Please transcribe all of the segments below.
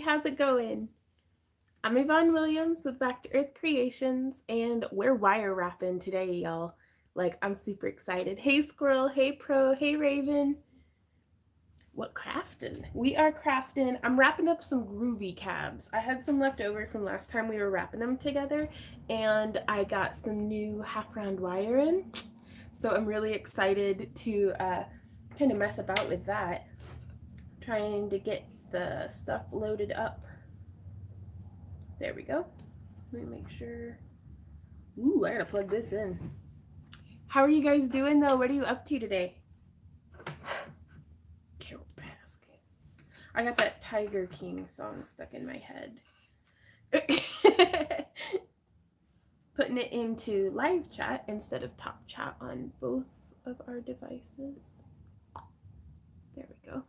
how's it going? I'm Yvonne Williams with Back to Earth Creations, and we're wire wrapping today, y'all. Like, I'm super excited. Hey, Squirrel. Hey, Pro. Hey, Raven. What crafting? We are crafting. I'm wrapping up some Groovy cabs. I had some left over from last time we were wrapping them together, and I got some new half-round wire in. So I'm really excited to kind of mess about with that. Trying to get the stuff loaded up. There we go. Let me make sure. Ooh, I gotta plug this in. How are you guys doing though? What are you up to today? Carol Baskets. I got that Tiger King song stuck in my head. Putting it into live chat instead of top chat on both of our devices. There we go.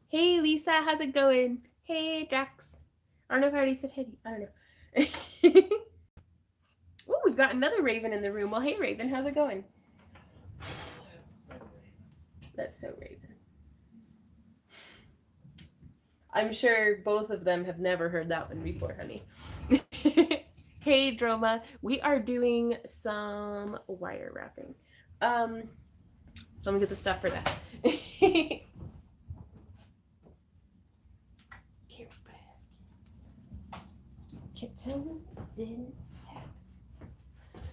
Hey Lisa, how's it going? Hey Jax. I don't know if I already said hey. I don't know. Oh, we've got another Raven in the room. Well, hey Raven, how's it going? That's so Raven. I'm sure both of them have never heard that one before, honey. Hey Droma, we are doing some wire wrapping. So let me get the stuff for that.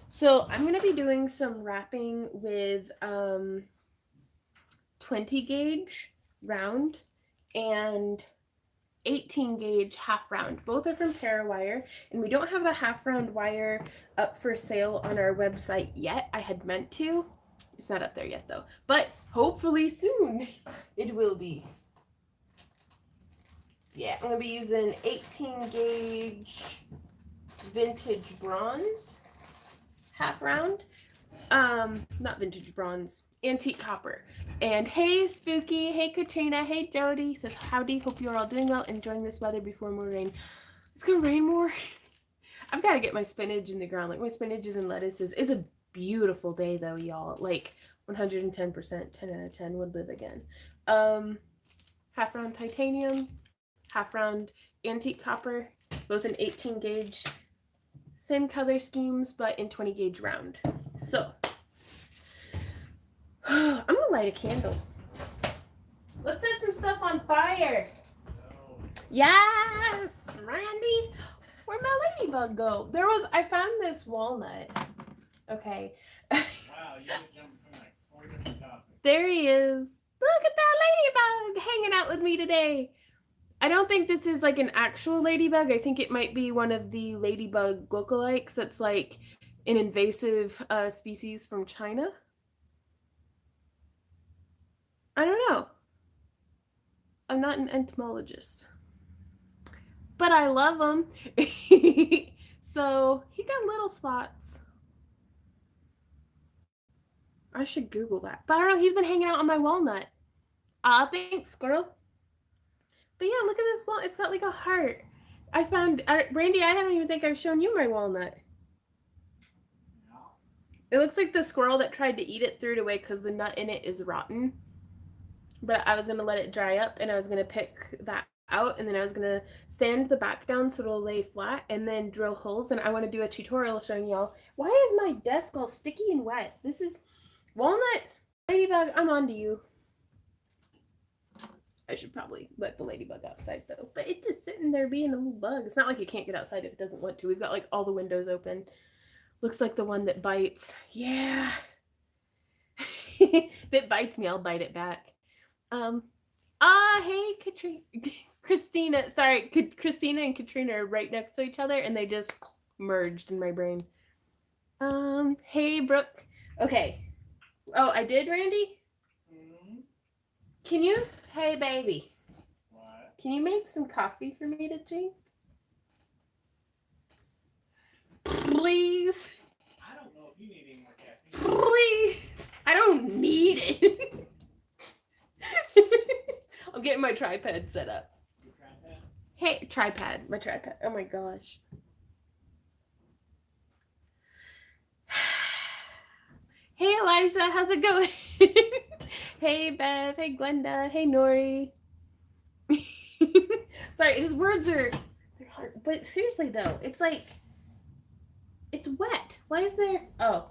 So I'm going to be doing some wrapping with 20 gauge round and 18 gauge half round. Both are from Parawire, and we don't have the half round wire up for sale on our website yet. I had meant to. It's not up there yet though, but hopefully soon it will be. Yeah, I'm going to be using 18 gauge vintage bronze half round. Not vintage bronze, antique copper. And hey Spooky, hey Katrina, hey Jody, says howdy, hope you're all doing well, enjoying this weather before more rain. It's gonna rain more. I've got to get my spinach in the ground. Like my spinaches and lettuces. It's a beautiful day though, y'all. Like 110%, 10 out of 10 would live again. Half round titanium, half round antique copper, both in 18 gauge. Same color schemes, but in 20 gauge round. So, I'm gonna light a candle. Let's set some stuff on fire. No. Yes, Randy. Where'd my ladybug go? I found this walnut. Okay. Wow, you just jumped from like 4 different topics. There he is. Look at that ladybug hanging out with me today. I don't think this is like an actual ladybug. I think it might be one of the ladybug lookalikes that's like an invasive species from China. I don't know. I'm not an entomologist. But I love him. So he got little spots. I should Google that. But I don't know, he's been hanging out on my walnut. Thanks, squirrel. But yeah, look at this walnut. It's got like a heart. I found, Randy, I don't even think I've shown you my walnut. No. It looks like the squirrel that tried to eat it threw it away because the nut in it is rotten. But I was going to let it dry up and I was going to pick that out and then I was going to sand the back down so it'll lay flat and then drill holes. And I want to do a tutorial showing y'all, why is my desk all sticky and wet? This is walnut. Ladybug, I'm on to you. I should probably let the ladybug outside though. But it's just sitting there being a little bug. It's not like it can't get outside if it doesn't want to. We've got like all the windows open. Looks like the one that bites. Yeah. If it bites me, I'll bite it back. Hey, Christina. Sorry, Christina and Katrina are right next to each other and they just merged in my brain. Hey, Brooke. Okay. Oh, I did, Randy? Mm-hmm. Can you? Hey, baby. What? Can you make some coffee for me to drink? Please. I don't know if you need any more caffeine. Please. I don't need it. I'm getting my tripod set up. Your tripod? Hey, tripod. My tripod. Oh my gosh. Hey, Elijah. How's it going? Hey, Beth. Hey, Glenda. Hey, Nori. Sorry, just words are they're hard. But seriously though, it's like it's wet. Why is there? Oh,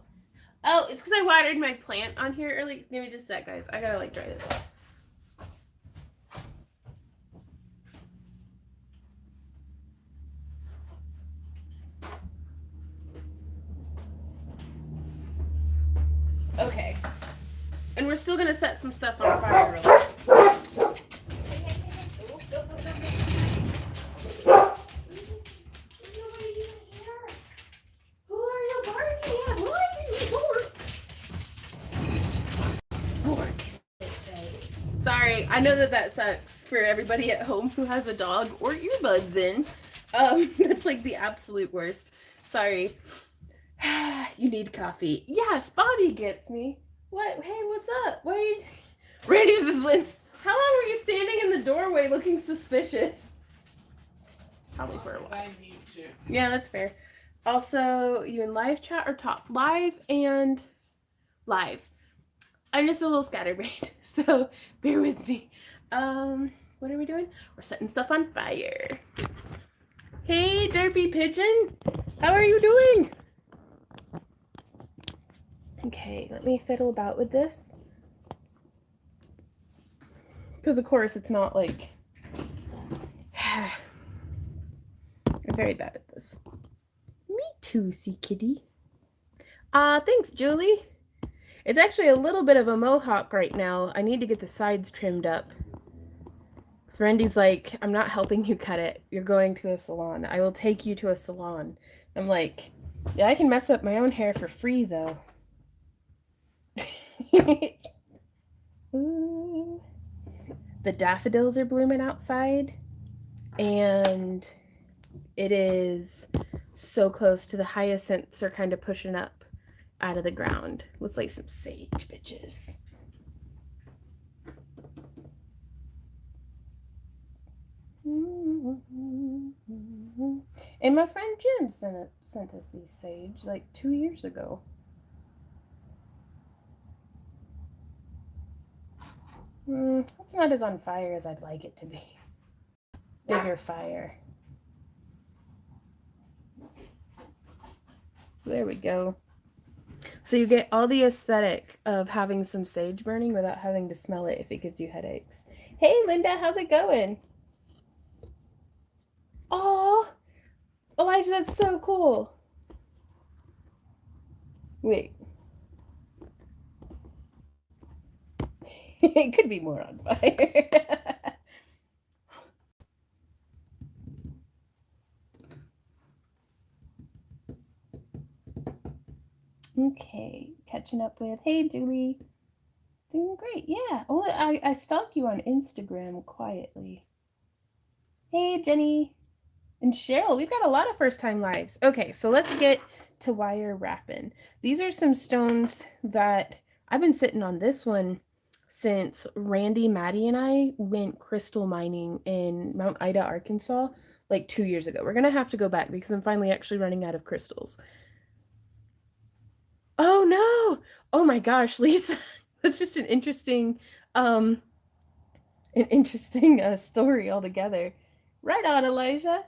it's because I watered my plant on here early. Give me just a sec, guys. I gotta like dry this off. Okay, and we're still gonna set some stuff on fire real quick. Sorry, I know that sucks for everybody at home who has a dog or earbuds in. That's like the absolute worst. Sorry. You need coffee. Yes, Bobby gets me. What? Hey, what's up? Wait. Randy was just like, how long were you standing in the doorway looking suspicious? Probably for a while. I need to. Yeah, that's fair. Also, you in live chat or talk? Live and live. I'm just a little scatterbrained, so bear with me. What are we doing? We're setting stuff on fire. Hey, Derpy Pigeon. How are you doing? Okay, let me fiddle about with this. Because, of course, it's not like... I'm very bad at this. Me too, sea kitty. Thanks, Julie. It's actually a little bit of a mohawk right now. I need to get the sides trimmed up. So Randy's like, I'm not helping you cut it. You're going to a salon. I will take you to a salon. I'm like, yeah, I can mess up my own hair for free, though. Ooh. The daffodils are blooming outside. And it is so close to the hyacinths are kind of pushing up out of the ground. Looks like some sage bitches. And my friend Jim sent us these sage like 2 years ago. It's not as on fire as I'd like it to be. Bigger fire. There we go. So you get all the aesthetic of having some sage burning without having to smell it if it gives you headaches. Hey, Linda, how's it going? Oh, Elijah, that's so cool. Wait. It could be more on fire. Okay, catching up with, hey, Julie. Doing great, yeah. Oh, I stalk you on Instagram quietly. Hey, Jenny. And Cheryl, we've got a lot of first-time lives. Okay, so let's get to wire wrapping. These are some stones that I've been sitting on this one since Randy, Maddie, and I went crystal mining in Mount Ida, Arkansas, like 2 years ago. We're going to have to go back because I'm finally actually running out of crystals. Oh, no. Oh, my gosh, Lisa. That's just an interesting story altogether. Right on, Elijah.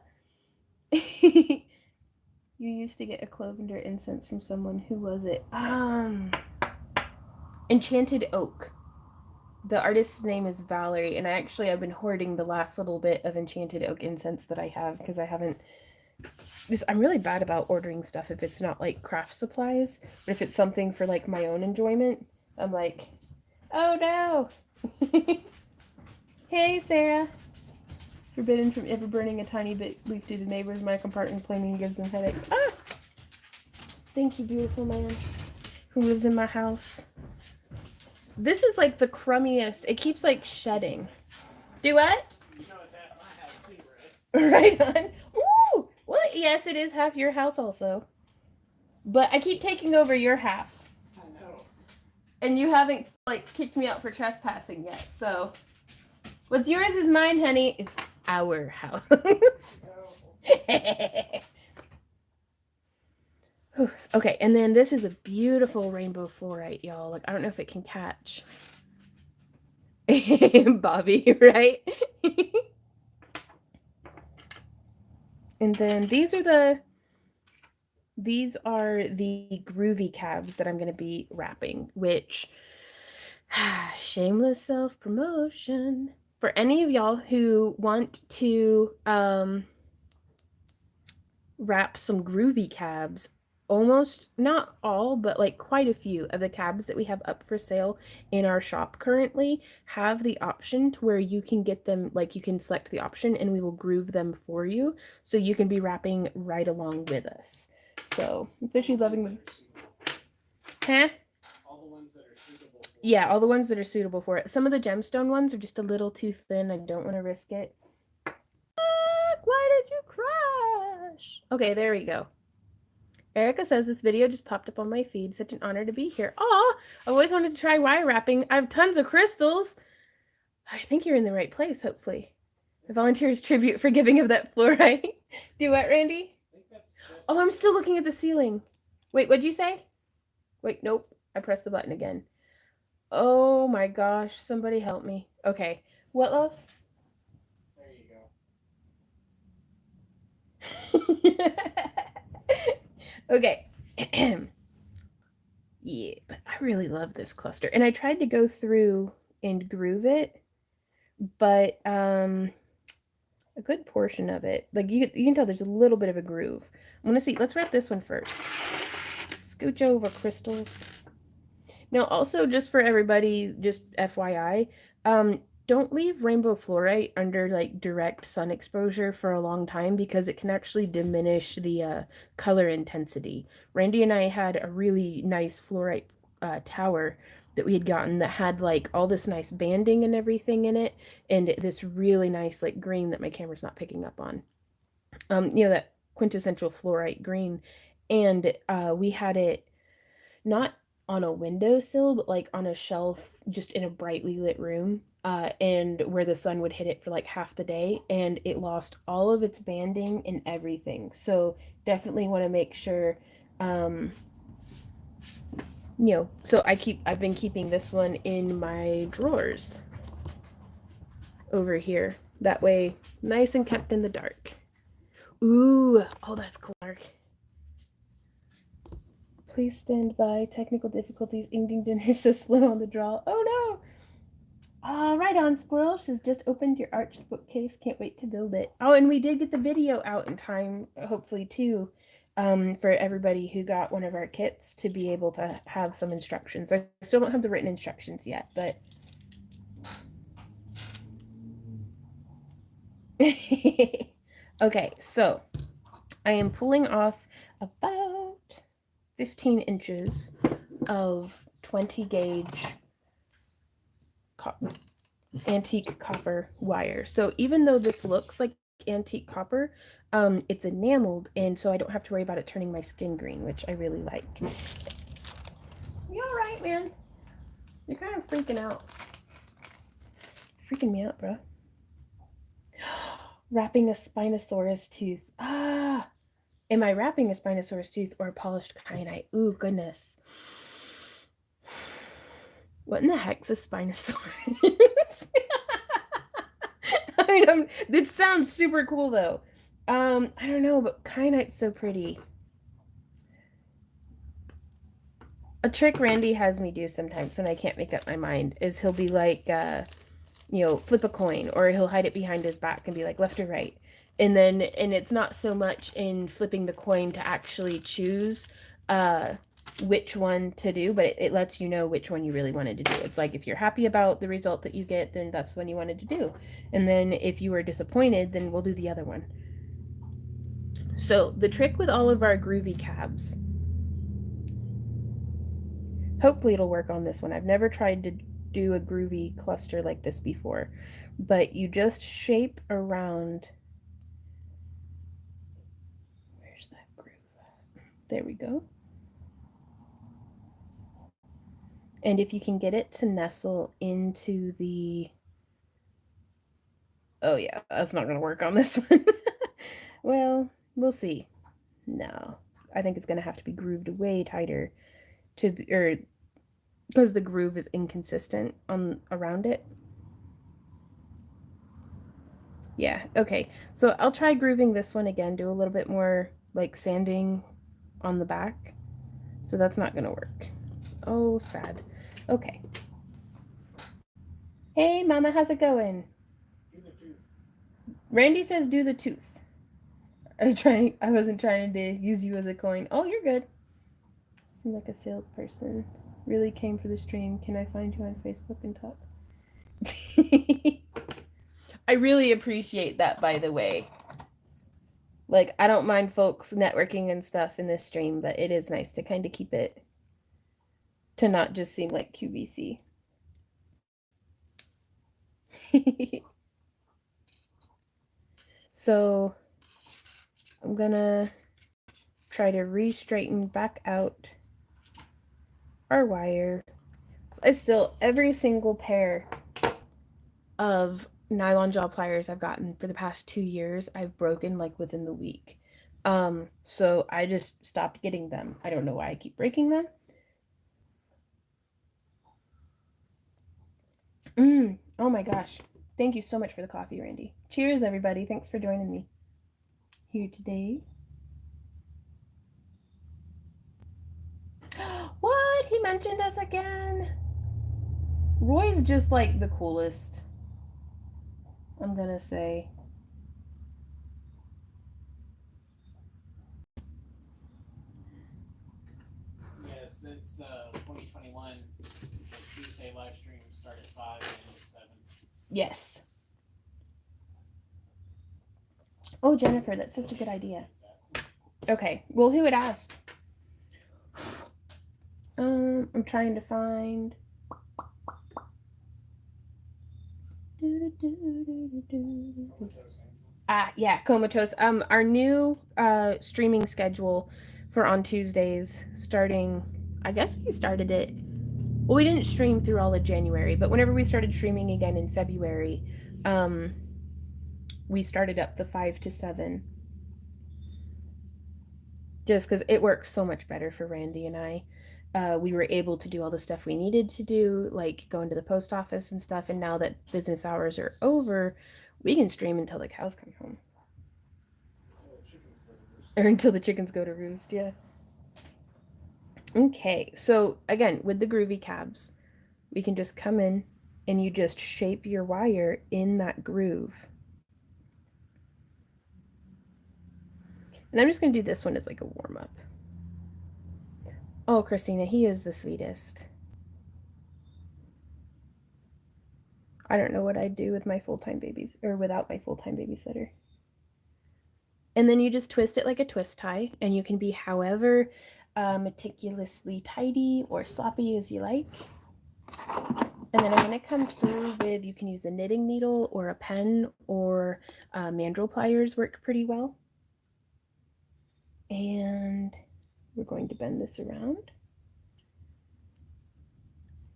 You used to get a clovender incense from someone. Who was it? Enchanted Oak. The artist's name is Valerie, and I've been hoarding the last little bit of Enchanted Oak incense that I have because I haven't. I'm really bad about ordering stuff if it's not like craft supplies, but if it's something for like my own enjoyment, I'm like, oh no. Hey, Sarah. Forbidden from ever burning a tiny bit leaf due to neighbors. My compartment complaining gives them headaches. Ah! Thank you, beautiful man who lives in my house. This is like the crummiest. It keeps like shedding. Do what? You know it's at my house too, right? Right on. Ooh! Well, yes, it is half your house also. But I keep taking over your half. I know. And you haven't like kicked me out for trespassing yet, so what's yours is mine, honey. It's our house. Okay, and then this is a beautiful rainbow fluorite, y'all. Like, I don't know if it can catch. Bobby, right? And then these are the Groovy cabs that I'm going to be wrapping, which shameless self promotion for any of y'all who want to wrap some Groovy cabs. Almost not all, but like quite a few of the cabs that we have up for sale in our shop currently have the option to where you can get them, like you can select the option and we will groove them for you so you can be wrapping right along with us. So, especially loving them. Huh? All the ones that are suitable for Yeah, all the ones that are suitable for it. Some of the gemstone ones are just a little too thin. I don't want to risk it. Why did you crash? Okay, there we go. Erica says this video just popped up on my feed. Such an honor to be here. Aw, I always wanted to try wire wrapping. I have tons of crystals. I think you're in the right place, hopefully. The volunteer's tribute for giving of that fluorite. Do what, Randy? Oh, I'm still looking at the ceiling. Wait, what'd you say? Wait, nope. I pressed the button again. Oh my gosh, somebody help me. Okay. What, love? There you Okay. Yeah, but I really love this cluster. And I tried to go through and groove it, but a good portion of it, like you can tell there's a little bit of a groove. I'm gonna see. Let's wrap this one first. Scooch over crystals. Now, also just for everybody, just FYI, don't leave rainbow fluorite under like direct sun exposure for a long time because it can actually diminish the color intensity. Randy and I had a really nice fluorite tower that we had gotten that had like all this nice banding and everything in it, and this really nice like green that my camera's not picking up on. That quintessential fluorite green, and we had it not on a windowsill, but like on a shelf just in a brightly lit room, and where the sun would hit it for like half the day, and it lost all of its banding and everything. So definitely want to make sure, um, so I've been keeping this one in my drawers over here. That way, nice and kept in the dark. Ooh, oh, that's cool. Please stand by. Technical difficulties. Eating dinner so slow on the draw. Oh no! Right on, Squirrel. She's just opened your arched bookcase. Can't wait to build it. Oh, and we did get the video out in time, hopefully, too, for everybody who got one of our kits to be able to have some instructions. I still don't have the written instructions yet, but... Okay, so I am pulling off about 15 inches of 20 gauge antique copper wire. So even though this looks like antique copper, it's enameled, and so I don't have to worry about it turning my skin green, which I really like. You all right, man? You're kind of freaking out. Freaking me out, bro. Wrapping a Spinosaurus tooth. Am I wrapping a Spinosaurus tooth or a polished kyanite? Ooh, goodness. What in the heck's a Spinosaurus? I mean, it sounds super cool though. I don't know, but kyanite's so pretty. A trick Randy has me do sometimes when I can't make up my mind is he'll be like, flip a coin, or he'll hide it behind his back and be like left or right. And it's not so much in flipping the coin to actually choose which one to do, but it lets you know which one you really wanted to do. It's like if you're happy about the result that you get, then that's the one you wanted to do. And then if you were disappointed, then we'll do the other one. So the trick with all of our Groovy cabs, hopefully it'll work on this one. I've never tried to do a Groovy cluster like this before, but you just shape around. Where's that groove? There we go. And if you can get it to nestle into the... Oh yeah, that's not going to work on this one. Well, we'll see. No, I think it's going to have to be grooved way tighter because the groove is inconsistent on around it. Yeah, okay. So I'll try grooving this one again, do a little bit more like sanding on the back. So that's not gonna work. Oh, sad. Okay. Hey, Mama, how's it going? Do the tooth. Randy says do the tooth. Are you trying? I wasn't trying to use you as a coin. Oh, you're good. Seem like a salesperson. Really came for the stream. Can I find you on Facebook and talk? I really appreciate that, by the way. Like, I don't mind folks networking and stuff in this stream, but it is nice to kind of keep it to not just seem like QVC. So, I'm gonna try to re-straighten back out our wire. I still, every single pair of nylon jaw pliers I've gotten for the past 2 years, I've broken like within the week. So I just stopped getting them. I don't know why I keep breaking them. Oh my gosh. Thank you so much for the coffee, Randy. Cheers, everybody. Thanks for joining me here today. What? He mentioned us again? Roy's just like the coolest. I'm gonna say. Yes, it's 2021. The Tuesday live stream start at 5 and end at 7. Yes. Oh, Jennifer, that's such a good idea. Okay. Well, who had asked? I'm trying to find. Yeah, comatose. Our new streaming schedule for on Tuesdays, starting. I guess we started it. Well, we didn't stream through all of January, but whenever we started streaming again in February, um, we started up the 5 to 7. Just because it works so much better for Randy and I. We were able to do all the stuff we needed to do, like going to the post office and stuff. And now that business hours are over, we can stream until the cows come home. Or until the chickens go to roost, yeah. Okay, so again, with the Groovy cabs, we can just come in and you just shape your wire in that groove. And I'm just going to do this one as like a warm up. Oh, Christina, he is the sweetest. I don't know what I'd do with my full-time babies or without my full-time babysitter. And then you just twist it like a twist tie, and you can be however meticulously tidy or sloppy as you like. And then I'm going to come through with, you can use a knitting needle or a pen, or mandrel pliers work pretty well. And we're going to bend this around,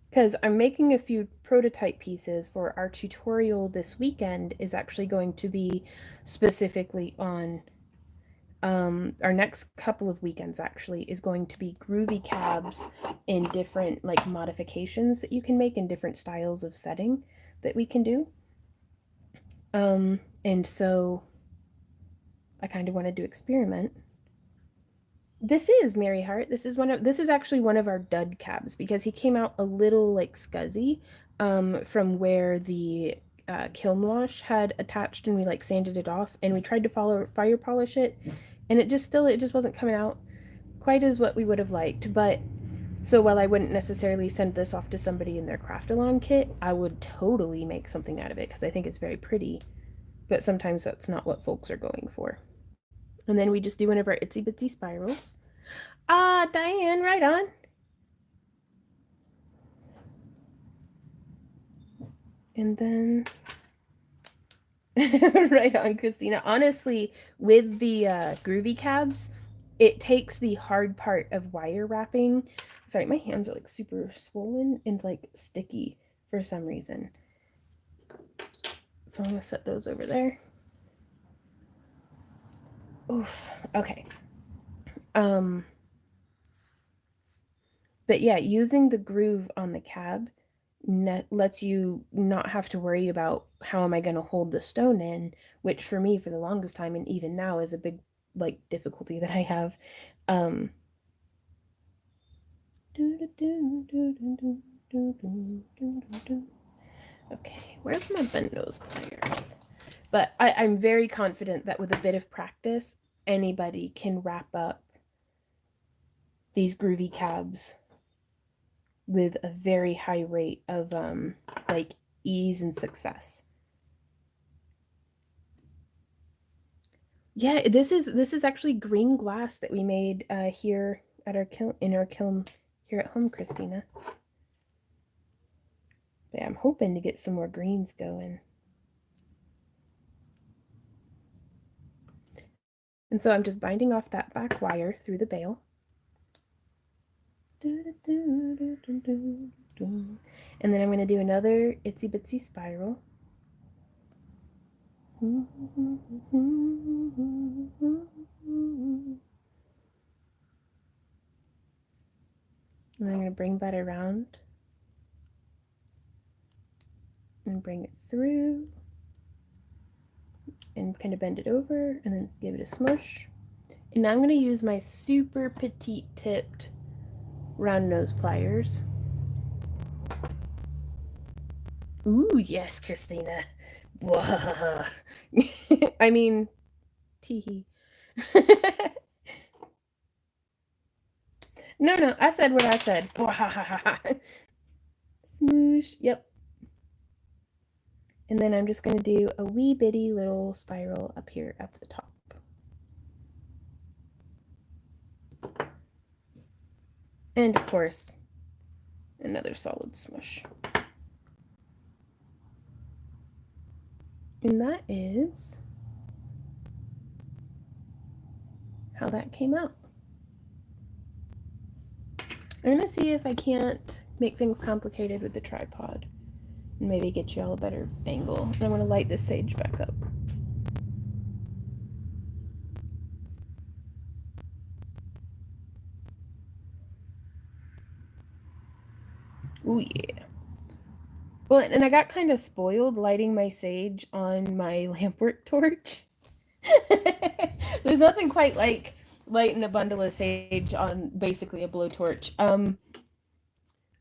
because I'm making a few prototype pieces for our tutorial this weekend. Is actually going to be specifically on our next couple of weekends actually is going to be groovy cabs in different like modifications that you can make in different styles of setting that we can do. And so I kind of wanted to experiment. This is Mary Hart. This is actually one of our dud cabs, because he came out a little like scuzzy from where the kiln wash had attached, and we like sanded it off, and we tried to fire polish it, and it just wasn't coming out quite as what we would have liked. But so while I wouldn't necessarily send this off to somebody in their craft along kit, I would totally make something out of it because I think it's very pretty. But sometimes that's not what folks are going for. And then we just do one of our itsy bitsy spirals. Diane, right on. And then right on, Christina. Honestly, with the groovy cabs, it takes the hard part of wire wrapping. Sorry, my hands are like super swollen and like sticky for some reason. So I'm gonna set those over there. Oof. Okay. But yeah, using the groove on the cab lets you not have to worry about how am I going to hold the stone in, which for me for the longest time and even now is a big like difficulty that I have. Okay, where's my bend nose pliers? But I'm very confident that with a bit of practice, anybody can wrap up these groovy cabs with a very high rate of like ease and success. Yeah, this is actually green glass that we made here at our kiln here at home, Christina. But yeah, I'm hoping to get some more greens going. And so I'm just binding off that back wire through the bail. And then I'm going to do another itsy bitsy spiral. And I'm going to bring that around and bring it through and kind of bend it over and then give it a smush. And now I'm going to use my super petite tipped round nose pliers. Ooh, yes, Christina. I mean, teehee. No, I said what I said. Smoosh, yep. And then I'm just going to do a wee bitty little spiral up here at the top. And of course, another solid smush. And that is how that came out. I'm going to see if I can't make things complicated with the tripod and maybe get you all a better angle. And I'm going to light this sage back up. Ooh, yeah. Well, and I got kind of spoiled lighting my sage on my lampwork torch. There's nothing quite like lighting a bundle of sage on basically a blowtorch.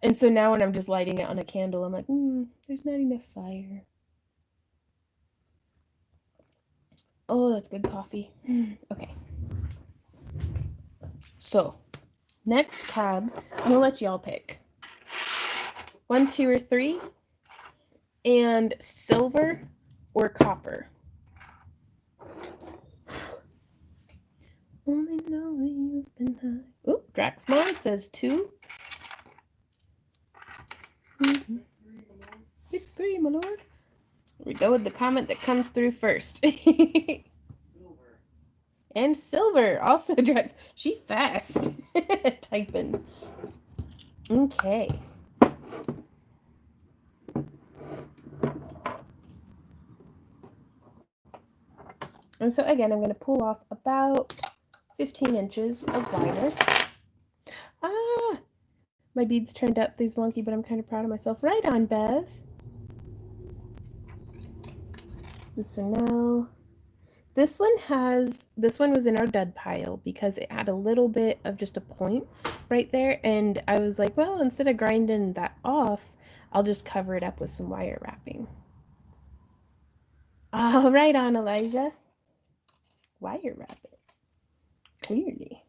And so now when I'm just lighting it on a candle, I'm like, there's not enough fire. Oh, that's good coffee. Okay. So, next cab, I'm going to let y'all pick. 1, 2, or 3. And silver or copper. Only know you've been high. Ooh, Drax Mom says 2. Pick 3, my lord. We go with the comment that comes through first. Silver. And silver. Also, Drax. She fast. Typing. Okay. And so again, I'm going to pull off about 15 inches of wire. My beads turned out these wonky, but I'm kind of proud of myself. Right on, Bev. And so now, this one was in our dud pile because it had a little bit of just a point right there. And I was like, well, instead of grinding that off, I'll just cover it up with some wire wrapping. All right on, Elijah. Wire wrap it. Clearly.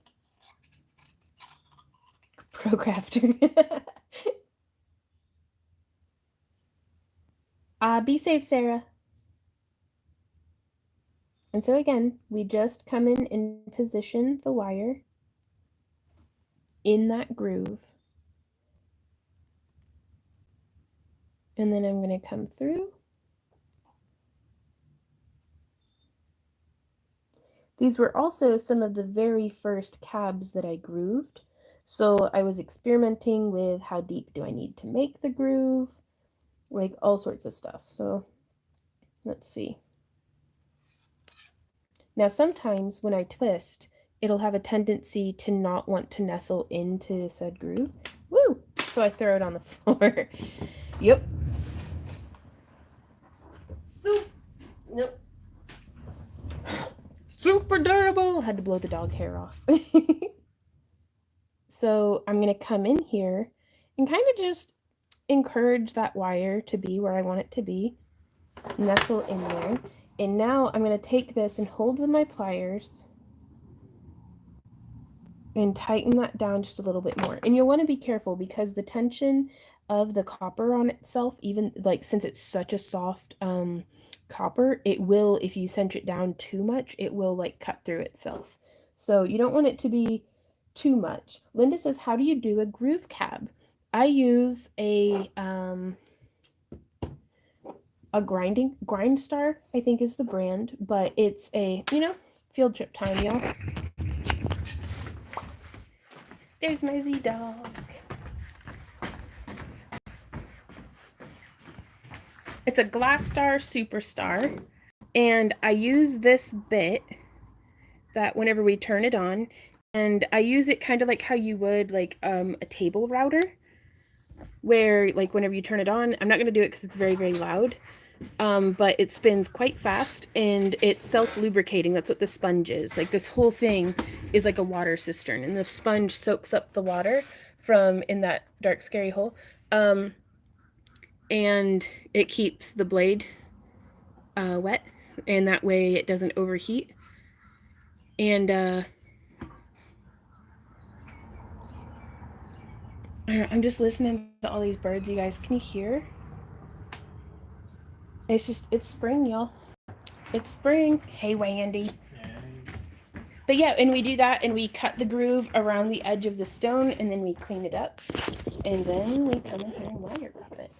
Pro crafter. Be safe, Sarah. And so again, we just come in and position the wire in that groove. And then I'm going to come through. These were also some of the very first cabs that I grooved. So I was experimenting with how deep do I need to make the groove, like all sorts of stuff. So let's see. Now sometimes when I twist, it'll have a tendency to not want to nestle into said groove. Woo! So I throw it on the floor. Yep. Soup. Nope. Super durable. Had to blow the dog hair off. So I'm going to come in here and kind of just encourage that wire to be where I want it to be. Nestle in there. And now I'm going to take this and hold with my pliers and tighten that down just a little bit more. And you'll want to be careful because the tension of the copper on itself, even like since it's such a soft copper, it will, if you cinch it down too much, it will like cut through itself. So you don't want it to be too much. Linda says, how do you do a groove cab? I use a grind star, I think is the brand, but it's a, field trip time, y'all. There's my Z dog. It's a Glass Star Superstar, and I use this bit that whenever we turn it on, and I use it kind of like how you would like a table router, where like whenever you turn it on, I'm not going to do it because it's very, very loud, but it spins quite fast and it's self-lubricating. That's what the sponge is. Like this whole thing is like a water cistern, and the sponge soaks up the water from in that dark, scary hole. And it keeps the blade wet, and that way it doesn't overheat. And I'm just listening to all these birds, you guys. Can you hear? It's spring, y'all. It's spring. Hey, Wandy. But yeah, and we do that, and we cut the groove around the edge of the stone, and then we clean it up, and then we come in here and wire wrap it.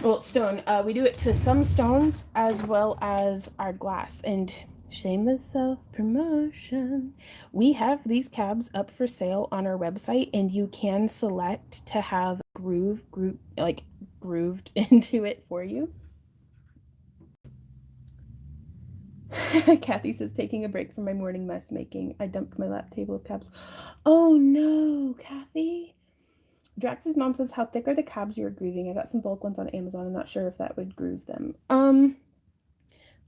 Well, stone. We do it to some stones as well as our glass. And shameless self-promotion, we have these cabs up for sale on our website, and you can select to have grooved into it for you. Kathy says, taking a break from my morning mess making. I dumped my lap table of cabs. Oh no, Kathy. Drax's mom says, how thick are the cabs you're grooving? I got some bulk ones on Amazon. I'm not sure if that would groove them.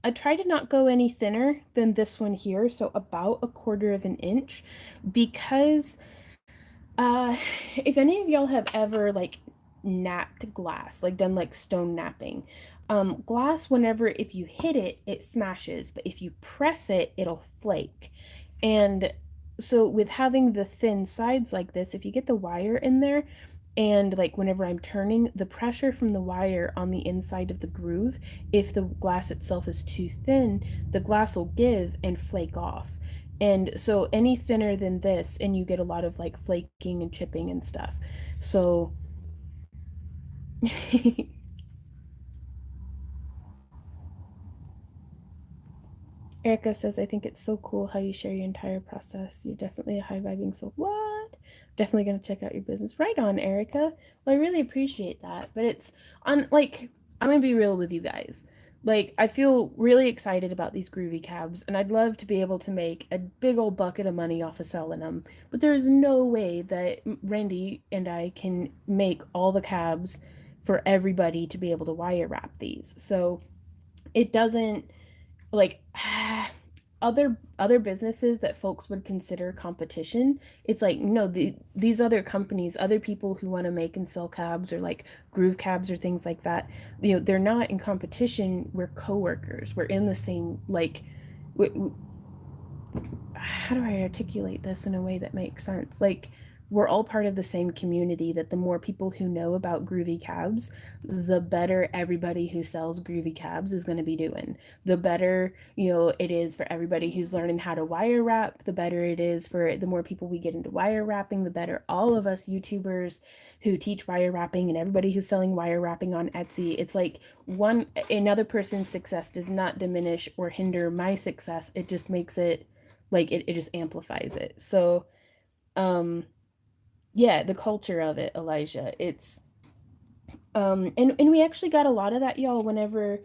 I try to not go any thinner than this one here, so about 1/4 of an inch, because if any of y'all have ever like napped glass, like done like stone napping, glass, whenever if you hit it, it smashes, but if you press it, it'll flake. And so with having the thin sides like this, if you get the wire in there, and like whenever I'm turning, the pressure from the wire on the inside of the groove, if the glass itself is too thin, the glass will give and flake off. And so any thinner than this, and you get a lot of like flaking and chipping and stuff. So Erica says, I think it's so cool how you share your entire process. You're definitely a high vibing soul. What? Definitely going to check out your business. Right on, Erica. Well, I really appreciate that. But it's on, like, I'm going to be real with you guys. Like, I feel really excited about these groovy cabs, and I'd love to be able to make a big old bucket of money off of selling them. But there is no way that Randy and I can make all the cabs for everybody to be able to wire wrap these. So it doesn't like other businesses that folks would consider competition. It's like, no, these other companies, other people who want to make and sell cabs or like groove cabs or things like that, they're not in competition. We're coworkers. We're in the same, like, how do I articulate this in a way that makes sense? Like, we're all part of the same community, that the more people who know about groovy cabs, the better everybody who sells groovy cabs is going to be doing. The better, it is for everybody who's learning how to wire wrap, the better it is for the more people we get into wire wrapping, the better all of us YouTubers who teach wire wrapping and everybody who's selling wire wrapping on Etsy. It's like another person's success does not diminish or hinder my success. It just makes it like it just amplifies it. So yeah, the culture of it, Elijah, it's and we actually got a lot of that, y'all, whenever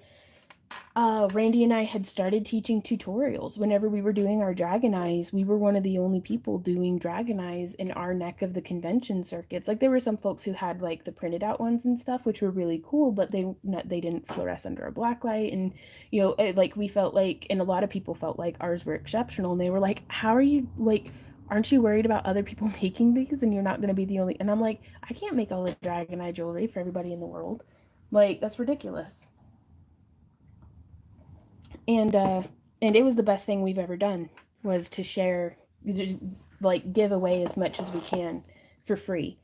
Randy and I had started teaching tutorials. Whenever we were doing our Dragon Eyes, we were one of the only people doing Dragon Eyes in our neck of the convention circuits. Like there were some folks who had like the printed out ones and stuff, which were really cool, but they didn't fluoresce under a black light. And like we felt like, and a lot of people felt like ours were exceptional. And they were like, "How are you like? Aren't you worried about other people making these and you're not going to be the only?" And I'm like, "I can't make all the Dragon Eye jewelry for everybody in the world. Like that's ridiculous." And it was the best thing we've ever done was to share, just like give away as much as we can for free.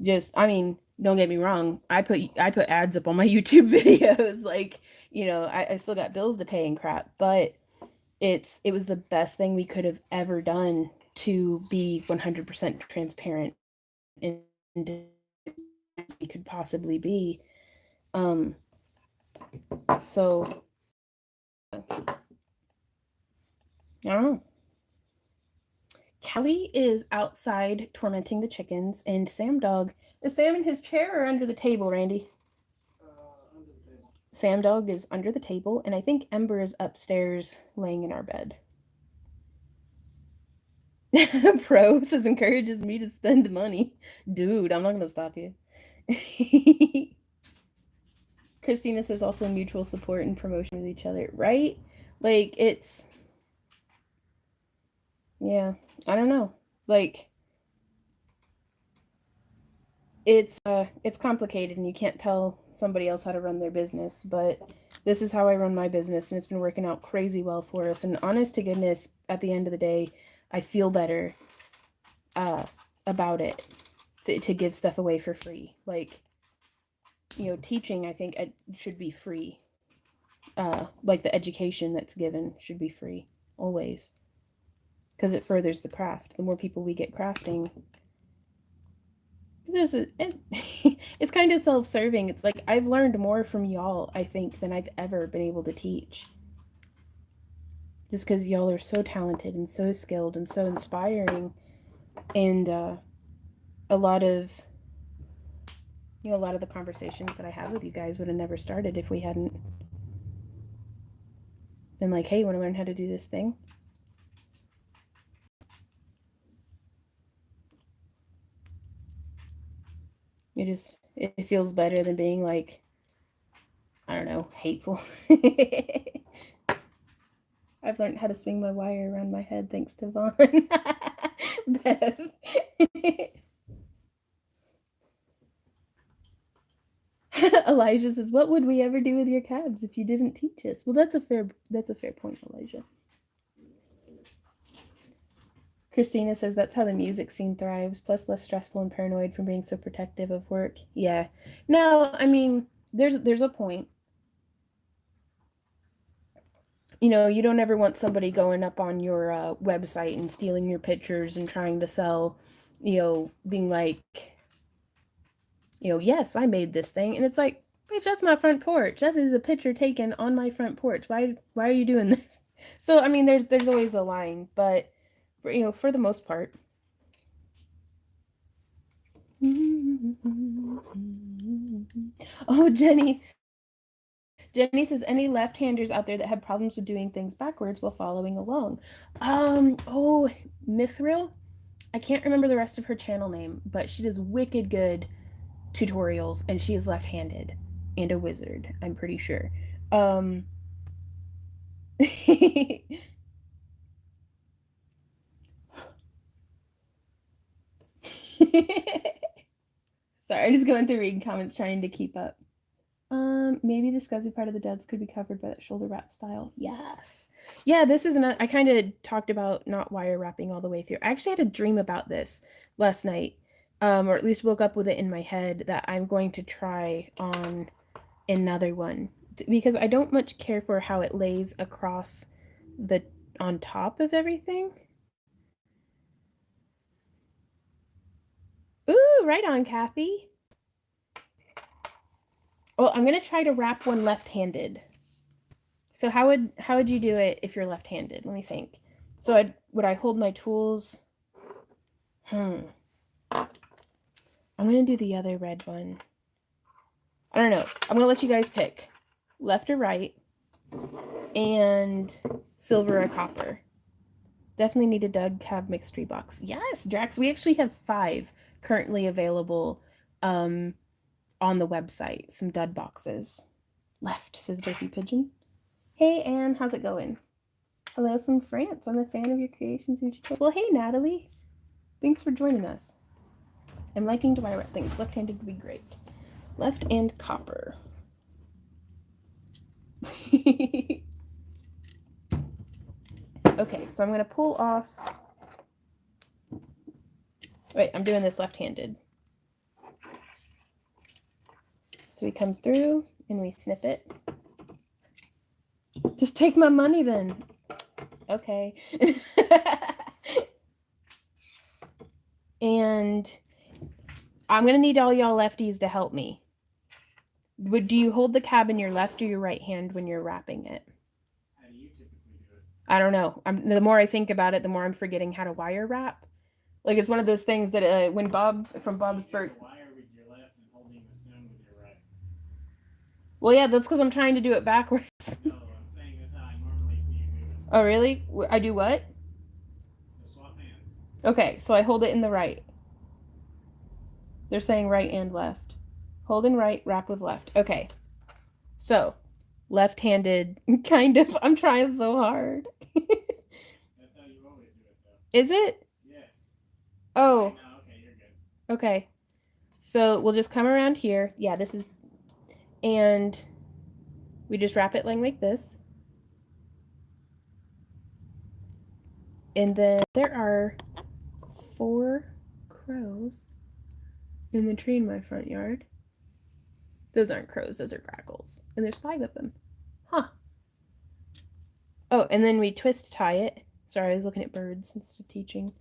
Just I mean, don't get me wrong, I put ads up on my YouTube videos, like I still got bills to pay and crap, but it was the best thing we could have ever done to be 100% transparent and we could possibly be. um so I don't know. Callie is outside tormenting the chickens, and Sam Dog is Sam in his chair or under the table, Randy? Under the table. Sam Dog is under the table, and I think Ember is upstairs laying in our bed. Pro says encourages me to spend money. Dude, I'm not gonna stop you. Christina says also mutual support and promotion with each other, right? Like it's yeah, I don't know. Like it's complicated and you can't tell somebody else how to run their business, but this is how I run my business and it's been working out crazy well for us. And honest to goodness, at the end of the day, I feel better about it to give stuff away for free. Like teaching I think it should be free. Like the education that's given should be free always because it furthers the craft. The more people we get crafting, this is it, it's kind of self-serving. It's like I've learned more from y'all, I think, than I've ever been able to teach. Just because y'all are so talented and so skilled and so inspiring, and a lot of a lot of the conversations that I have with you guys would have never started if we hadn't been like, "Hey, want to learn how to do this thing?" It feels better than being like, I don't know, hateful. I've learned how to swing my wire around my head thanks to Vaughn. Beth. Elijah says, "What would we ever do with your cabs if you didn't teach us?" Well, that's a fair point, Elijah. Christina says that's how the music scene thrives, plus less stressful and paranoid from being so protective of work. Yeah. No, I mean, there's a point. You don't ever want somebody going up on your website and stealing your pictures and trying to sell, being like, yes, I made this thing. And it's like, bitch, that's my front porch. That is a picture taken on my front porch. Why are you doing this? So, I mean, there's always a line, but for the most part. Oh, Jenny says any left-handers out there that have problems with doing things backwards while following along. Oh, Mithril. I can't remember the rest of her channel name, but she does wicked good tutorials, and she is left-handed and a wizard, I'm pretty sure. Sorry, I'm just going through reading comments trying to keep up. Maybe the scuzzy part of the duds could be covered by that shoulder wrap style. Yes. Yeah, this is I kind of talked about not wire wrapping all the way through. I actually had a dream about this last night, or at least woke up with it in my head that I'm going to try on another one because I don't much care for how it lays across the on top of everything. Ooh, right on, Kathy. Well, I'm gonna try to wrap one left-handed. So how would you do it if you're left-handed? Let me think. So would I hold my tools? I'm gonna do the other red one. I don't know. I'm gonna let you guys pick, left or right. and silver or copper. Definitely need a Doug Cab mixture box. Yes, Drax. We actually have 5 currently available on the website. Some dud boxes. Left, says Dorothy Pigeon. Hey, Anne. How's it going? Hello from France. I'm a fan of your creations and tutorials. Well, hey, Natalie. Thanks for joining us. I'm liking to wire wrap things. Left-handed would be great. Left and copper. Okay, so I'm going to pull off... Wait, I'm doing this left-handed. So we come through and we snip it. Just take my money then. Okay. And I'm going to need all y'all lefties to help me. Do you hold the cab in your left or your right hand when you're wrapping it? How do you typically do it? I don't know. The more I think about it, the more I'm forgetting how to wire wrap. Like, it's one of those things that when Bob from Bob's Bird. Wire with your left and holding the stone with your right. Well, yeah, that's because I'm trying to do it backwards. No, I'm saying that's how I normally see you do it. Oh, really? I do what? So swap hands. Okay, so I hold it in the right. They're saying right and left. Hold in right, wrap with left. Okay. So, left-handed, kind of. I'm trying so hard. That's how you always do it, though. Is it? Yes. Oh. Okay, no, okay, you're good. Okay. So, we'll just come around here. Yeah, this is... And we just wrap it like this. And then there are 4 crows in the tree in my front yard. Those aren't crows, those are grackles. And there's 5 of them. Huh. Oh, and then we twist tie it. Sorry, I was looking at birds instead of teaching.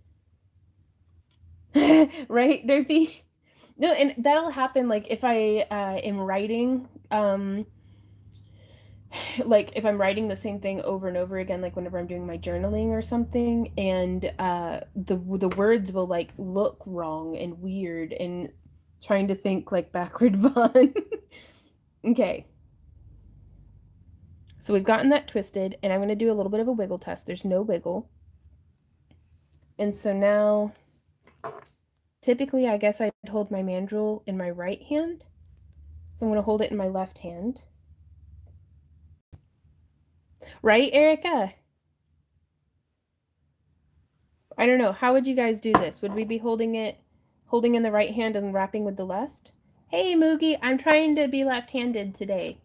Right, Derpy? No, and that'll happen, like, if I am writing, like, if I'm writing the same thing over and over again, like, whenever I'm doing my journaling or something, and the words will, like, look wrong and weird, and trying to think, like, backward Vaughn. Okay. So we've gotten that twisted, and I'm going to do a little bit of a wiggle test. There's no wiggle. And so now, typically, I guess I'd hold my mandrel in my right hand. So I'm going to hold it in my left hand. Right, Erica? I don't know. How would you guys do this? Would we be holding in the right hand and wrapping with the left? Hey, Moogie, I'm trying to be left-handed today.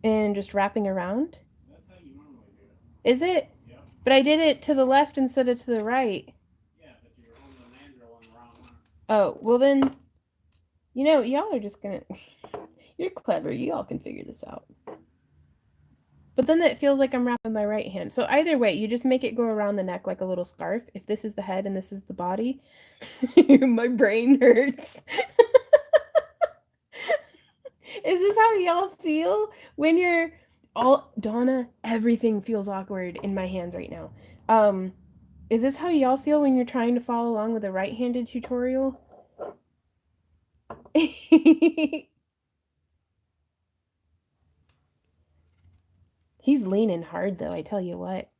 And just wrapping around? That's how you normally do it. Is it? Yep. But I did it to the left instead of to the right. Yeah, but you were holding the mandrel on the wrong one. Oh, well then, you know, y'all are just gonna... You're clever. You all can figure this out. But then it feels like I'm wrapping my right hand. So either way, you just make it go around the neck like a little scarf. If this is the head and this is the body. My brain hurts. Is this how y'all feel when you're all... Donna, everything feels awkward in my hands right now. Is this how y'all feel when you're trying to follow along with a right-handed tutorial? He's leaning hard, though, I tell you what.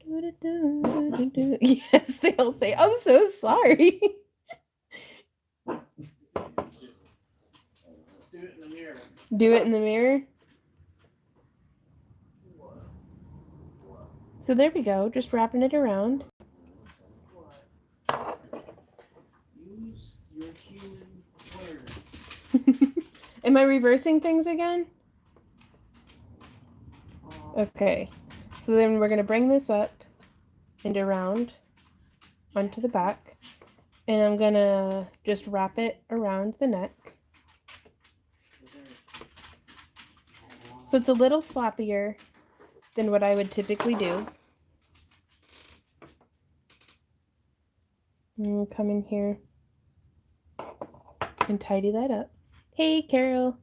Yes, they'll say, I'm so sorry. Just do it in the mirror. Do it in the mirror? So there we go, just wrapping it around. Use your human words. Am I reversing things again? Okay, so then we're going to bring this up and around onto the back, and I'm going to just wrap it around the neck. So it's a little sloppier than what I would typically do. And come in here and tidy that up. Hey, Carol.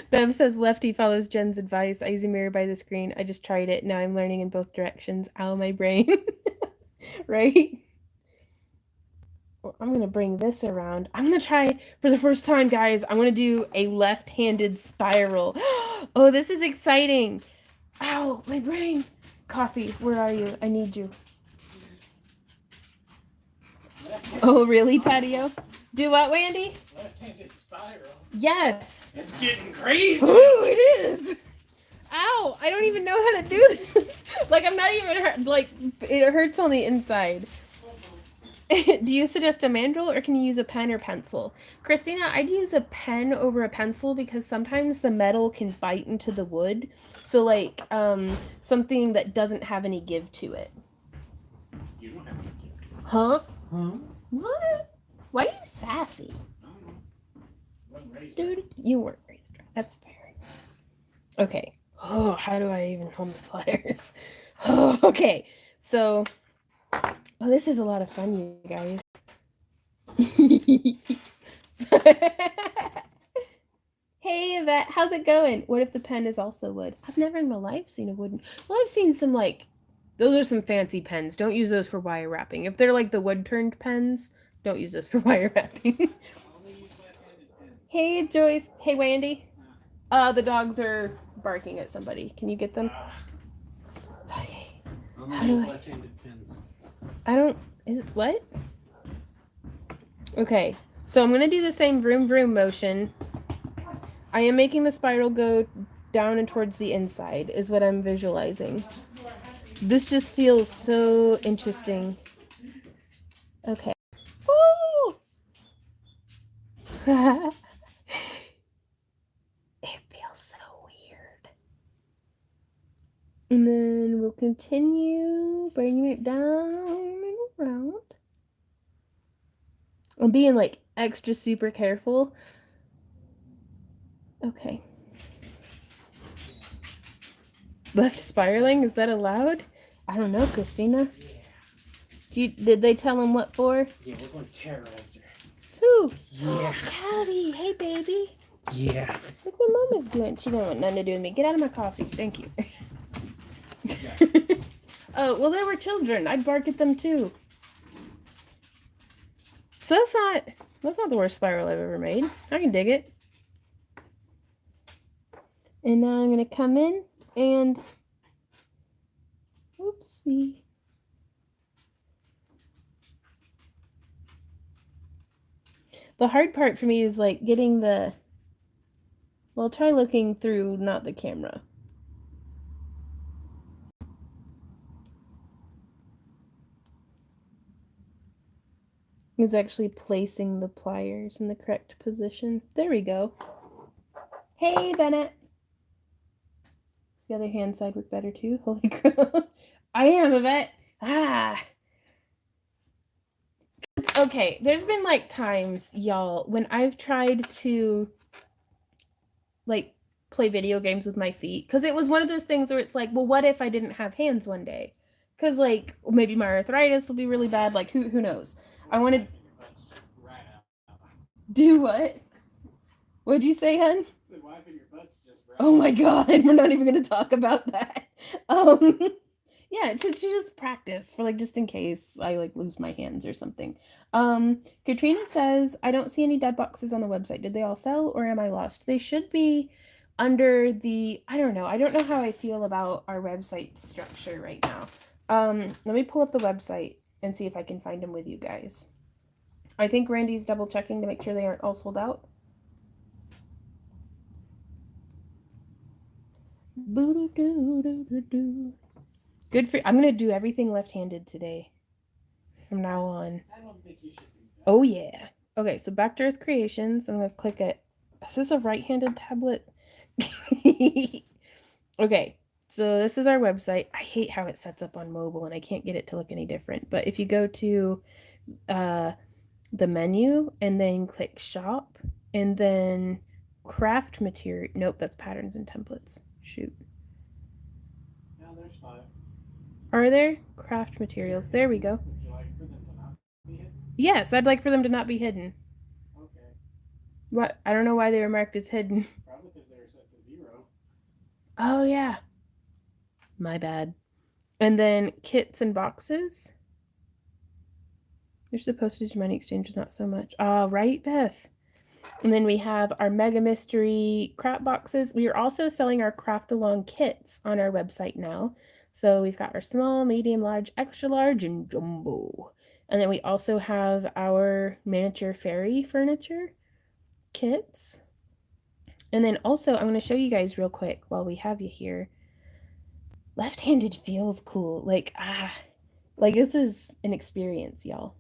Bev says Lefty follows Jen's advice. I use a mirror by the screen. I just tried it. Now I'm learning in both directions. Ow, my brain. Right? I'm going to bring this around. I'm going to try for the first time, guys. I'm going to do a left-handed spiral. Oh, this is exciting. Ow, my brain. Coffee, where are you? I need you. Oh, really, Patio? Do what, Wendy? Left-handed spiral. Yes. It's getting crazy. Ooh, it is. Ow, I don't even know how to do this. Like, I'm not even hurt. Like, it hurts on the inside. Do you suggest a mandrel or can you use a pen or pencil? Christina, I'd use a pen over a pencil because sometimes the metal can bite into the wood. So, like, something that doesn't have any give to it. You don't have any give. Huh? Huh? What? Why are you sassy? I don't know. Wasn't raised Dude, you weren't raised right. That's fair. Okay. Oh, how do I even hold the pliers? Oh, okay. So, oh, this is a lot of fun, you guys. Hey, Yvette, how's it going? What if the pen is also wood? I've never in my life seen a wooden. Well, I've seen some, like, those are some fancy pens. Don't use those for wire wrapping. If they're like the wood-turned pens, don't use those for wire wrapping. Only use left-handed pens. Hey, Joyce. Hey, Wendy. The dogs are barking at somebody. Can you get them? Okay. Only use left-handed pens. I don't. What? Okay. So I'm gonna do the same vroom vroom motion. I am making the spiral go down and towards the inside. Is what I'm visualizing. This just feels so interesting. Okay. Woo! It feels so weird. And then we'll continue bringing it down and around. I'm being like extra super careful. Okay. Left spiraling? Is that allowed? I don't know, Christina. Did they tell him what for? Yeah, we're going to terrorize her. Who? Yeah. Callie. Hey, baby. Yeah. Look what Mom is doing. She don't want nothing to do with me. Get out of my coffee. Thank you. Oh, well, they were children. I'd bark at them too. So that's not the worst spiral I've ever made. I can dig it. And now I'm going to come in and oopsie. The hard part for me is like getting the, well, try looking through, not the camera. Is actually placing the pliers in the correct position. There we go. Hey, Bennett. Does the other hand side work better too? Holy crap. I am, Yvette. Ah. Okay, there's been like times, y'all, when I've tried to like play video games with my feet. Because it was one of those things where it's like, well, what if I didn't have hands one day? Because like maybe my arthritis will be really bad. Like who knows? I wanted do what? What'd you say, hun? Oh my god, we're not even gonna talk about that. Yeah, to just practice for like just in case I like lose my hands or something. Katrina says, I don't see any dead boxes on the website. Did they all sell or am I lost? They should be under the, I don't know. I don't know how I feel about our website structure right now. Let me pull up the website and see if I can find them with you guys. I think Randy's double checking to make sure they aren't all sold out. Good for, I'm gonna do everything left-handed today from now on. I don't think you should do that. Oh yeah. Okay, so back to Earth Creations. I'm gonna click it. Is this a right-handed tablet? Okay, so this is our website. I hate how it sets up on mobile and I can't get it to look any different. But if you go to the menu and then click shop and then craft material. Nope, that's patterns and templates. Shoot. No, there's 5. Are there? Craft materials. There we go. Would you like for them to not be hidden? Yes, I'd like for them to not be hidden. Okay. What? I don't know why they were marked as hidden. Probably because they were set to 0. Oh, yeah. My bad. And then kits and boxes. There's the postage money exchange is not so much. Right, Beth? And then we have our Mega Mystery crap boxes. We are also selling our craft along kits on our website now. So we've got our small, medium, large, extra large, and jumbo. And then we also have our miniature fairy furniture kits. And then also, I'm going to show you guys real quick while we have you here. Left-handed feels cool. Like this is an experience, y'all.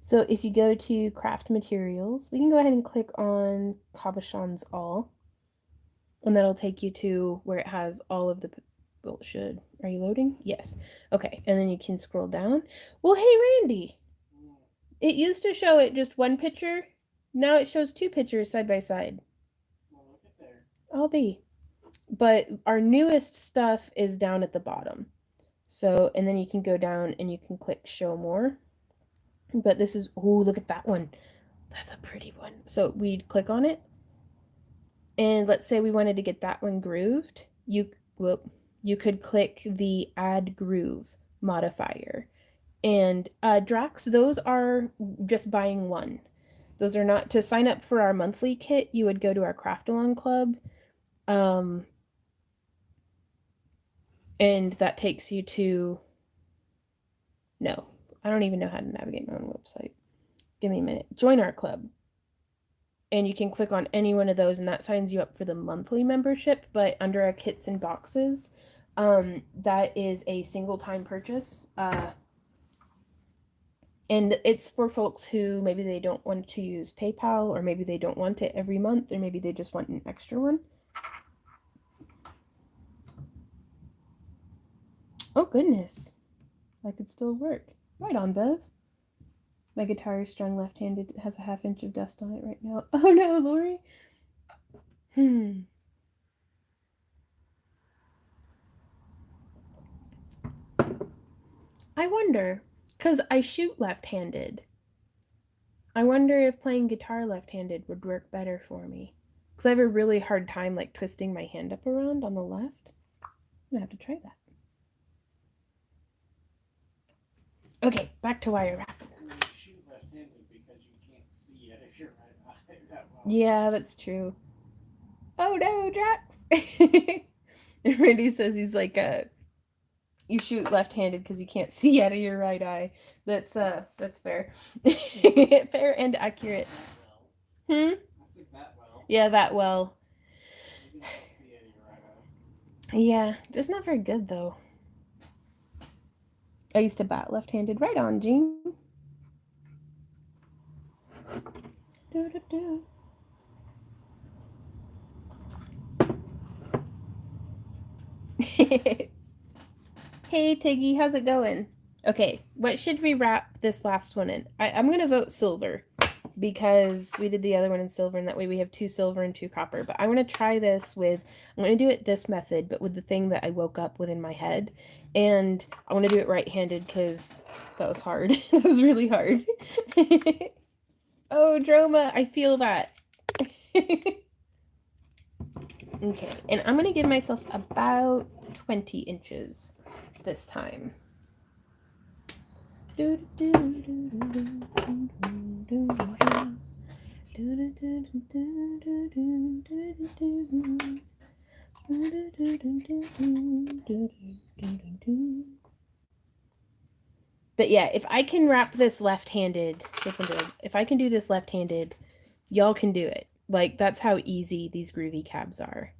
So if you go to craft materials, we can go ahead and click on cabochons all, and that'll take you to where it has all of the, well, it should. Are you loading? Yes. Okay, and then you can scroll down. Well, hey, Randy. It used to show it just one picture. Now it shows two pictures side by side. Well, look at there. I'll be. But our newest stuff is down at the bottom. So, and then you can go down and you can click show more. But this is, oh, look at that one. That's a pretty one. So we'd click on it. And let's say we wanted to get that one grooved. You could click the add groove modifier. And Drax, those are just buying one. Those are not to sign up for our monthly kit. You would go to our craft along club. And that takes you to, no, I don't even know how to navigate my own website. Give me a minute. Join our club. And you can click on any one of those, and that signs you up for the monthly membership. But under our kits and boxes, that is a single time purchase. And it's for folks who maybe they don't want to use PayPal, or maybe they don't want it every month, or maybe they just want an extra one. Oh, goodness. I could still work. Right on, Bev. My guitar is strung left-handed. It has a ½ inch of dust on it right now. Oh, no, Lori. I wonder, because I shoot left-handed. I wonder if playing guitar left-handed would work better for me. Because I have a really hard time, like, twisting my hand up around on the left. I'm going to have to try that. Okay, back to wire wrapping. You shoot left-handed because you can't see it if you're right eye that well. Yeah, that's true. Oh no, Drax! Randy says he's like, you shoot left-handed because you can't see out of your right eye. That's fair. Fair and accurate. Well. I said that well. Yeah, that well. You can see it in your right eye. Yeah, just not very good though. I used to bat left-handed. Right on, Jean. Do-do-do. Hey, Tiggy, how's it going? Okay, what should we wrap this last one in? I'm going to vote silver because we did the other one in silver, and that way we have 2 silver and 2 copper. But I want to try this with, I'm going to do it this method, but with the thing that I woke up with in my head. And I want to do it right-handed because that was hard. That was really hard. Oh, Droma, I feel that. Okay, and I'm going to give myself about 20 inches this time. But yeah, if I can wrap this left-handed, if I can do this left-handed, y'all can do it. Like, that's how easy these groovy cabs are.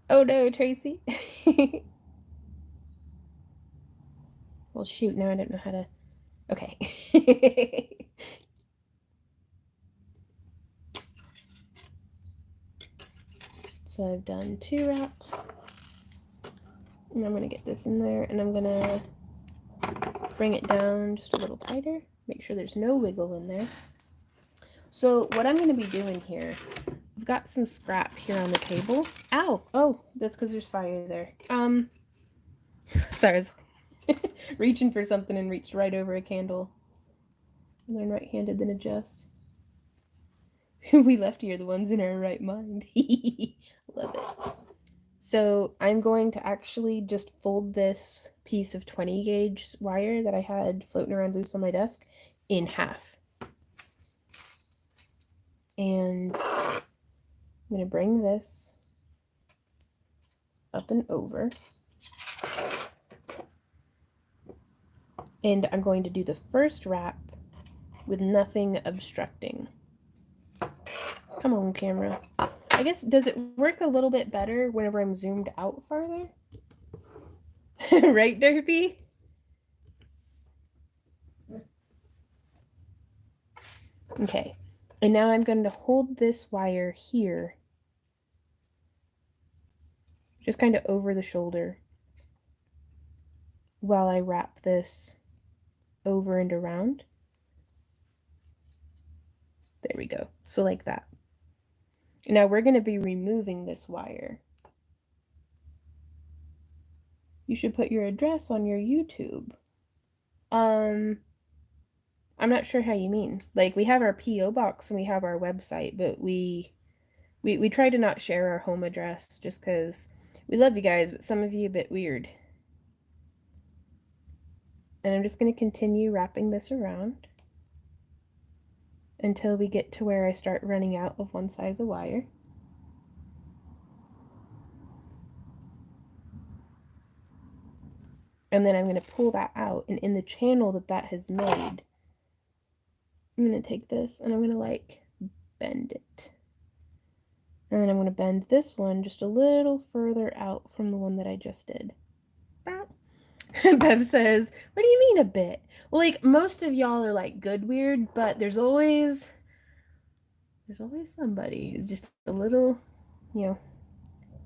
Oh no, Tracy. Well, shoot, now I don't know how to... Okay. So I've done 2 wraps. And I'm going to get this in there, and I'm going to bring it down just a little tighter. Make sure there's no wiggle in there. So what I'm going to be doing here, I've got some scrap here on the table. Ow! Oh, that's because there's fire there. Sorry, I was reaching for something and reached right over a candle. Learn right-handed, then adjust. We left here the ones in our right mind. Love it. So I'm going to actually just fold this piece of 20 gauge wire that I had floating around loose on my desk in half. And I'm going to bring this up and over. And I'm going to do the first wrap with nothing obstructing. Come on, camera. I guess, does it work a little bit better whenever I'm zoomed out farther? Right, Derpy? Okay. And now I'm going to hold this wire here, just kind of over the shoulder, while I wrap this over and around. There we go. So like that. Now we're going to be removing this wire. You should put your address on your YouTube. I'm not sure how you mean. Like, we have our P.O. box and we have our website, but we try to not share our home address just because we love you guys, but some of you a bit weird. And I'm just going to continue wrapping this around until we get to where I start running out of one size of wire. And then I'm going to pull that out, and in the channel that has made, I'm going to take this and I'm going to like bend it. And then I'm going to bend this one just a little further out from the one that I just did. Bev says, what do you mean a bit? Well, like, most of y'all are like good weird, but there's always somebody who's just a little, you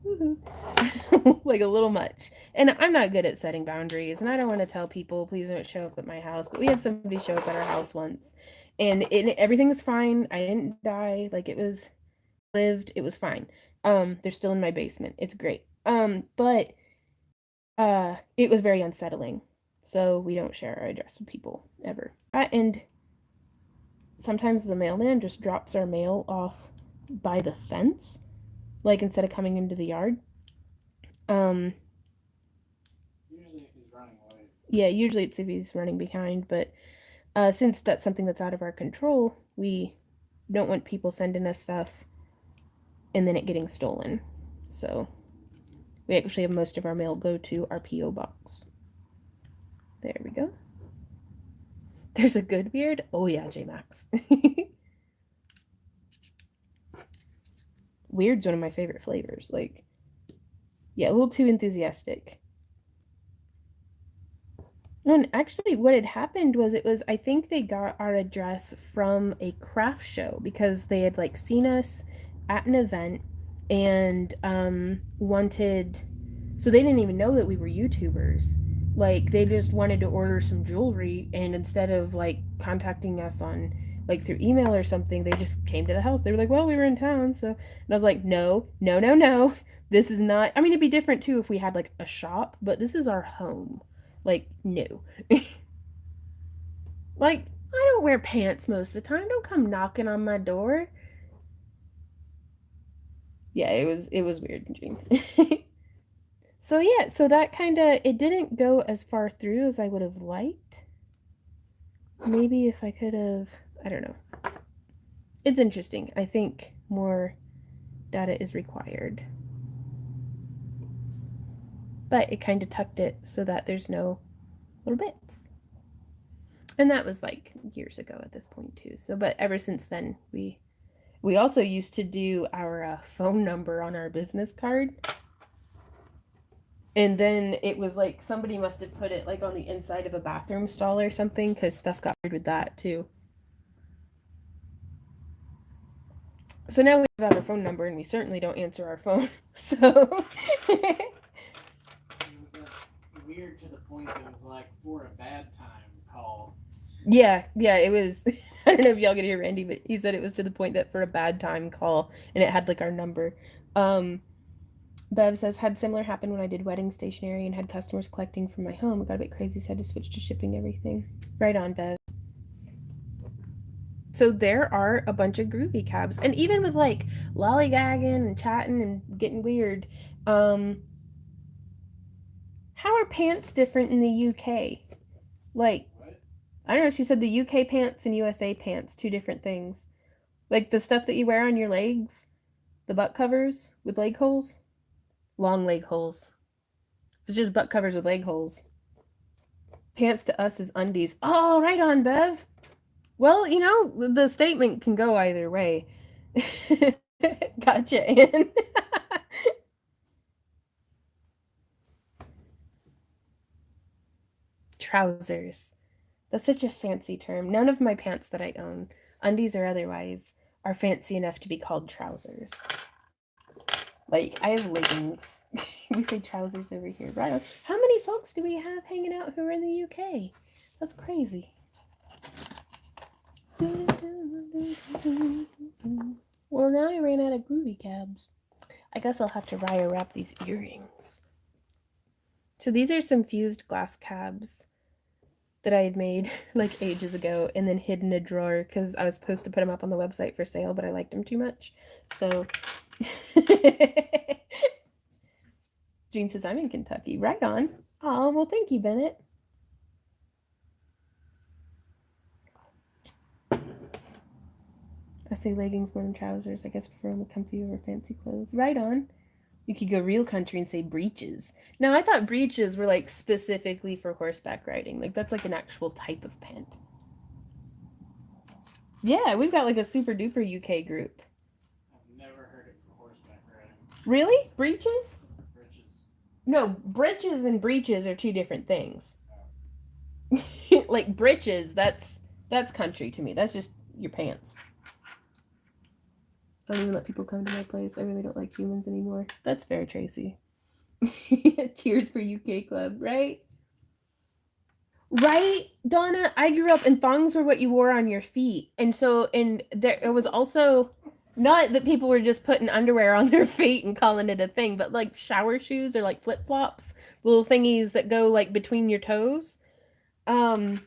know, like a little much. And I'm not good at setting boundaries, and I don't want to tell people, please don't show up at my house. But we had somebody show up at our house once, and everything was fine. I didn't die. Like, it was lived. It was fine. They're still in my basement. It's great. But it was very unsettling. So we don't share our address with people ever. And sometimes the mailman just drops our mail off by the fence, like instead of coming into the yard. Usually if he's running away. Yeah, usually it's if he's running behind, but since that's something that's out of our control, we don't want people sending us stuff and then it getting stolen. So we actually have most of our mail go to our P.O. box. There we go. There's a good beard. Oh yeah, J-Max. Weird's one of my favorite flavors. Like, yeah, a little too enthusiastic. And actually, what had happened was I think they got our address from a craft show because they had like seen us at an event and wanted, so they didn't even know that we were YouTubers. Like, they just wanted to order some jewelry, and instead of like contacting us on like through email or something, they just came to the house. They were like, well, we were in town, so. And I was like, no, this is not, I mean, it'd be different too if we had like a shop, but this is our home. Like, no. Like, I don't wear pants most of the time. Don't come knocking on my door. Yeah, it was weird, Gene. So yeah, so that kind of, it didn't go as far through as I would have liked. Maybe if I could have, I don't know. It's interesting. I think more data is required. But it kind of tucked it so that there's no little bits. And that was like years ago at this point too. So, but ever since then, we also used to do our phone number on our business card. And then it was like somebody must have put it like on the inside of a bathroom stall or something, because stuff got weird with that too. So now we have our phone number and we certainly don't answer our phone. So It was weird to the point that it was like for a bad time call. yeah, it was. I don't know if y'all could hear Randy, but he said it was to the point that for a bad time call, and it had like our number. Bev says, had similar happen when I did wedding stationery and had customers collecting from my home. It got a bit crazy, so I had to switch to shipping everything. Right on, Bev. So there are a bunch of groovy cabs, and even with like lollygagging and chatting and getting weird, How are pants different in the UK? Like, What? I don't know. She said the UK pants and USA pants, two different things. Like the stuff that you wear on your legs, the butt covers with leg holes, long leg holes. It's just butt covers with leg holes. Pants to us is undies. Oh, right on, Bev. Well, the statement can go either way. Gotcha, Anne. Trousers. That's such a fancy term. None of my pants that I own, undies or otherwise, are fancy enough to be called trousers. Like, I have leggings. We say trousers over here. Right on. How many folks do we have hanging out who are in the UK? That's crazy. Well, now I ran out of groovy cabs. I guess I'll have to wire wrap these earrings. So these are some fused glass cabs that I had made like ages ago and then hid in a drawer because I was supposed to put them up on the website for sale, but I liked them too much. So Jean says, I'm in Kentucky. Right on. Oh, well, thank you, Bennett. I say leggings more than trousers. I guess prefer only comfy over fancy clothes. Right on. You could go real country and say breeches. Now, I thought breeches were like specifically for horseback riding. Like, that's like an actual type of pant. Yeah, we've got like a super duper UK group. I've never heard it for horseback riding. Really? Breeches? Britches. No, breeches and breeches are two different things. Like breeches, that's country to me. That's just your pants. I don't even let people come to my place. I really don't like humans anymore. That's fair, Tracy. Cheers for UK Club, right? Right, Donna? I grew up and thongs were what you wore on your feet. And there it was also not that people were just putting underwear on their feet and calling it a thing, but like shower shoes or like flip-flops, little thingies that go like between your toes. Um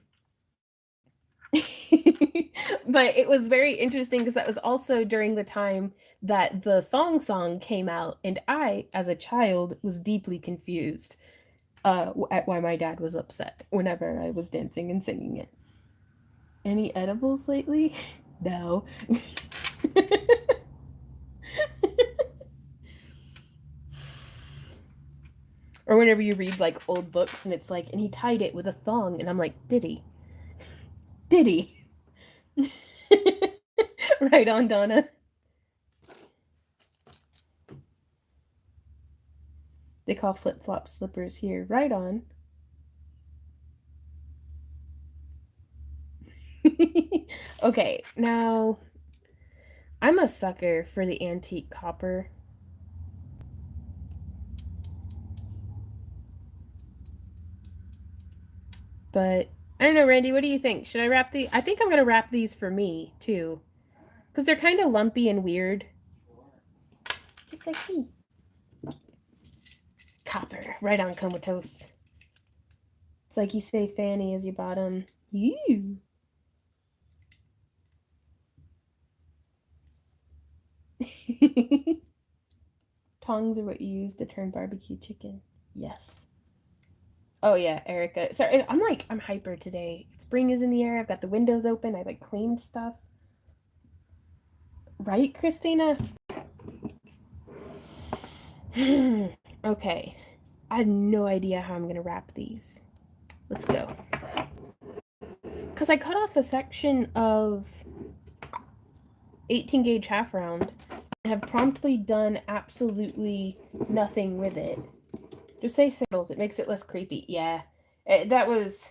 but it was very interesting because that was also during the time that the thong song came out, and I, as a child, was deeply confused at why my dad was upset whenever I was dancing and singing it. Any edibles lately? No. Or whenever you read like old books and it's like, and he tied it with a thong, and I'm like, did he? Did he? Right on, Donna. They call flip flop slippers here. Right on. Okay, now I'm a sucker for the antique copper. But I don't know, Randy, what do you think? Should I wrap these? I think I'm going to wrap these for me, too. Because they're kind of lumpy and weird. Sure. Just like me. Copper. Right on, comatose. It's like you say Fanny as your bottom. You. Tongs are what you use to turn barbecue chicken. Yes. Oh yeah, Erica. Sorry, I'm hyper today. Spring is in the air. I've got the windows open. I like cleaned stuff. Right, Christina? Okay. I have no idea how I'm gonna wrap these. Let's go. Because I cut off a section of 18 gauge half round and have promptly done absolutely nothing with it. Just say sandals. It makes it less creepy. Yeah. That was...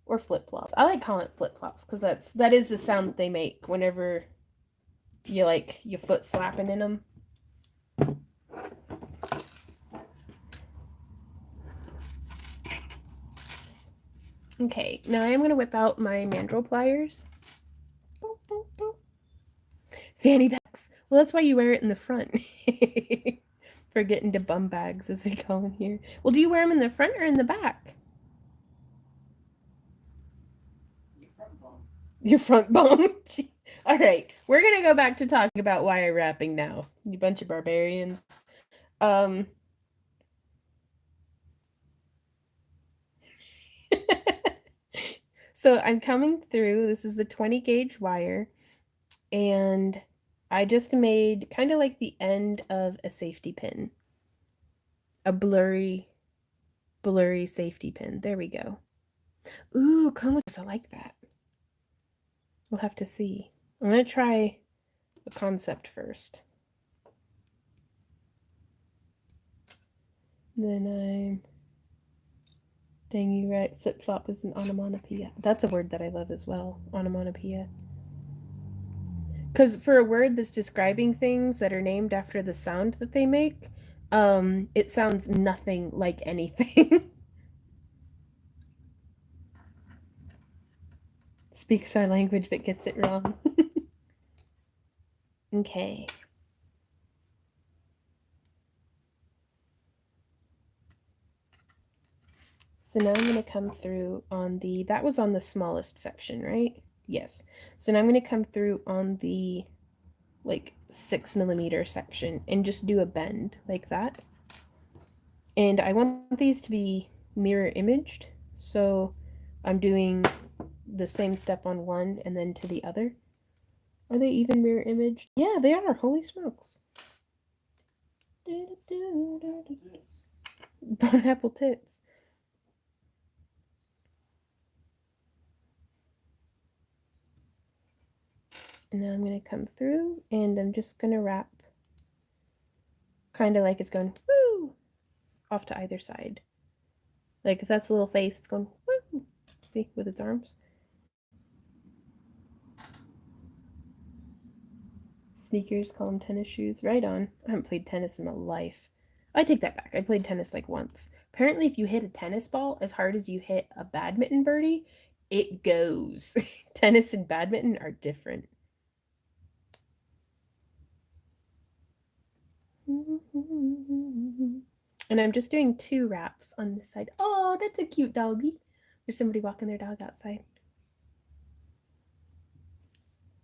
Or flip-flops. I like calling it flip-flops because that is the sound that they make whenever you like your foot slapping in them. Okay, now I am going to whip out my mandrel pliers. Fanny packs. Well, that's why you wear it in the front. For getting to bum bags, as we call them here. Well, do you wear them in the front or in the back? Your front bum. Your front bum? All right, we're going to go back to talking about wire wrapping now. You bunch of barbarians. So I'm coming through. This is the 20 gauge wire, and I just made kind of like the end of a safety pin. A blurry safety pin. There we go. Ooh, cabochons. I like that. We'll have to see. I'm going to try the concept first. Then I'm... Dang you right. Flip-flop is an onomatopoeia. That's a word that I love as well. Onomatopoeia. Because for a word that's describing things that are named after the sound that they make, it sounds nothing like anything. Speaks our language but gets it wrong. Okay. So now I'm going to come through on the... That was on the smallest section, right? Yes. So now I'm going to come through on the like 6mm section and just do a bend like that. And I want these to be mirror imaged, so I'm doing the same step on one and then to the other. Are they even mirror imaged? Yeah, they are. Holy smokes. Pineapple tits. And now I'm going to come through and I'm just going to wrap kind of like it's going woo off to either side. Like if that's a little face, it's going woo. See, with its arms. Sneakers, call them tennis shoes. Right on. I haven't played tennis in my life. I take that back. I played tennis like once. Apparently, if you hit a tennis ball as hard as you hit a badminton birdie, it goes. Tennis and badminton are different. And I'm just doing 2 wraps on this side. Oh, that's a cute doggy. There's somebody walking their dog outside.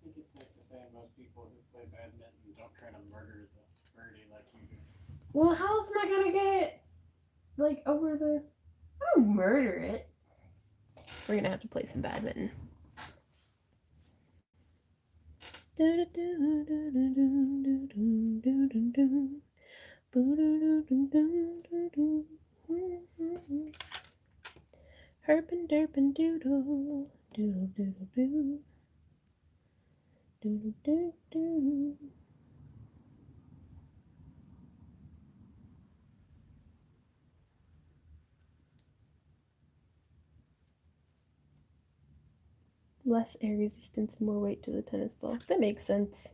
I think it's safe to say most people who play badminton don't try to murder the birdie like you do. Well, how else am I gonna get like over the... I don't murder it. We're gonna have to play some badminton. Herpin derpin doodle, doodle doodle doo, doodle doo doo. Less air resistance and more weight to the tennis ball. That makes sense.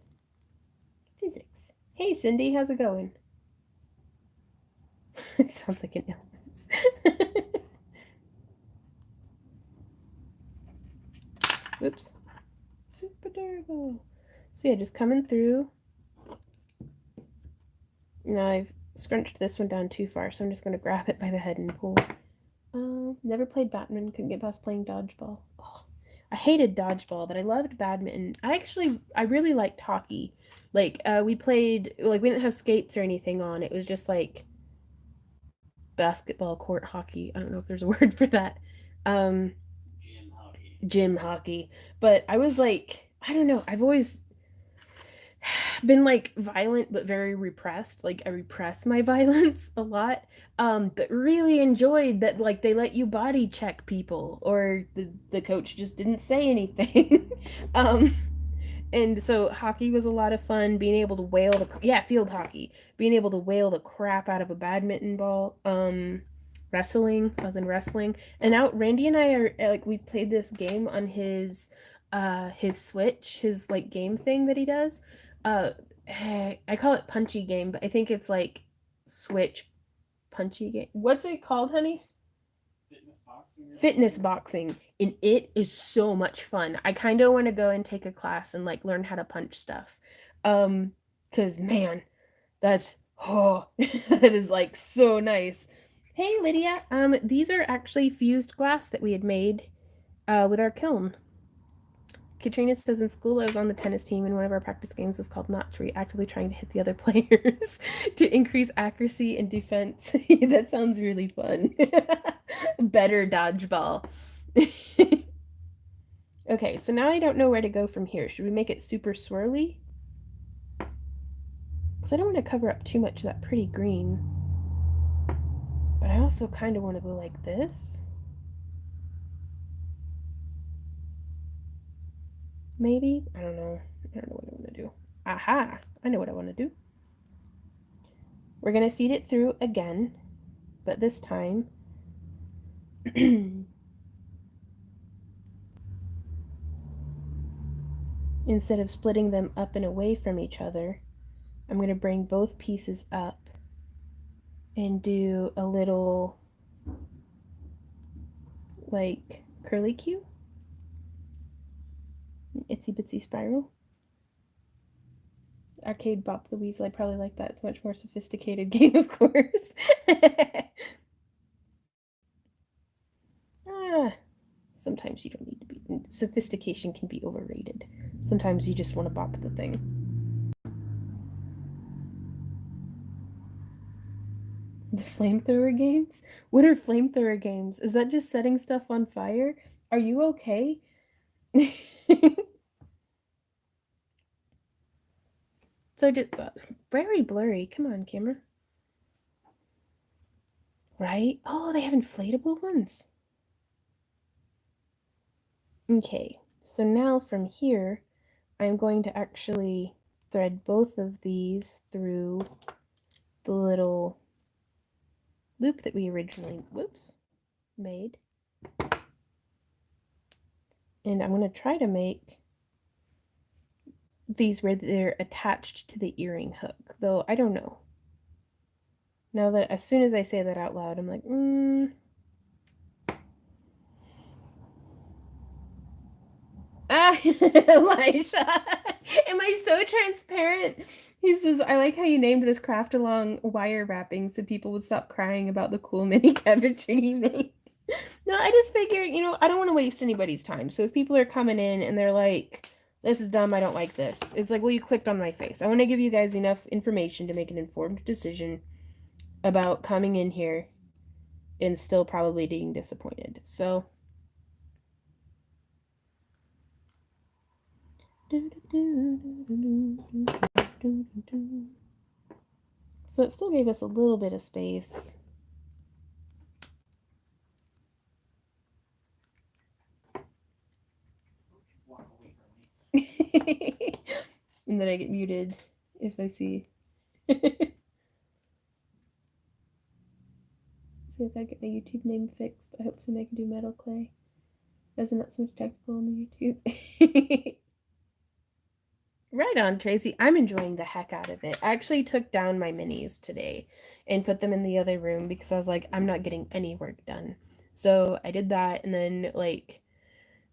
Physics. Hey Cindy, how's it going? It sounds like an illness. Oops. Super durable. So yeah, just coming through. Now I've scrunched this one down too far, so I'm just going to grab it by the head and pull. Never played badminton, couldn't get past playing dodgeball. Oh, I hated dodgeball, but I loved badminton. I really liked hockey. Like, we played, like, we didn't have skates or anything on. It was just like basketball court hockey. I don't know if there's a word for that. Gym hockey. But I was like, I don't know, I've always been like violent but very repressed. Like I repress my violence a lot. But really enjoyed that like they let you body check people or the coach just didn't say anything. um and so hockey was a lot of fun, being able to whale field hockey, being able to whale the crap out of a badminton ball. Wrestling, I was in wrestling, and now Randy and I are like, we've played this game on his Switch, his like game thing that he does. uh I call it punchy game, but I think it's like Switch punchy game. What's it called, honey? Fitness boxing, and it is so much fun. I kind of want to go and take a class and like learn how to punch stuff. Because man, that's that is like so nice. Hey Lydia, these are actually fused glass that we had made with our kiln. Katrina says in school I was on the tennis team and one of our practice games was called Not Tree, actively trying to hit the other players to increase accuracy and defense. That sounds really fun. Better dodgeball. Okay, so now I don't know where to go from here. Should we make it super swirly? Because I don't want to cover up too much of that pretty green. But I also kind of want to go like this. Maybe? I don't know. I don't know what I want to do. Aha! I know what I want to do. We're going to feed it through again, but this time instead of splitting them up and away from each other, I'm going to bring both pieces up and do a little like curly cue, itsy bitsy spiral. Arcade Bop the Weasel, I probably like that. It's a much more sophisticated game, of course. Sometimes you don't need to be. Sophistication can be overrated. Sometimes you just want to bop the thing. The flamethrower games? What are flamethrower games? Is that just setting stuff on fire? Are you okay? So just very blurry. Come on, camera. Right? Oh, they have inflatable ones. Okay, so now from here, I'm going to actually thread both of these through the little loop that we originally, made. And I'm going to try to make these where they're attached to the earring hook, though I don't know. Now that as soon as I say that out loud, I'm like, Elisha, am I so transparent? He says, I like how you named this craft along wire wrapping so people would stop crying about the cool mini cabochon you made. No, I just figure, I don't want to waste anybody's time. So if people are coming in and they're like, this is dumb, I don't like this. It's like, well, you clicked on my face. I want to give you guys enough information to make an informed decision about coming in here and still probably being disappointed. So it still gave us a little bit of space. And then I get muted if I see. See if I get my YouTube name fixed. I hope soon I can do metal clay. There's not so much technical on the YouTube. Right on, Tracy. I'm enjoying the heck out of it. I actually took down my minis today and put them in the other room because I was like, I'm not getting any work done. So I did that and then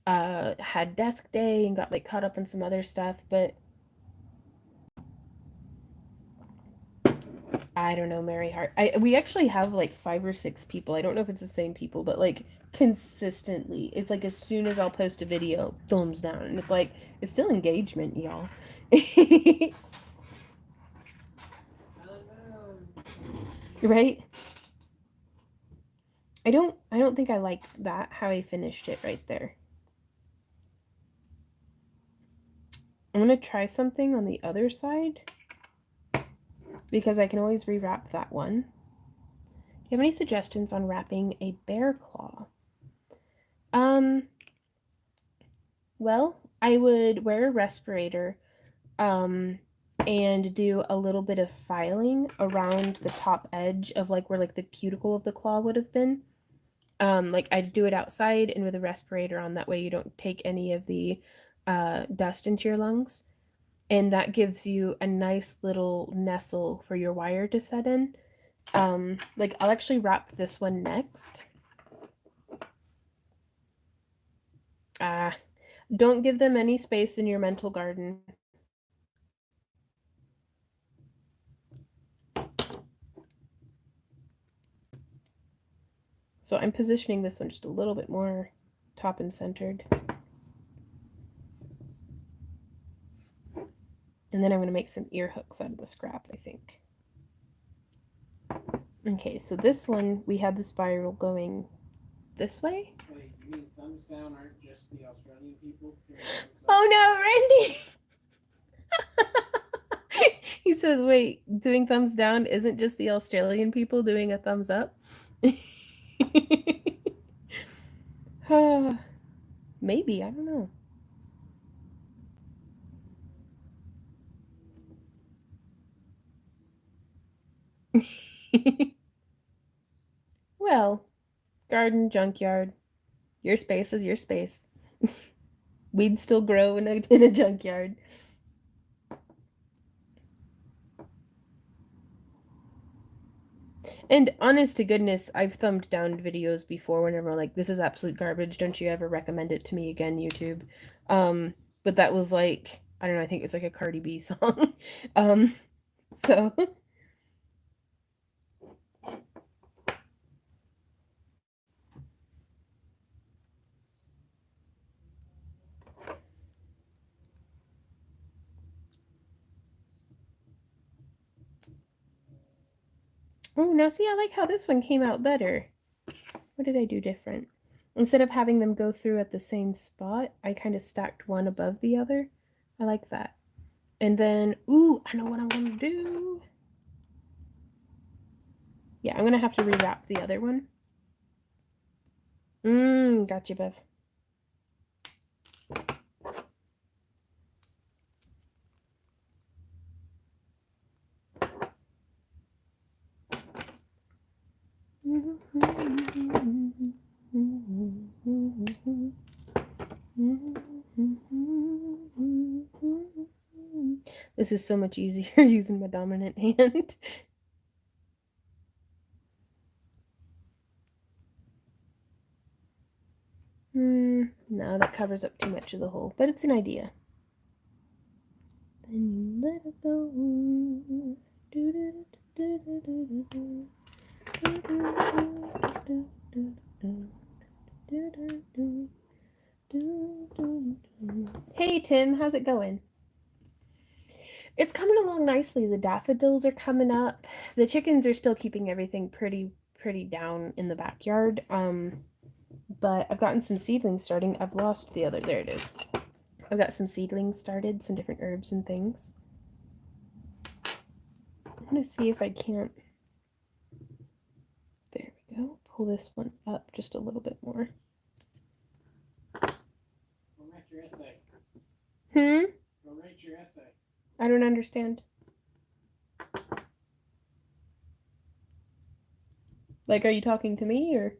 had desk day and got caught up on some other stuff, but I don't know, Mary Hart. We actually have 5 or 6 people. I don't know if it's the same people, but consistently, it's as soon as I'll post a video, thumbs down, and it's still engagement, y'all. Right? I don't think I like that how I finished it right there. I'm gonna try something on the other side because I can always rewrap that one. Do you have any suggestions on wrapping a bear claw? Well, I would wear a respirator, and do a little bit of filing around the top edge of where the cuticle of the claw would have been. I'd do it outside and with a respirator on. That way you don't take any of the dust into your lungs. And that gives you a nice little nestle for your wire to set in. I'll actually wrap this one next. Don't give them any space in your mental garden. So I'm positioning this one just a little bit more top and centered. And then I'm going to make some ear hooks out of the scrap, I think. Okay, so this one, we had the spiral going this way? Wait, you mean thumbs down aren't just the Australian people doing thumbs up? Oh no, Randy! He says, wait, doing thumbs down isn't just the Australian people doing a thumbs up? Maybe, I don't know. Well, garden, junkyard. Your space is your space. Weeds still grow in a junkyard. And honest to goodness, I've thumbed down videos before whenever I'm like, this is absolute garbage. Don't you ever recommend it to me again, YouTube? But that was like, I don't know, I think it was like a Cardi B song. So oh, now see, I like how this one came out better. What did I do different? Instead of having them go through at the same spot, I kind of stacked one above the other. I like that. And then, ooh, I know what I'm going to do. Yeah, I'm going to have to rewrap the other one. Gotcha, Bev. This is so much easier using my dominant hand. No, that covers up too much of the hole, but it's an idea. Then you let it go. Hey Tim, how's it going? It's coming along nicely. The daffodils are coming up. The chickens are still keeping everything pretty down in the backyard. But I've gotten some seedlings starting. I've lost the other. There it is. I've got some seedlings started, some different herbs and things. I'm gonna see if I can't. There we go. Pull this one up just a little bit more. Go write your essay. Go write your essay. I don't understand. Like, are you talking to me or?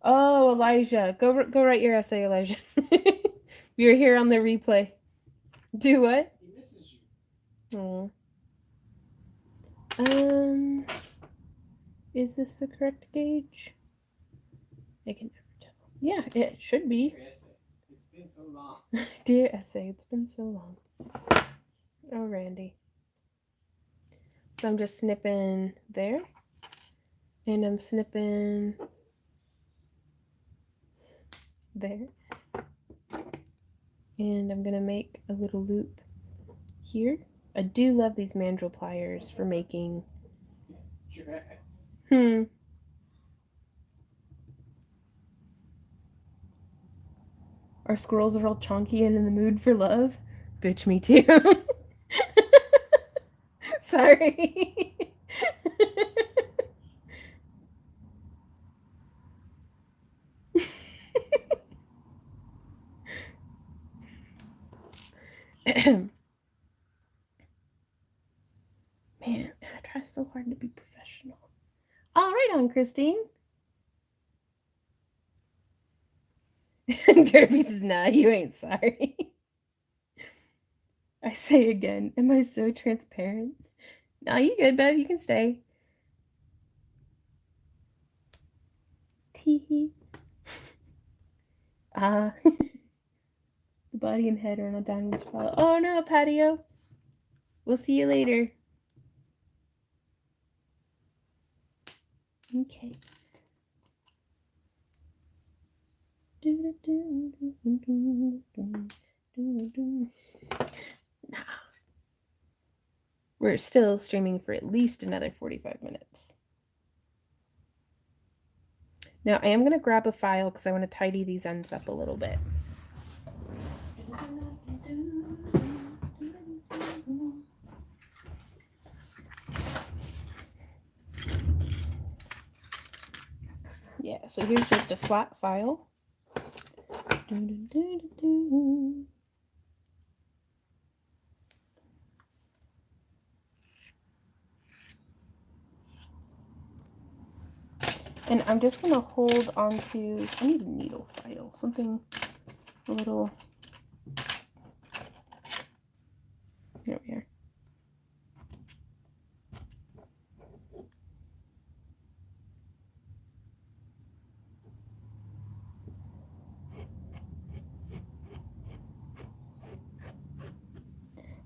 Oh, Elijah, go write your essay, Elijah. You're here on the replay. Do what? He misses you. Oh. Is this the correct gauge? I can never tell. Yeah, it should be. Dear essay, it's been so long. Dear essay, it's been so long. Oh, Randy. So I'm just snipping there. And I'm snipping there. And I'm going to make a little loop here. I do love these mandrel pliers for making... Our squirrels are all chonky and in the mood for love. Bitch, me too. Sorry. Man, I try so hard to be professional. All right, on Christine. Derby says, nah, you ain't sorry. I say again, am I so transparent? Nah, you good, Bev. You can stay. Tee. The body and head are on a downward spiral. Oh no, patio. We'll see you later. Okay. Nah. We're still streaming for at least another 45 minutes. Now I am going to grab a file because I want to tidy these ends up a little bit. Yeah, so here's just a flat file. And I'm just going to hold on to, I need a needle file, something a little, there we are.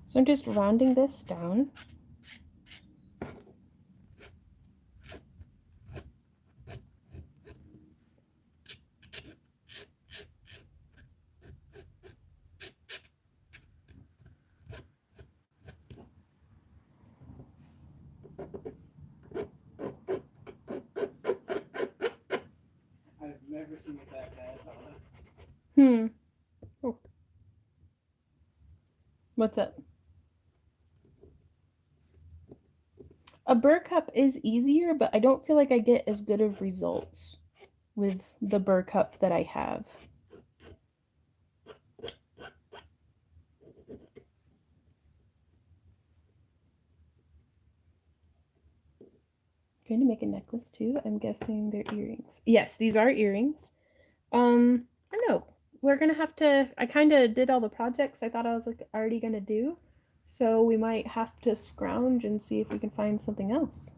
So I'm just rounding this down. I've never seen it that bad, Oh. What's up? A burr cup is easier, but I don't feel like I get as good of results with the burr cup that I have. Trying to make a necklace too. I'm guessing they're earrings. Yes, these are earrings. I don't know. We're gonna have to. I kind of did all the projects I thought I was like already gonna do, so we might have to scrounge and see if we can find something else.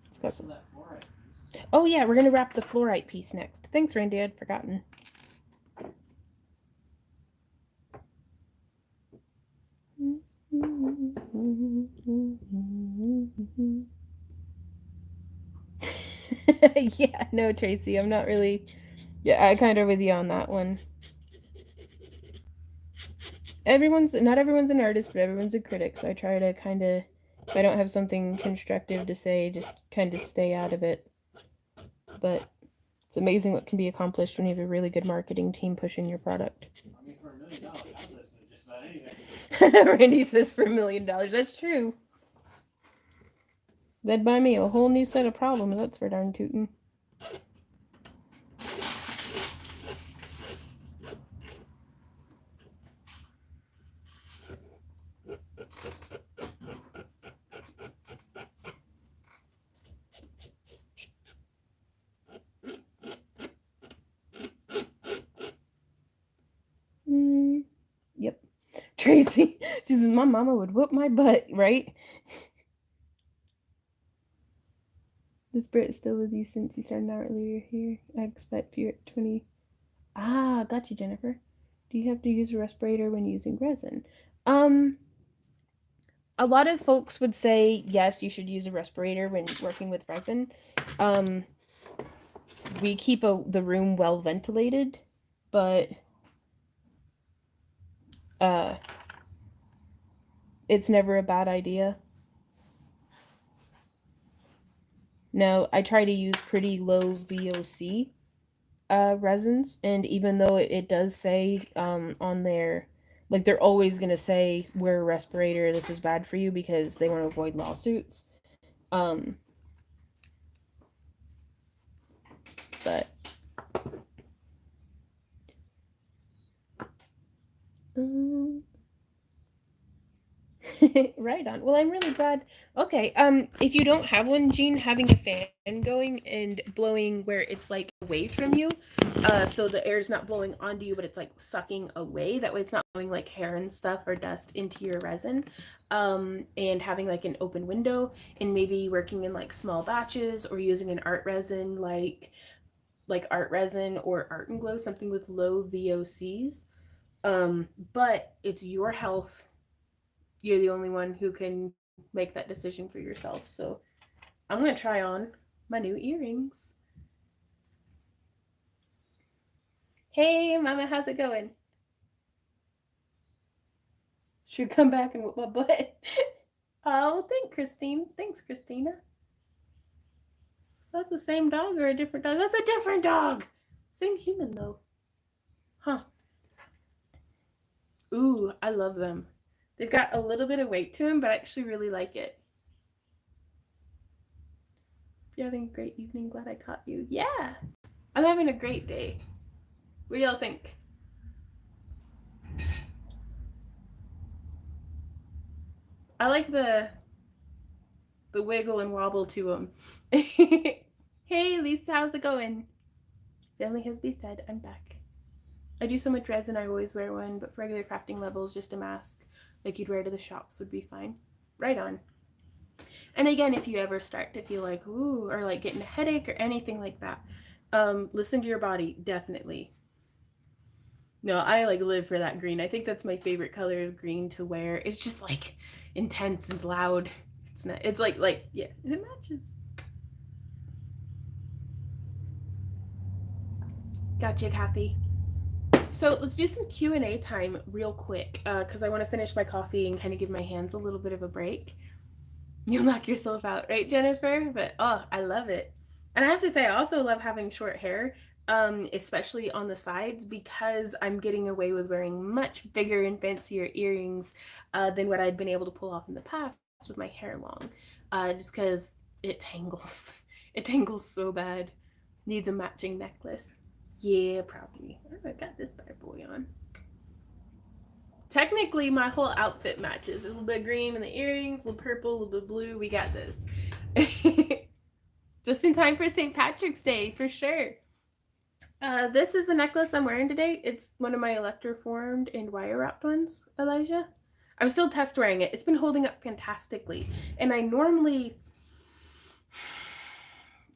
It's got some. that fluorite piece. Oh yeah, we're gonna wrap the fluorite piece next. Thanks, Randy. I'd forgotten. Yeah, no, Tracy, I'm not really. Yeah, I kind of with you on that one. Not everyone's an artist, but everyone's a critic. So I try to kind of, if I don't have something constructive to say, just kind of stay out of it. But it's amazing what can be accomplished when you have a really good marketing team pushing your product. I mean, for $1 million, I would listen to just about anything. Randy says for $1 million. That's true. That'd buy me a whole new set of problems. That's for darn tootin'. Yep. Tracy, she says, my mama would whoop my butt, right? This Brit is still with you since you started out earlier here. I expect you're at 20. Ah, got you, Jennifer. Do you have to use a respirator when using resin? A lot of folks would say yes, you should use a respirator when working with resin. We keep the room well ventilated, but it's never a bad idea. No, I try to use pretty low VOC resins, and even though it does say on their, like, they're always going to say wear a respirator, this is bad for you, because they want to avoid lawsuits. But right on. Well, I'm really glad. Okay, if you don't have one, Jean, having a fan going and blowing where it's like away from you, so the air is not blowing onto you, but it's like sucking away. That way, it's not blowing like hair and stuff or dust into your resin. And having like an open window, and maybe working in like small batches or using an art resin like art resin or art and glow, something with low VOCs. But it's your health. You're the only one who can make that decision for yourself. So I'm going to try on my new earrings. Hey, Mama, how's it going? Should come back and whip my butt. Oh, thanks, Christine. Thanks, Christina. Is that the same dog or a different dog? That's a different dog. Same human though. Huh. Ooh, I love them. They've got a little bit of weight to them, but I actually really like it. You're having a great evening. Glad I caught you. Yeah, I'm having a great day. What do y'all think? I like the wiggle and wobble to them. Hey, Lisa, how's it going? Family has been fed. I'm back. I do so much resin, I always wear one, but for regular crafting levels, just a mask like you'd wear to the shops would be fine. Right on. And again, if you ever start to feel like, ooh, or like getting a headache or anything like that, listen to your body, definitely. No, I like live for that green. I think that's my favorite color of green to wear. It's just like intense and loud. It's not, it's like, yeah, it matches. Gotcha, Kathy. So let's do some Q&A time real quick because I want to finish my coffee and kind of give my hands a little bit of a break. You'll knock yourself out, right, Jennifer? But oh, I love it. And I have to say, I also love having short hair, especially on the sides, because I'm getting away with wearing much bigger and fancier earrings than what I'd been able to pull off in the past with my hair long, just because it tangles. It tangles so bad. Needs a matching necklace. Yeah, probably. Oh, I got this bad boy on. Technically, my whole outfit matches. A little bit green in the earrings, a little purple, a little bit blue. We got this. Just in time for St. Patrick's Day, for sure. This is the necklace I'm wearing today. It's one of my electroformed and wire wrapped ones, Elijah. I'm still test wearing it. It's been holding up fantastically. And I normally,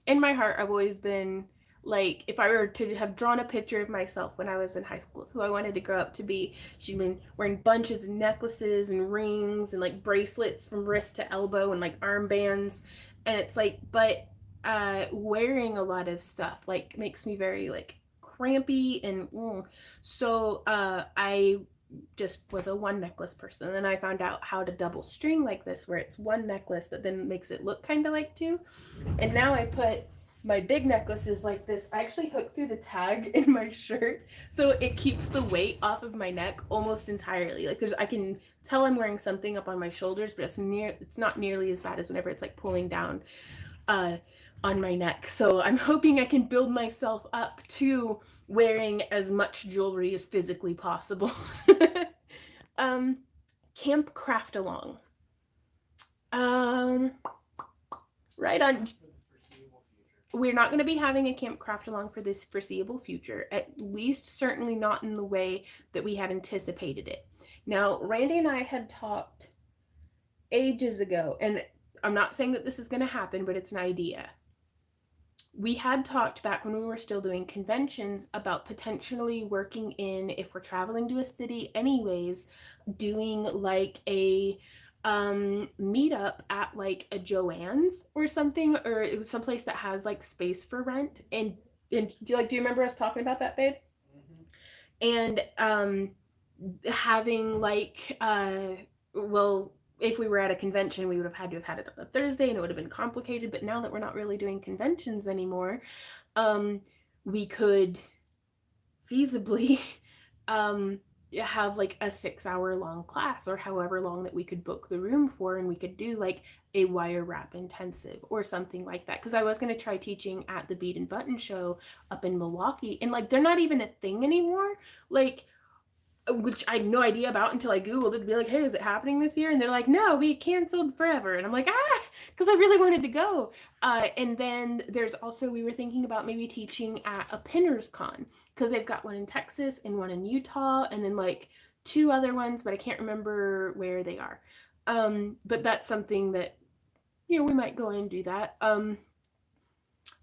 in my heart, I've always been like, if I were to have drawn a picture of myself when I was in high school, who I wanted to grow up to be, she'd been wearing bunches of necklaces and rings and like bracelets from wrist to elbow and like armbands. And it's like, but wearing a lot of stuff like makes me very like crampy and so I just was a one necklace person. And then I found out how to double string like this, where it's one necklace that then makes it look kind of like two. And now I put my big necklaces like this. I actually hook through the tag in my shirt so it keeps the weight off of my neck almost entirely. Like I can tell I'm wearing something up on my shoulders, but it's not nearly as bad as whenever it's like pulling down on my neck. So I'm hoping I can build myself up to wearing as much jewelry as physically possible. Camp craft along. Right on. We're not going to be having a camp craft along for this foreseeable future, at least certainly not in the way that we had anticipated it. Now, Randy and I had talked ages ago, and I'm not saying that this is going to happen, but it's an idea. We had talked back when we were still doing conventions about potentially working in, if we're traveling to a city anyways, doing like a meetup at like a Joann's or something, or it was someplace that has like space for rent. And do you remember us talking about that, babe? Mm-hmm. And having like well, if we were at a convention, we would have had to have had it on a Thursday and it would have been complicated. But now that we're not really doing conventions anymore, we could feasibly have like a 6-hour long class, or however long that we could book the room for, and we could do like a wire wrap intensive or something like that. Because I was going to try teaching at the Bead and Button show up in Milwaukee, and like they're not even a thing anymore, like, which I had no idea about until I googled it to be like, hey, is it happening this year? And they're like, no, we canceled forever. And I'm like, because I really wanted to go. And then there's also, we were thinking about maybe teaching at a Pinners Con, because they've got one in Texas and one in Utah, and then like 2 other ones, but I can't remember where they are. But that's something that, we might go and do that.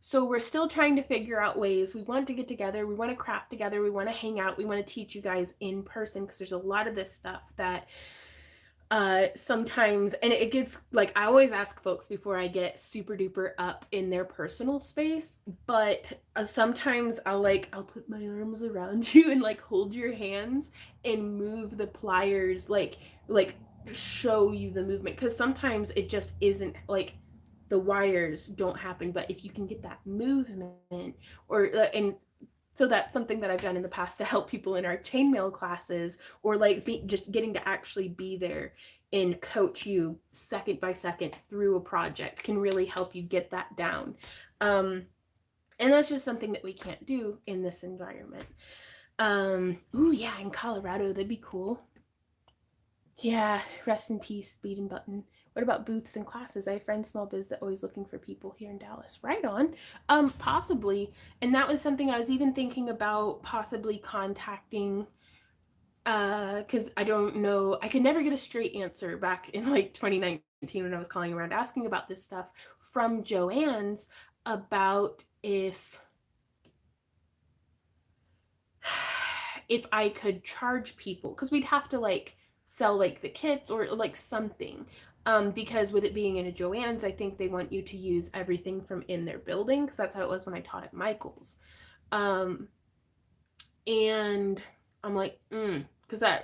So we're still trying to figure out ways. We want to get together. We want to craft together. We want to hang out. We want to teach you guys in person, because there's a lot of this stuff that sometimes, and it gets like, I always ask folks before I get super duper up in their personal space, but sometimes I'll put my arms around you and like hold your hands and move the pliers, like show you the movement, because sometimes it just isn't like the wires don't happen. But if you can get that movement, or and so that's something that I've done in the past to help people in our chainmail classes, or like just getting to actually be there and coach you second by second through a project can really help you get that down. Um, and that's just something that we can't do in this environment. Ooh, yeah, in Colorado, that'd be cool. Yeah, rest in peace, Beat and Button. What about booths and classes? I have friends, small biz, that always looking for people here in Dallas. Right on. Possibly. And that was something I was even thinking about possibly contacting, because I don't know. I could never get a straight answer back in like 2019 when I was calling around asking about this stuff from Joanne's about if I could charge people, because we'd have to like sell like the kits or like something. Because with it being in a Joanne's, I think they want you to use everything from in their building, because that's how it was when I taught at Michael's. And I'm like, because I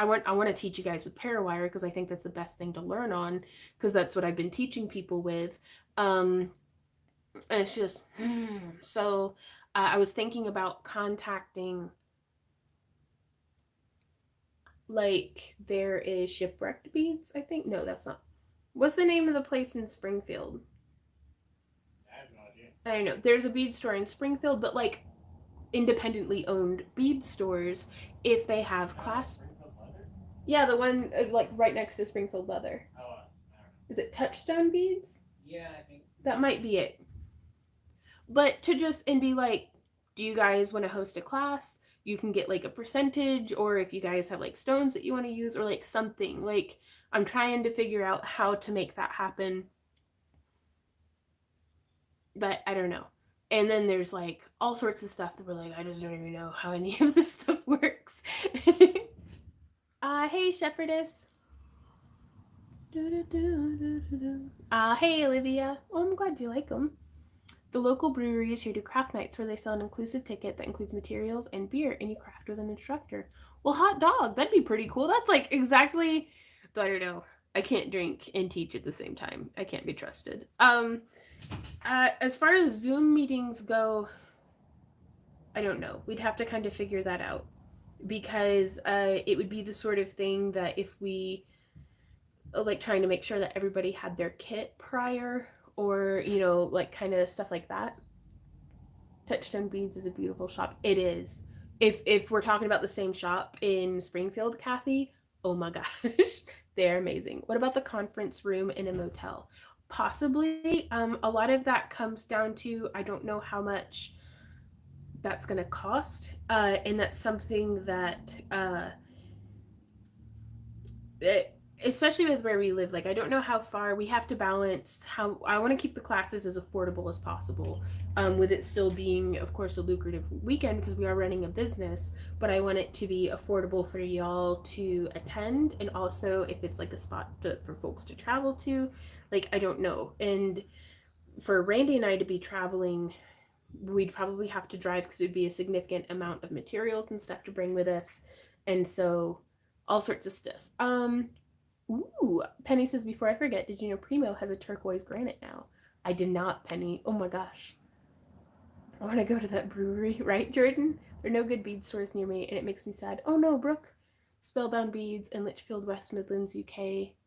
want to teach you guys with Parawire, because I think that's the best thing to learn on, because that's what I've been teaching people with. And it's just so I was thinking about contacting, like, there is Shipwrecked Beads, I think. No, that's not. What's the name of the place in Springfield? I have no idea. I don't know. There's a bead store in Springfield, but like independently owned bead stores, if they have class. Springfield Leather? Yeah, the one like right next to Springfield Leather. Oh, I don't know. Is it Touchstone Beads? Yeah, I think That might be it. But to just and be like, do you guys want to host a class? You can get like a percentage, or if you guys have like stones that you want to use, or like something. Like, I'm trying to figure out how to make that happen, but I don't know. And then there's like all sorts of stuff that we're like, I just don't even know how any of this stuff works. Hey, Shepherdess. Hey, Olivia. Oh, I'm glad you like them. The local brewery is here to craft nights, where they sell an inclusive ticket that includes materials and beer, and you craft with an instructor. Well, hot dog, that'd be pretty cool. That's like exactly, though I don't know. I can't drink and teach at the same time. I can't be trusted. As far as Zoom meetings go, I don't know. We'd have to kind of figure that out, because it would be the sort of thing that if we like trying to make sure that everybody had their kit prior, or like kind of stuff like that. Touchstone Beads is a beautiful shop. It is. If we're talking about the same shop in Springfield, Kathy, oh my gosh, they're amazing. What about the conference room in a motel? Possibly. A lot of that comes down to, I don't know how much that's going to cost, and that's something that especially with where we live, like, I don't know how far we have to balance. How I want to keep the classes as affordable as possible, with it still being, of course, a lucrative weekend because we are running a business, but I want it to be affordable for y'all to attend, and also if it's like a spot for folks to travel to, like, I don't know. And for Randy and I to be traveling, we'd probably have to drive, because it would be a significant amount of materials and stuff to bring with us, and so all sorts of stuff. Ooh, Penny says, before I forget, did you know Primo has a turquoise granite now? I did not, Penny. Oh my gosh. I want to go to that brewery, right, Jordan? There are no good bead stores near me, and it makes me sad. Oh no, Brooke. Spellbound Beads in Lichfield, West Midlands, UK.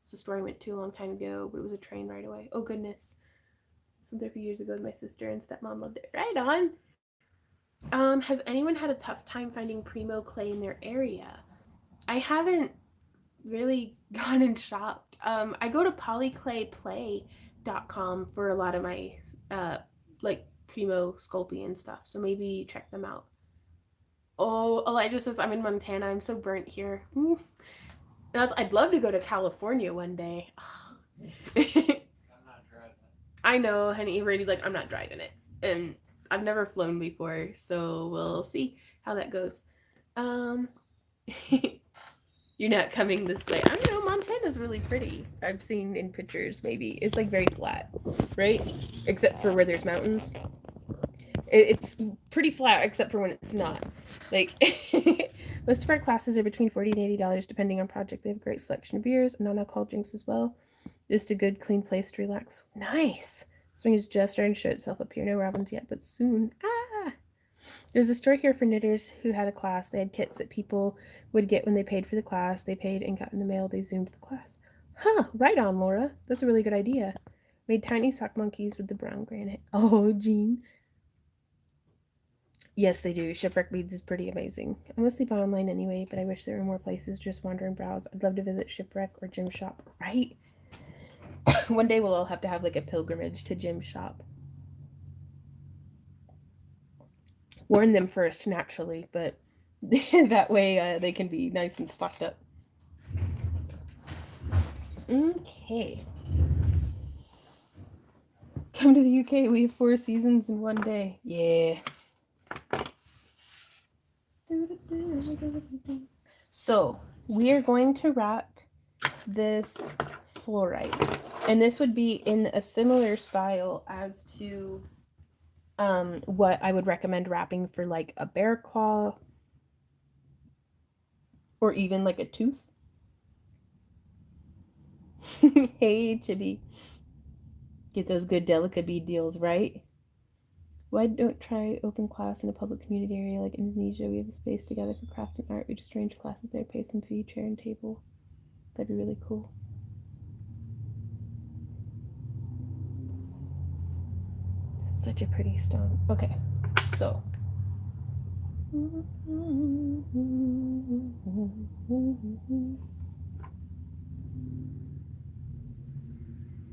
It's a store I went to a long time ago, but it was a train right away. Oh goodness. I was there a few years ago with my sister, and stepmom loved it. Right on. Has anyone had a tough time finding Primo clay in their area? I haven't really gone and shopped. I go to polyclayplay.com for a lot of my like Primo Sculpey stuff, so maybe check them out. Oh, Elijah says, I'm in Montana. I'm so burnt here. I'd love to go to California one day. I'm not driving it. I know, honey. Randy's like, I'm not driving it, and I've never flown before, so we'll see how that goes. You're not coming this way. I don't know. Montana's really pretty. I've seen in pictures. Maybe it's like very flat, right? Except for where there's mountains. It's pretty flat, except for when it's not. Like, most of our classes are between $40 and $80, depending on project. They have a great selection of beers and non-alcoholic drinks as well. Just a good, clean place to relax. Nice. Spring is just starting to show itself up here. No robins yet, but soon. Ah! There's a store here for knitters who had a class. They had kits that people would get when they paid for the class. They paid and got in the mail. They zoomed the class. Huh, right on, Laura. That's a really good idea. Made tiny sock monkeys with the brown granite. Oh, Jean. Yes, they do. Shipwreck beads is pretty amazing. I mostly buy online anyway, but I wish there were more places just wander and browse. I'd love to visit Shipwreck or Gem Shop, right? One day we'll all have to have like a pilgrimage to Gem Shop. Warn them first, naturally, but that way they can be nice and stocked up. Okay. Come to the UK, we have 4 seasons in one day. Yeah. So, we are going to wrap this fluorite. And this would be in a similar style as to what I would recommend wrapping for like a bear claw or even like a tooth. Hey, Chibi. Get those good Delica bead deals, right? Why don't try open class in a public community area like Indonesia? We have a space together for craft and art. We just arrange classes there, pay some fee, chair and table. That'd be really cool. Such a pretty stone. Okay, so.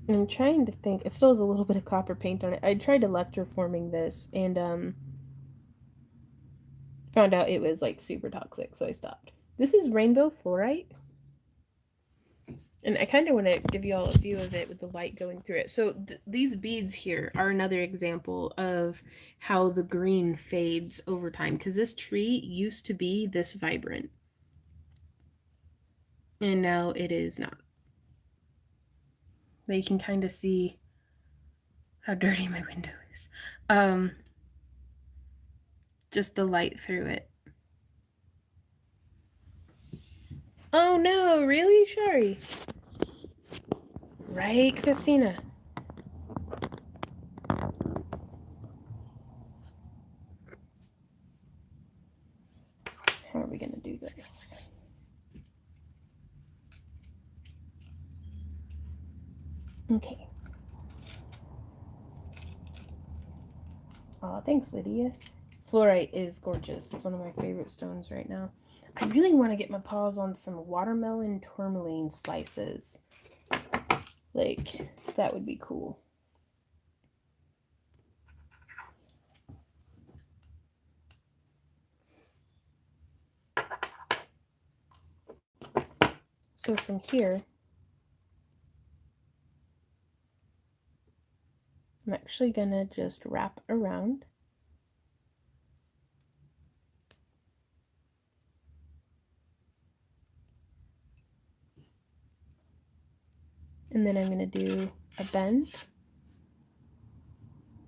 I'm trying to think. It still has a little bit of copper paint on it. I tried electroforming this and found out it was like super toxic, so I stopped. This is rainbow fluorite. And I kind of want to give you all a view of it with the light going through it. So these beads here are another example of how the green fades over time. Because this tree used to be this vibrant. And now it is not. But you can kind of see how dirty my window is. Just the light through it. Oh no, really, Shari? Right, Christina? How are we going to do this? Okay. Oh, thanks, Lydia. Fluorite is gorgeous. It's one of my favorite stones right now. I really want to get my paws on some watermelon tourmaline slices. Like, that would be cool. So from here, I'm actually going to just wrap around. And then I'm going to do a bend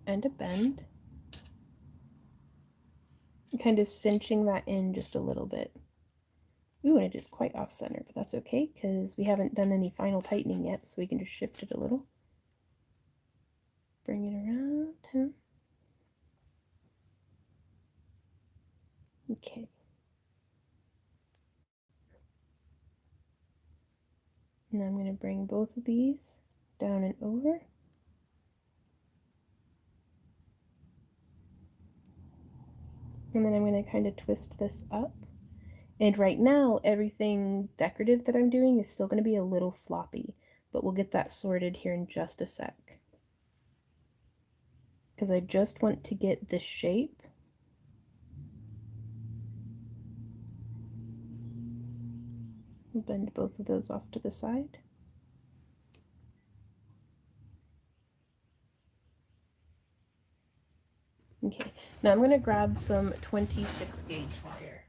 and a bend. Kind of cinching that in just a little bit. Ooh, and it is quite off-center, but that's okay because we haven't done any final tightening yet, so we can just shift it a little. Bring it around. Huh? Okay. Now I'm going to bring both of these down and over. And then I'm going to kind of twist this up. And right now, everything decorative that I'm doing is still going to be a little floppy, but we'll get that sorted here in just a sec. Because I just want to get this shape. Bend both of those off to the side. Okay, now I'm going to grab some 26 gauge wire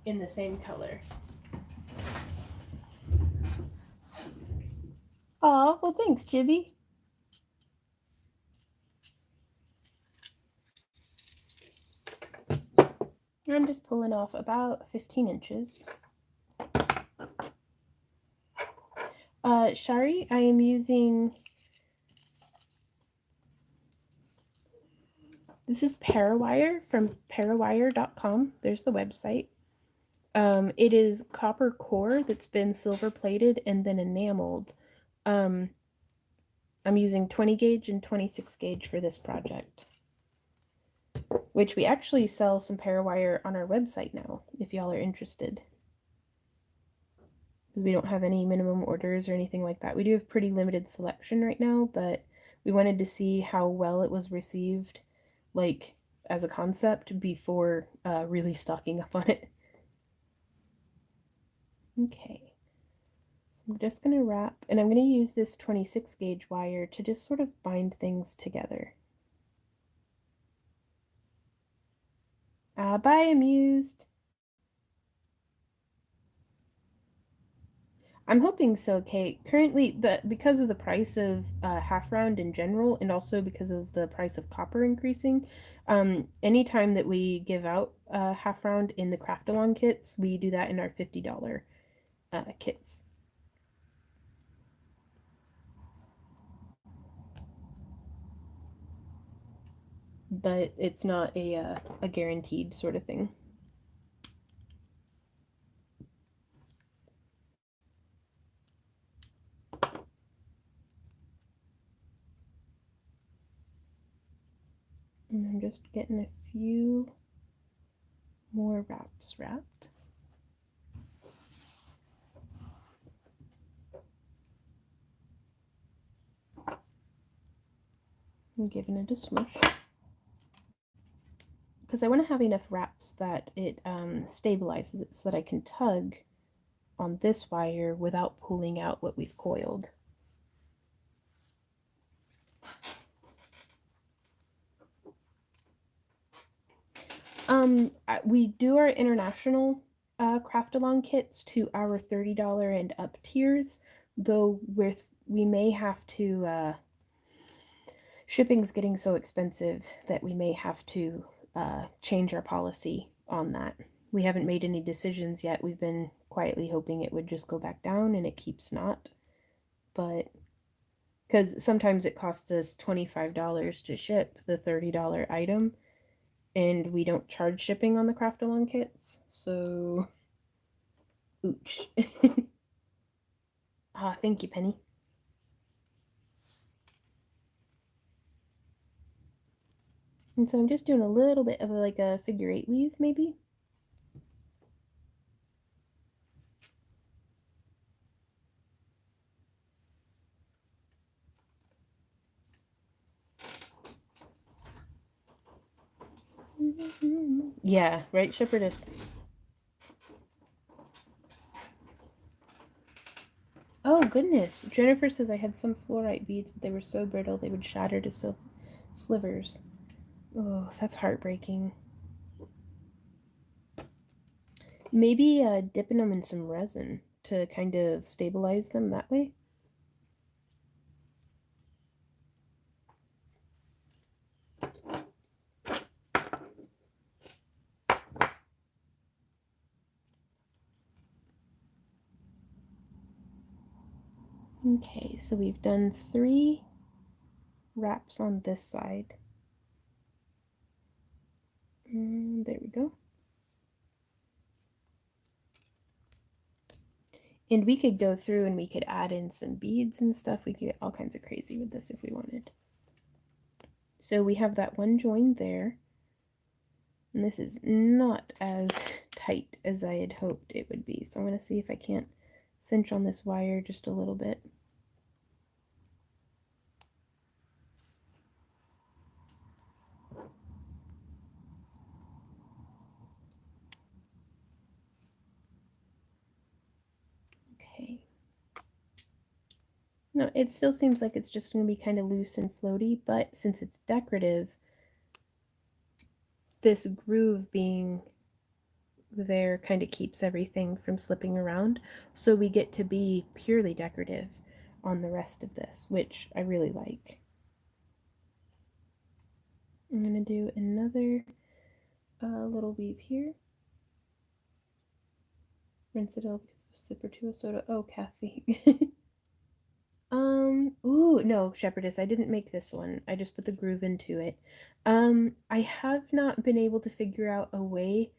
in the same color. Aw, well thanks, Chibi. I'm just pulling off about 15 inches. Shari, I am using, this is Parawire from parawire.com. There's the website. It is copper core that's been silver plated and then enameled. I'm using 20 gauge and 26 gauge for this project, which we actually sell some Parawire on our website now, if y'all are interested. Because we don't have any minimum orders or anything like that. We do have pretty limited selection right now, but we wanted to see how well it was received, like, as a concept before really stocking up on it. Okay. So I'm just going to wrap, and I'm going to use this 26 gauge wire to just sort of bind things together. Bye, Amused. I'm hoping so, Kate. Currently, because of the price of half round in general, and also because of the price of copper increasing, anytime that we give out half round in the craft along kits, we do that in our $50 kits. But it's not a guaranteed sort of thing. And I'm just getting a few more wraps wrapped. And giving it a smush. Because I want to have enough wraps that it stabilizes it so that I can tug on this wire without pulling out what we've coiled. We do our international craft along kits to our $30 and up tiers, though we may have to shipping's getting so expensive that we may have to change our policy on that. We haven't made any decisions yet. We've been quietly hoping it would just go back down, and it keeps not. But because sometimes it costs us $25 to ship the $30 item, and we don't charge shipping on the craft along kits, so ooch. Thank you, Penny. And so I'm just doing a little bit of like a figure 8 weave, maybe. Yeah, right, Shepherdess. Oh, goodness. Jennifer says I had some fluorite beads, but they were so brittle they would shatter to slivers. Oh, that's heartbreaking. Maybe dipping them in some resin to kind of stabilize them that way. Okay, so we've done 3 wraps on this side. And there we go. And we could go through and we could add in some beads and stuff. We could get all kinds of crazy with this if we wanted. So we have that one join there. And this is not as tight as I had hoped it would be. So I'm going to see if I can't cinch on this wire just a little bit. Okay. No, it still seems like it's just going to be kind of loose and floaty, but since it's decorative, this groove being there kind of keeps everything from slipping around. So we get to be purely decorative on the rest of this, which I really like. I'm going to do another little weave here. Rinse it out because of a sip or two of soda. Oh, Kathy. Oh, no, Shepherdess, I didn't make this one. I just put the groove into it. I have not been able to figure out a way,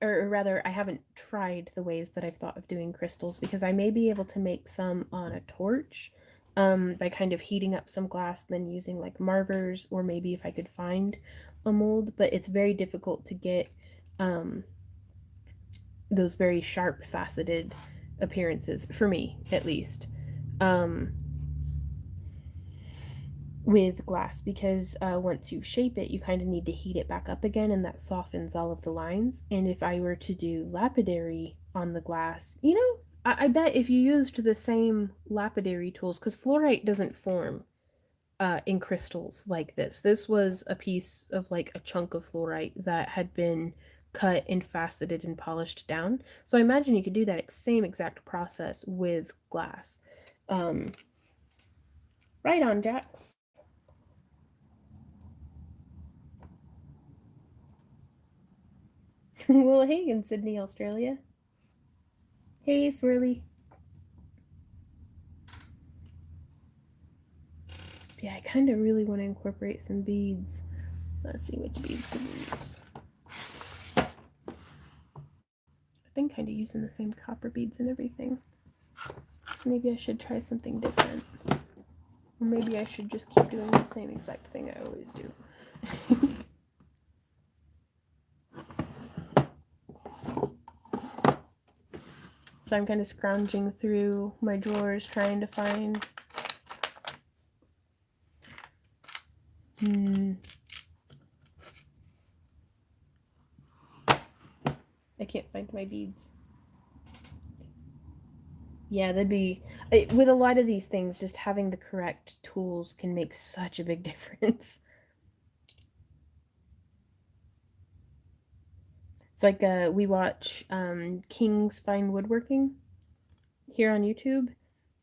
or rather, I haven't tried the ways that I've thought of doing crystals because I may be able to make some on a torch, by kind of heating up some glass, then using like marvers, or maybe if I could find a mold, but it's very difficult to get, um, those very sharp, faceted appearances, for me at least. Um, with glass because once you shape it, you kind of need to heat it back up again, and that softens all of the lines. And if I were to do lapidary on the glass, I bet if you used the same lapidary tools, because fluorite doesn't form in crystals like this was a piece of like a chunk of fluorite that had been cut and faceted and polished down. So I imagine you could do that same exact process with glass. um, right on, Jax. Well, hey, in Sydney, Australia. Hey, Swirly. Yeah, I kind of really want to incorporate some beads. Let's see which beads could we use. I've been kind of using the same copper beads and everything. So maybe I should try something different. Or maybe I should just keep doing the same exact thing I always do. So I'm kind of scrounging through my drawers trying to find... I can't find my beads. Yeah, that'd be... With a lot of these things, just having the correct tools can make such a big difference. It's like we watch King's Fine Woodworking here on YouTube,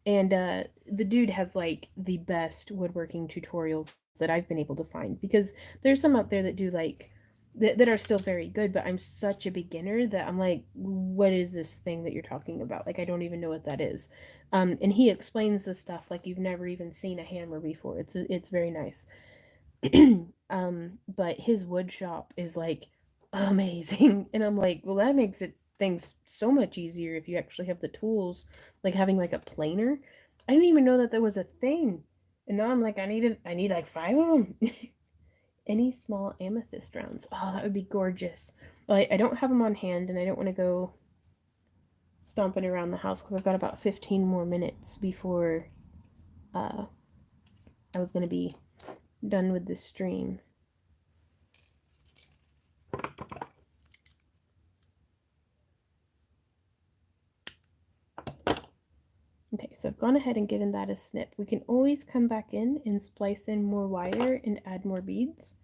and the dude has like the best woodworking tutorials that I've been able to find, because there's some out there that do like that are still very good, but I'm such a beginner that I'm like, what is this thing that you're talking about? Like, I don't even know what that is. And he explains the stuff like you've never even seen a hammer before. It's very nice. But his wood shop is like amazing, and I'm like, well, that makes it things so much easier if you actually have the tools, like having like a planer. I didn't even know that there was a thing, and now I'm like, I need like 5 of them. Any small amethyst rounds? Oh, that would be gorgeous. Well, I don't have them on hand, and I don't want to go stomping around the house because I've got about 15 more minutes before I was going to be done with the stream. Okay, so I've gone ahead and given that a snip. We can always come back in and splice in more wire and add more beads.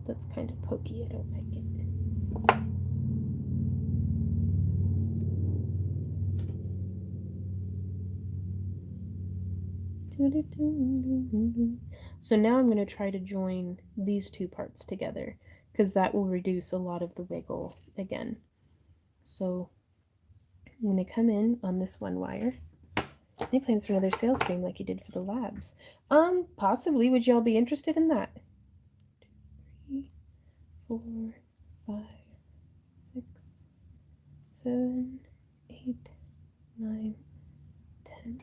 That's kind of pokey, I don't like it. So now I'm going to try to join these two parts together, because that will reduce a lot of the wiggle again. So I'm going to come in on this one wire. Any plans for another sales stream like you did for the labs? Possibly. Would y'all be interested in that? 2, 3, 4, 5, 6, 7, 8, 9, 10.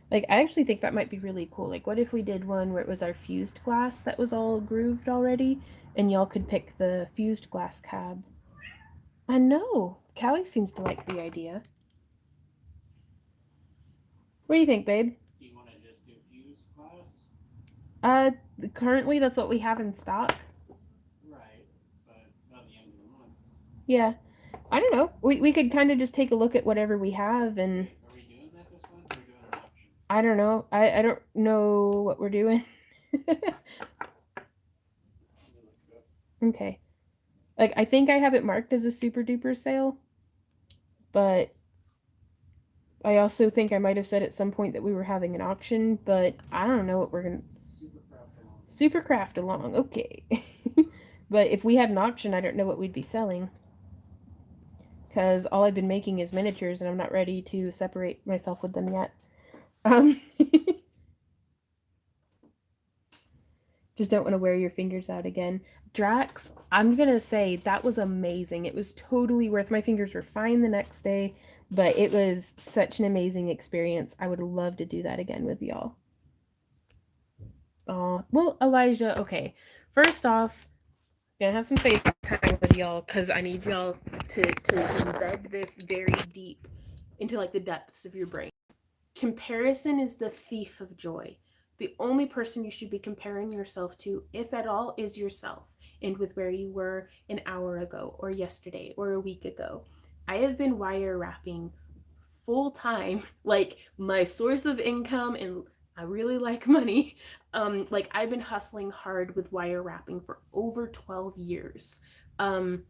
Like, I actually think that might be really cool. Like, what if we did one where it was our fused glass that was all grooved already, and y'all could pick the fused glass cab? I know. Callie seems to like the idea. What do you think, babe? Do you want to just do fused glass? Currently that's what we have in stock. Right, but by the end of the month. Yeah. I don't know. We could kind of just take a look at whatever we have and... Are we doing that this month, or are we doing an auction? I don't know. I don't know what we're doing. Okay. Like, I think I have it marked as a super duper sale, but I also think I might have said at some point that we were having an auction, but I don't know what we're gonna... Super proud for Super craft along, okay. But if we had an auction, I don't know what we'd be selling. Because all I've been making is miniatures and I'm not ready to separate myself with them yet. Um, just don't want to wear your fingers out again. Drax, I'm going to say that was amazing. It was totally worth. My fingers were fine the next day, but it was such an amazing experience. I would love to do that again with y'all. Well, Elijah, okay. First off, I'm gonna have some FaceTime with y'all because I need y'all to embed this very deep into like the depths of your brain. Comparison is the thief of joy. The only person you should be comparing yourself to, if at all, is yourself, and with where you were an hour ago, or yesterday, or a week ago. I have been wire wrapping full time, like my source of income, and I really like money. Like I've been hustling hard with wire wrapping for over 12 years. Um,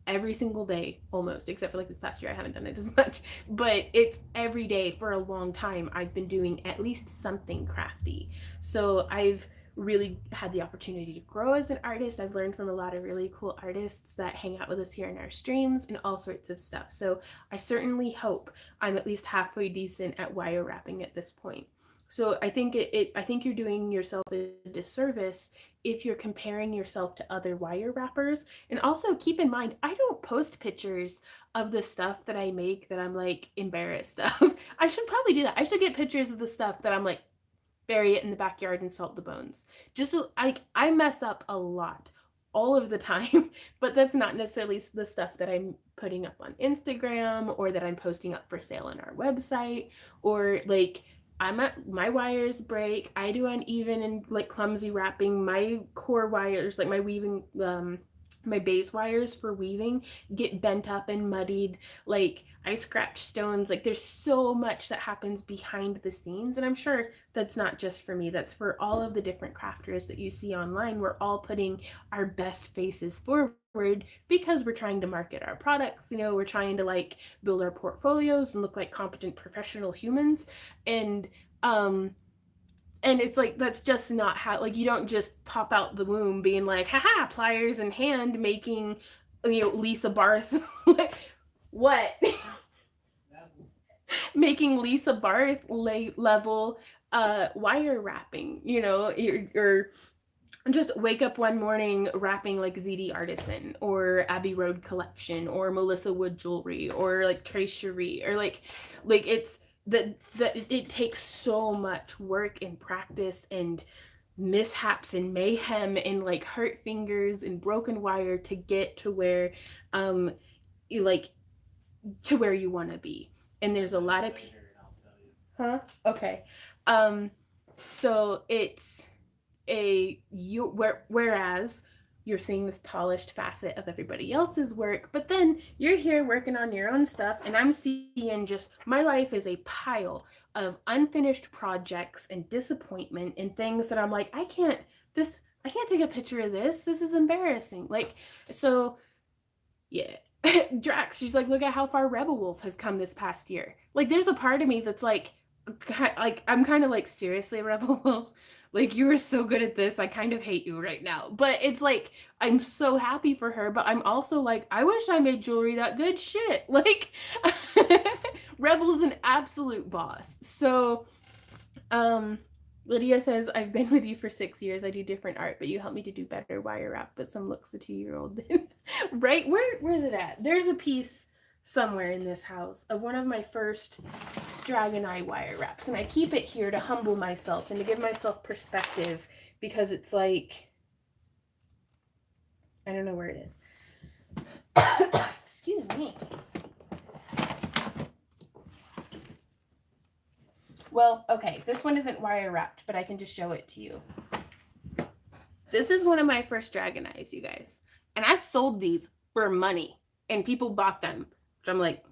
every single day almost, except for like this past year I haven't done it as much, but it's every day for a long time I've been doing at least something crafty. So I've really had the opportunity to grow as an artist. I've learned from a lot of really cool artists that hang out with us here in our streams and all sorts of stuff. So I certainly hope I'm at least halfway decent at wire wrapping at this point. So I think I think you're doing yourself a disservice if you're comparing yourself to other wire wrappers. And also keep in mind, I don't post pictures of the stuff that I make that I'm like embarrassed of. I should probably do that. I should get pictures of the stuff that I'm like bury it in the backyard and salt the bones. Just so, like I mess up a lot all of the time, but that's not necessarily the stuff that I'm putting up on Instagram or that I'm posting up for sale on our website, or like I'm at my wires break. I do uneven and like clumsy wrapping. My core wires, like my weaving, my base wires for weaving get bent up and muddied. Like I scratch stones. Like there's so much that happens behind the scenes. And I'm sure that's not just for me. That's for all of the different crafters that you see online. We're all putting our best faces forward because we're trying to market our products. You know, we're trying to like build our portfolios and look like competent professional humans. And and it's like that's just not how, like you don't just pop out the womb being like haha pliers in hand making, you know, Lisa Barth what making Lisa Barth level wire wrapping, you know, you're just wake up one morning wrapping like ZD Artisan or Abbey Road Collection or Melissa Wood Jewelry or like Trace Cherie, or like it's that it takes so much work and practice and mishaps and mayhem and like hurt fingers and broken wire to get to where you like to where you want to be. And there's a lot of huh okay so it's whereas you're seeing this polished facet of everybody else's work, but then you're here working on your own stuff, and I'm seeing just my life is a pile of unfinished projects and disappointment and things that I'm like, I can't take a picture of this. This is embarrassing. Like, so yeah. Drax, she's like, look at how far Rebel Wolf has come this past year. Like, there's a part of me that's like I'm kind of like, seriously, Rebel Wolf, like you were so good at this, I kind of hate you right now. But it's like I'm so happy for her, but I'm also like, I wish I made jewelry that good. Shit, like Rebel's an absolute boss. So Lydia says, I've been with you for 6 years. I do different art, but you helped me to do better wire wrap. But some looks a 2-year-old. Right? Where is it at? There's a piece somewhere in this house of one of my first Dragon Eye wire wraps. And I keep it here to humble myself and to give myself perspective, because it's like, I don't know where it is. Excuse me. Well, okay, this one isn't wire wrapped, but I can just show it to you. This is one of my first Dragon Eyes, you guys. And I sold these for money, and people bought them. Which I'm like,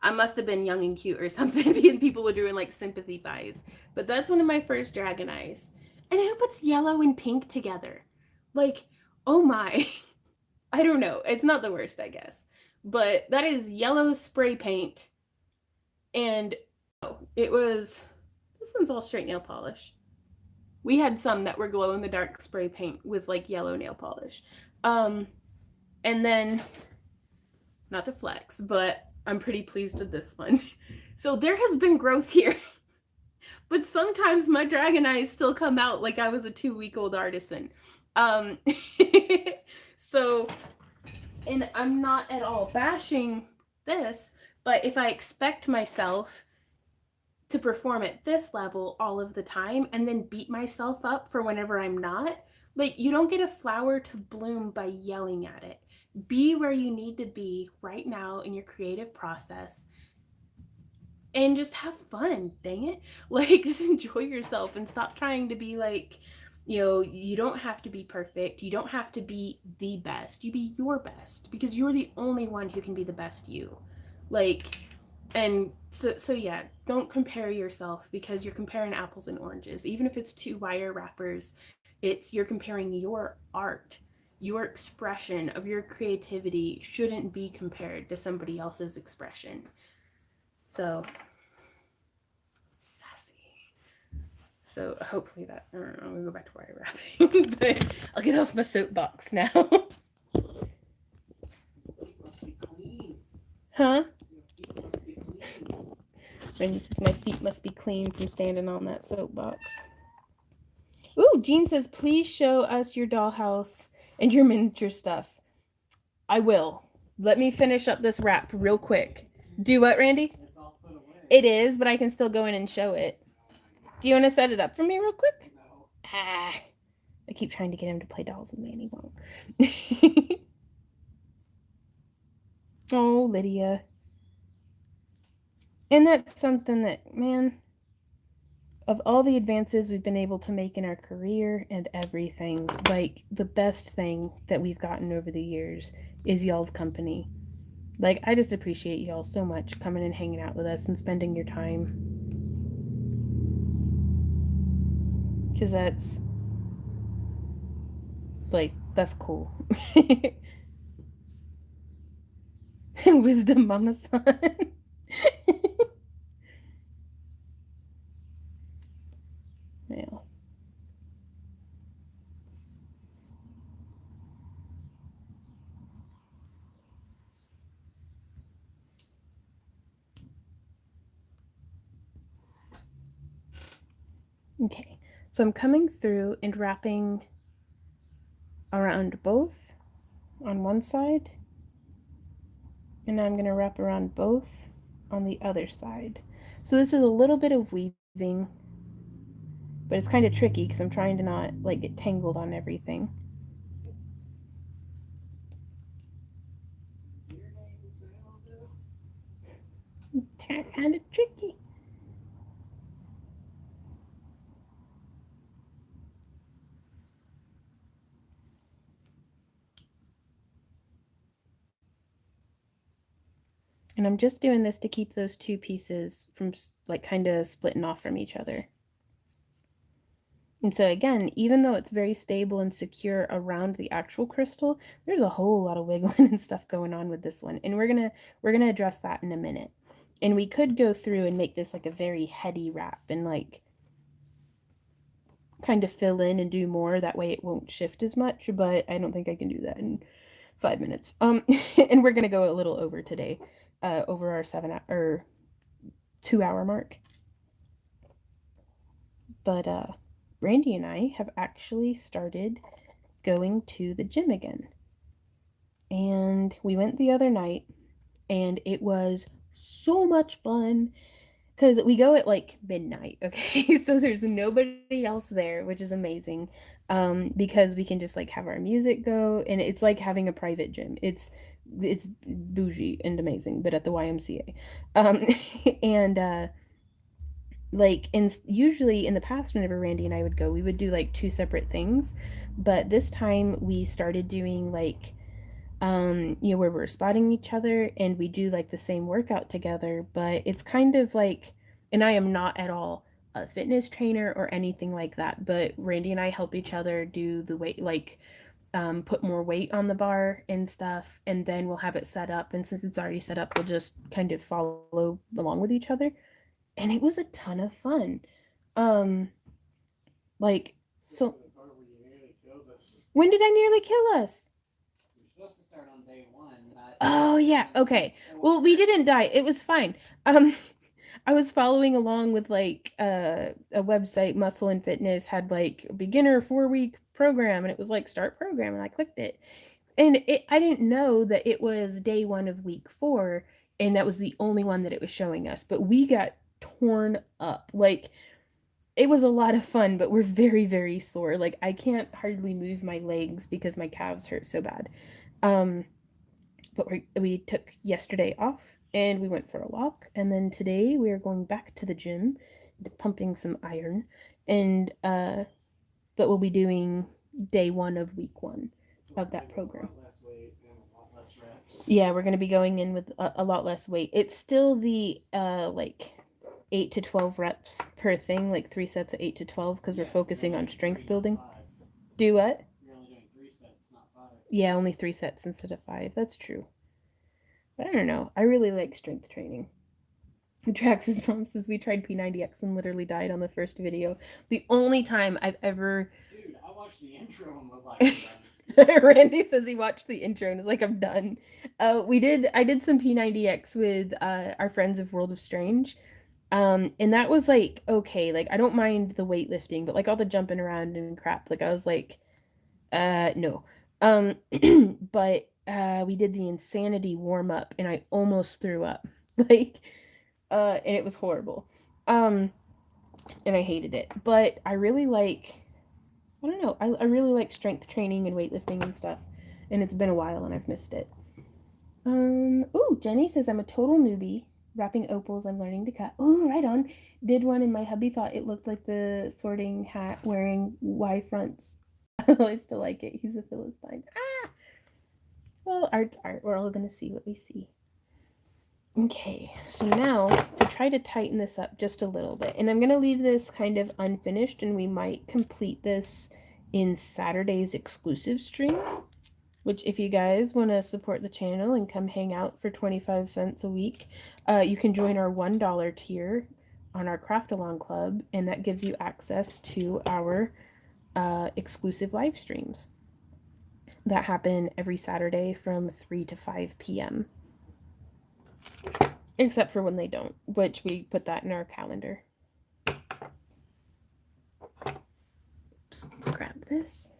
I must have been young and cute or something, because people were doing like sympathy buys. But that's one of my first Dragon Eyes. And who puts yellow and pink together? Like, oh my. I don't know. It's not the worst, I guess. But that is yellow spray paint. And it was, this one's all straight nail polish. We had some that were glow in the dark spray paint with like yellow nail polish. Um, and then, not to flex, but I'm pretty pleased with this one. So there has been growth here. But sometimes my dragon eyes still come out like I was a 2-week-old artisan. Um, so, and I'm not at all bashing this, but if I expect myself to perform at this level all of the time and then beat myself up for whenever I'm not, like, you don't get a flower to bloom by yelling at it. Be where you need to be right now in your creative process and just have fun, dang it. Like, just enjoy yourself and stop trying to be like, you don't have to be perfect. You don't have to be the best. You be your best because you're the only one who can be the best you. Like, and so yeah, don't compare yourself because you're comparing apples and oranges. Even if it's two wire wrappers, you're comparing your art. Your expression of your creativity shouldn't be compared to somebody else's expression. So sassy. So hopefully that, I don't know, I'm gonna go back to wire wrapping, but I'll get off my soapbox now. Huh? Randy says my feet must be clean from standing on that soapbox. Ooh, Jean says, please show us your dollhouse and your miniature stuff. I will. Let me finish up this wrap real quick. Do what, Randy? It's all put away. It is, but I can still go in and show it. Do you want to set it up for me real quick? No. Ah, I keep trying to get him to play dolls with me and he won't. Oh, Lydia. And that's something that, man, of all the advances we've been able to make in our career and everything, like, the best thing that we've gotten over the years is y'all's company. Like, I just appreciate y'all so much coming and hanging out with us and spending your time. Because that's cool. Wisdom, Mama Son. Yeah. Okay, so I'm coming through and wrapping around both on one side, and now I'm going to wrap around both on the other side. So this is a little bit of weaving, but it's kind of tricky because I'm trying to not like get tangled on everything. Kind of tricky. And I'm just doing this to keep those two pieces from like kind of splitting off from each other. And so again, even though it's very stable and secure around the actual crystal, there's a whole lot of wiggling and stuff going on with this one. And we're gonna address that in a minute. And we could go through and make this like a very heady wrap and like kind of fill in and do more. That way it won't shift as much, but I don't think I can do that in 5 minutes. And we're gonna go a little over today, over our 2-hour mark. But Randy and I have actually started going to the gym again. And we went the other night, and it was so much fun because we go at like midnight, okay? So there's nobody else there, which is amazing, because we can just like have our music go, and it's like having a private gym. It's bougie and amazing, but at the YMCA. And like usually in the past whenever Randy and I would go, we would do like two separate things, but this time we started doing like where we're spotting each other and we do like the same workout together, but it's kind of like, and I am not at all a fitness trainer or anything like that, but Randy and I help each other do the weight, like put more weight on the bar and stuff, and then we'll have it set up, and since it's already set up, we'll just kind of follow along with each other, and it was a ton of fun. Um, Like, Get so to the part where you nearly killed us. when did I nearly kill us? You're supposed to start on day one, not Oh yeah, okay. Well, we didn't die. It was fine. Um I was following along with like a website, Muscle and Fitness had like a beginner 4-week program, and it was like start program, and I clicked it. And I didn't know that it was day 1 of week 4, and that was the only one that it was showing us. But we got torn up. Like it was a lot of fun, but we're very, very sore. Like I can't hardly move my legs because my calves hurt so bad. Um, but we took yesterday off and we went for a walk, and then today we are going back to the gym, pumping some iron, and but we'll be doing day 1 of week 1 of that program. A lot less weight and a lot less reps. Yeah, we're going to be going in with a lot less weight. It's still the like 8 to 12 reps per thing, like 3 sets of 8 to 12, because we're focusing on strength building. Do what? You're only doing 3 sets, not 5. Yeah, only 3 sets instead of 5. That's true. But I don't know. I really like strength training. Trax's mom says we tried P90X and literally died on the first video. The only time I've ever. Dude, I watched the intro and was like, I'm done. Randy says he watched the intro and is like, I'm done. I did some P90X with our friends of World of Strange. And that was like okay. Like I don't mind the weightlifting, but like all the jumping around and crap. Like I was like, no. But we did the insanity warm up and I almost threw up. Like and it was horrible. And I hated it. But I really like I don't know, I really like strength training and weightlifting and stuff. And it's been a while and I've missed it. Ooh, Jenny says I'm a total newbie. Wrapping opals, I'm learning to cut. Ooh, right on. Did one and my hubby thought it looked like the sorting hat wearing Y fronts. I still like it. He's a Philistine. Ah! Well, art's art. We're all going to see what we see. Okay, so now to try to tighten this up just a little bit. And I'm going to leave this kind of unfinished, and we might complete this in Saturday's exclusive stream. Which, if you guys want to support the channel and come hang out for 25 cents a week, you can join our $1 tier on our Craft Along Club, and that gives you access to our exclusive live streams that happen every Saturday from 3 to 5 p.m. Except for when they don't, which we put that in our calendar. Oops, let's grab this.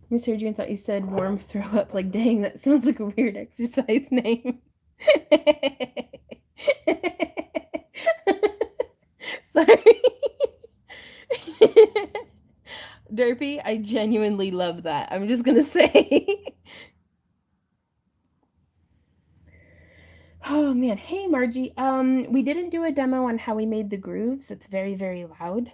Miss Adrian thought you said warm throw up. Like, dang, that sounds like a weird exercise name. Sorry. Derpy, I genuinely love that. I'm just gonna say. Oh man, hey Margie. We didn't do a demo on how we made the grooves. It's very, very loud.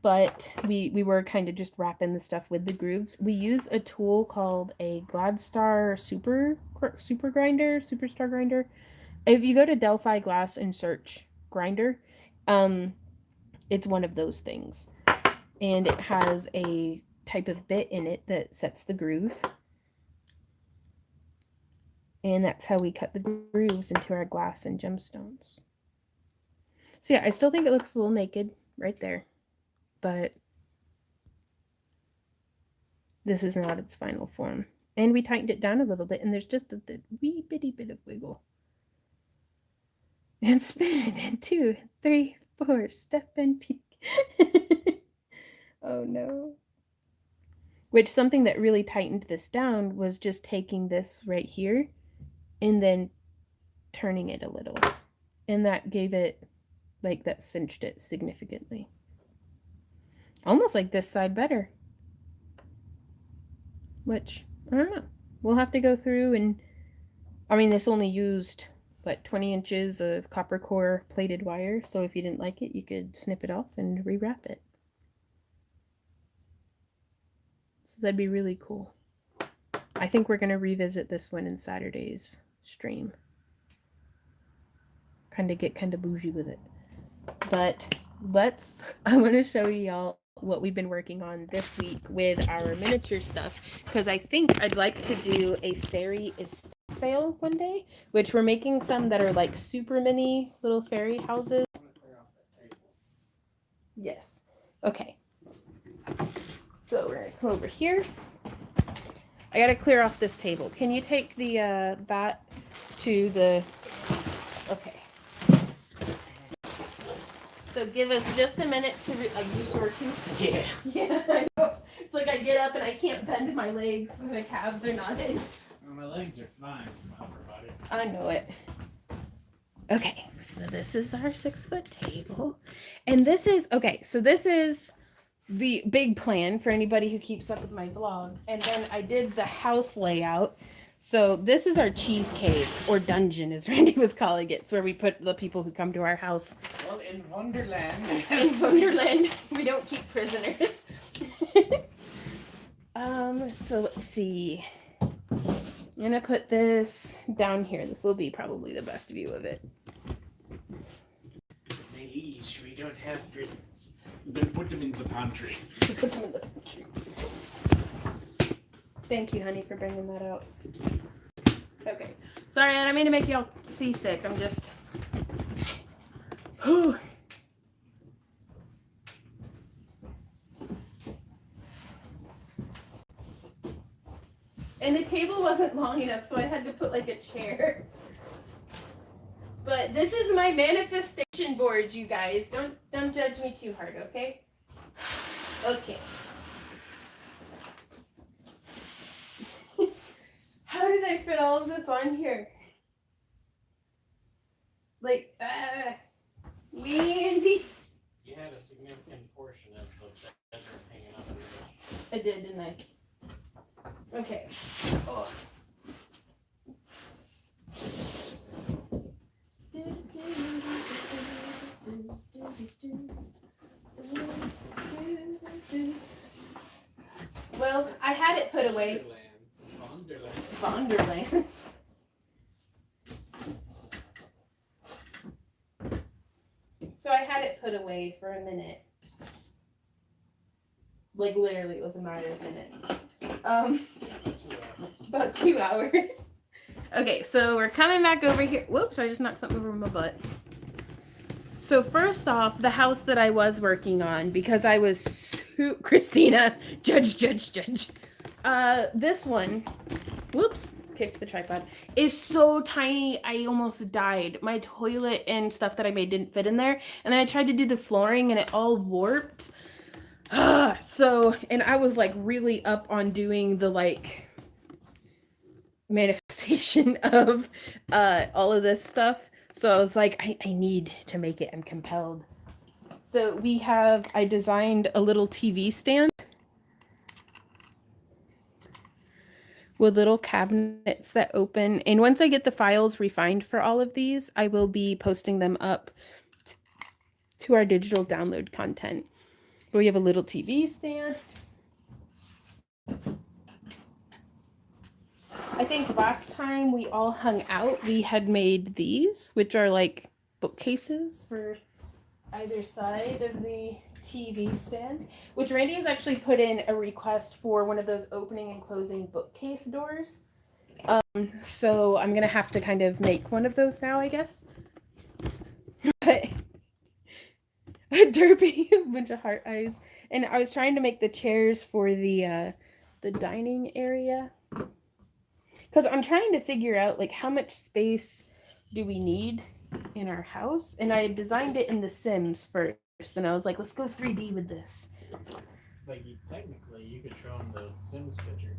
But we were kind of just wrapping the stuff with the grooves. We use a tool called a Gladstar Superstar Grinder. If you go to Delphi Glass and search grinder, it's one of those things. And it has a type of bit in it that sets the groove. And that's how we cut the grooves into our glass and gemstones. So yeah, I still think it looks a little naked right there. But this is not its final form. And we tightened it down a little bit, and there's just a wee bitty bit of wiggle. And spin, and 2, 3, 4, step and peek. Oh no. Which something that really tightened this down was just taking this right here and then turning it a little. And that gave it, like, that cinched it significantly. Almost like this side better. Which, I don't know. We'll have to go through and, I mean, this only used, what, 20 inches of copper core plated wire. So if you didn't like it, you could snip it off and rewrap it. So that'd be really cool. I think we're going to revisit this one in Saturday's stream. Get kind of bougie with it. But I want to show y'all what we've been working on this week with our miniature stuff, because I think I'd like to do a fairy estate sale one day, which we're making some that are like super mini little fairy houses. Yes. Okay. So we're gonna come over here. I gotta clear off this table. Can you take the that to the? Okay. So give us just a minute to. Are you sure to? Yeah. Yeah, I know. It's like I get up and I can't bend my legs because my calves are not in. Well, my legs are fine. It's my upper body. I know it. Okay, so this is our 6-foot table. And this is, okay, so this is the big plan for anybody who keeps up with my vlog. And then I did the house layout. So this is our cheese cave, or dungeon as Randy was calling it. It's where we put the people who come to our house. Well, in Wonderland. In Wonderland, we don't keep prisoners. So let's see. I'm gonna put this down here. This will be probably the best view of it. My liege, we don't have prisons. Then put them in the pantry. Put them in the pantry. Thank you, honey, for bringing that out. Okay. Sorry, I don't mean to make y'all seasick. I'm just... Whew. And the table wasn't long enough, so I had to put like a chair. But this is my manifestation board, you guys. Don't judge me too hard, okay? Okay. How did I fit all of this on here? Like, Wendy. You had a significant portion of the bedroom hanging up in the I did, didn't I? Okay. Oh. Well, I had it put away. Wonderland. So I had it put away for a minute. Like literally, it was a matter of minutes. About 2 hours. Okay, so we're coming back over here. Whoops, I just knocked something over my butt. So first off, the house that I was working on, because I was Christina, judge. This one, whoops, kicked the tripod, is so tiny, I almost died. My toilet and stuff that I made didn't fit in there. And then I tried to do the flooring and it all warped. So, and I was like really up on doing the like manifestation of all of this stuff. So I was like, I need to make it. I'm compelled. So I designed a little TV stand with little cabinets that open. And once I get the files refined for all of these, I will be posting them up to our digital download content. We have a little TV stand. I think last time we all hung out, we had made these, which are like bookcases for either side of the TV stand, which Randy has actually put in a request for one of those opening and closing bookcase doors. So I'm going to have to kind of make one of those now, I guess. But derpy, a bunch of heart eyes. And I was trying to make the chairs for the dining area. Because I'm trying to figure out like how much space do we need in our house. And I designed it in The Sims first. And I was like, let's go 3D with this. Like, technically, you could show them the Sims picture.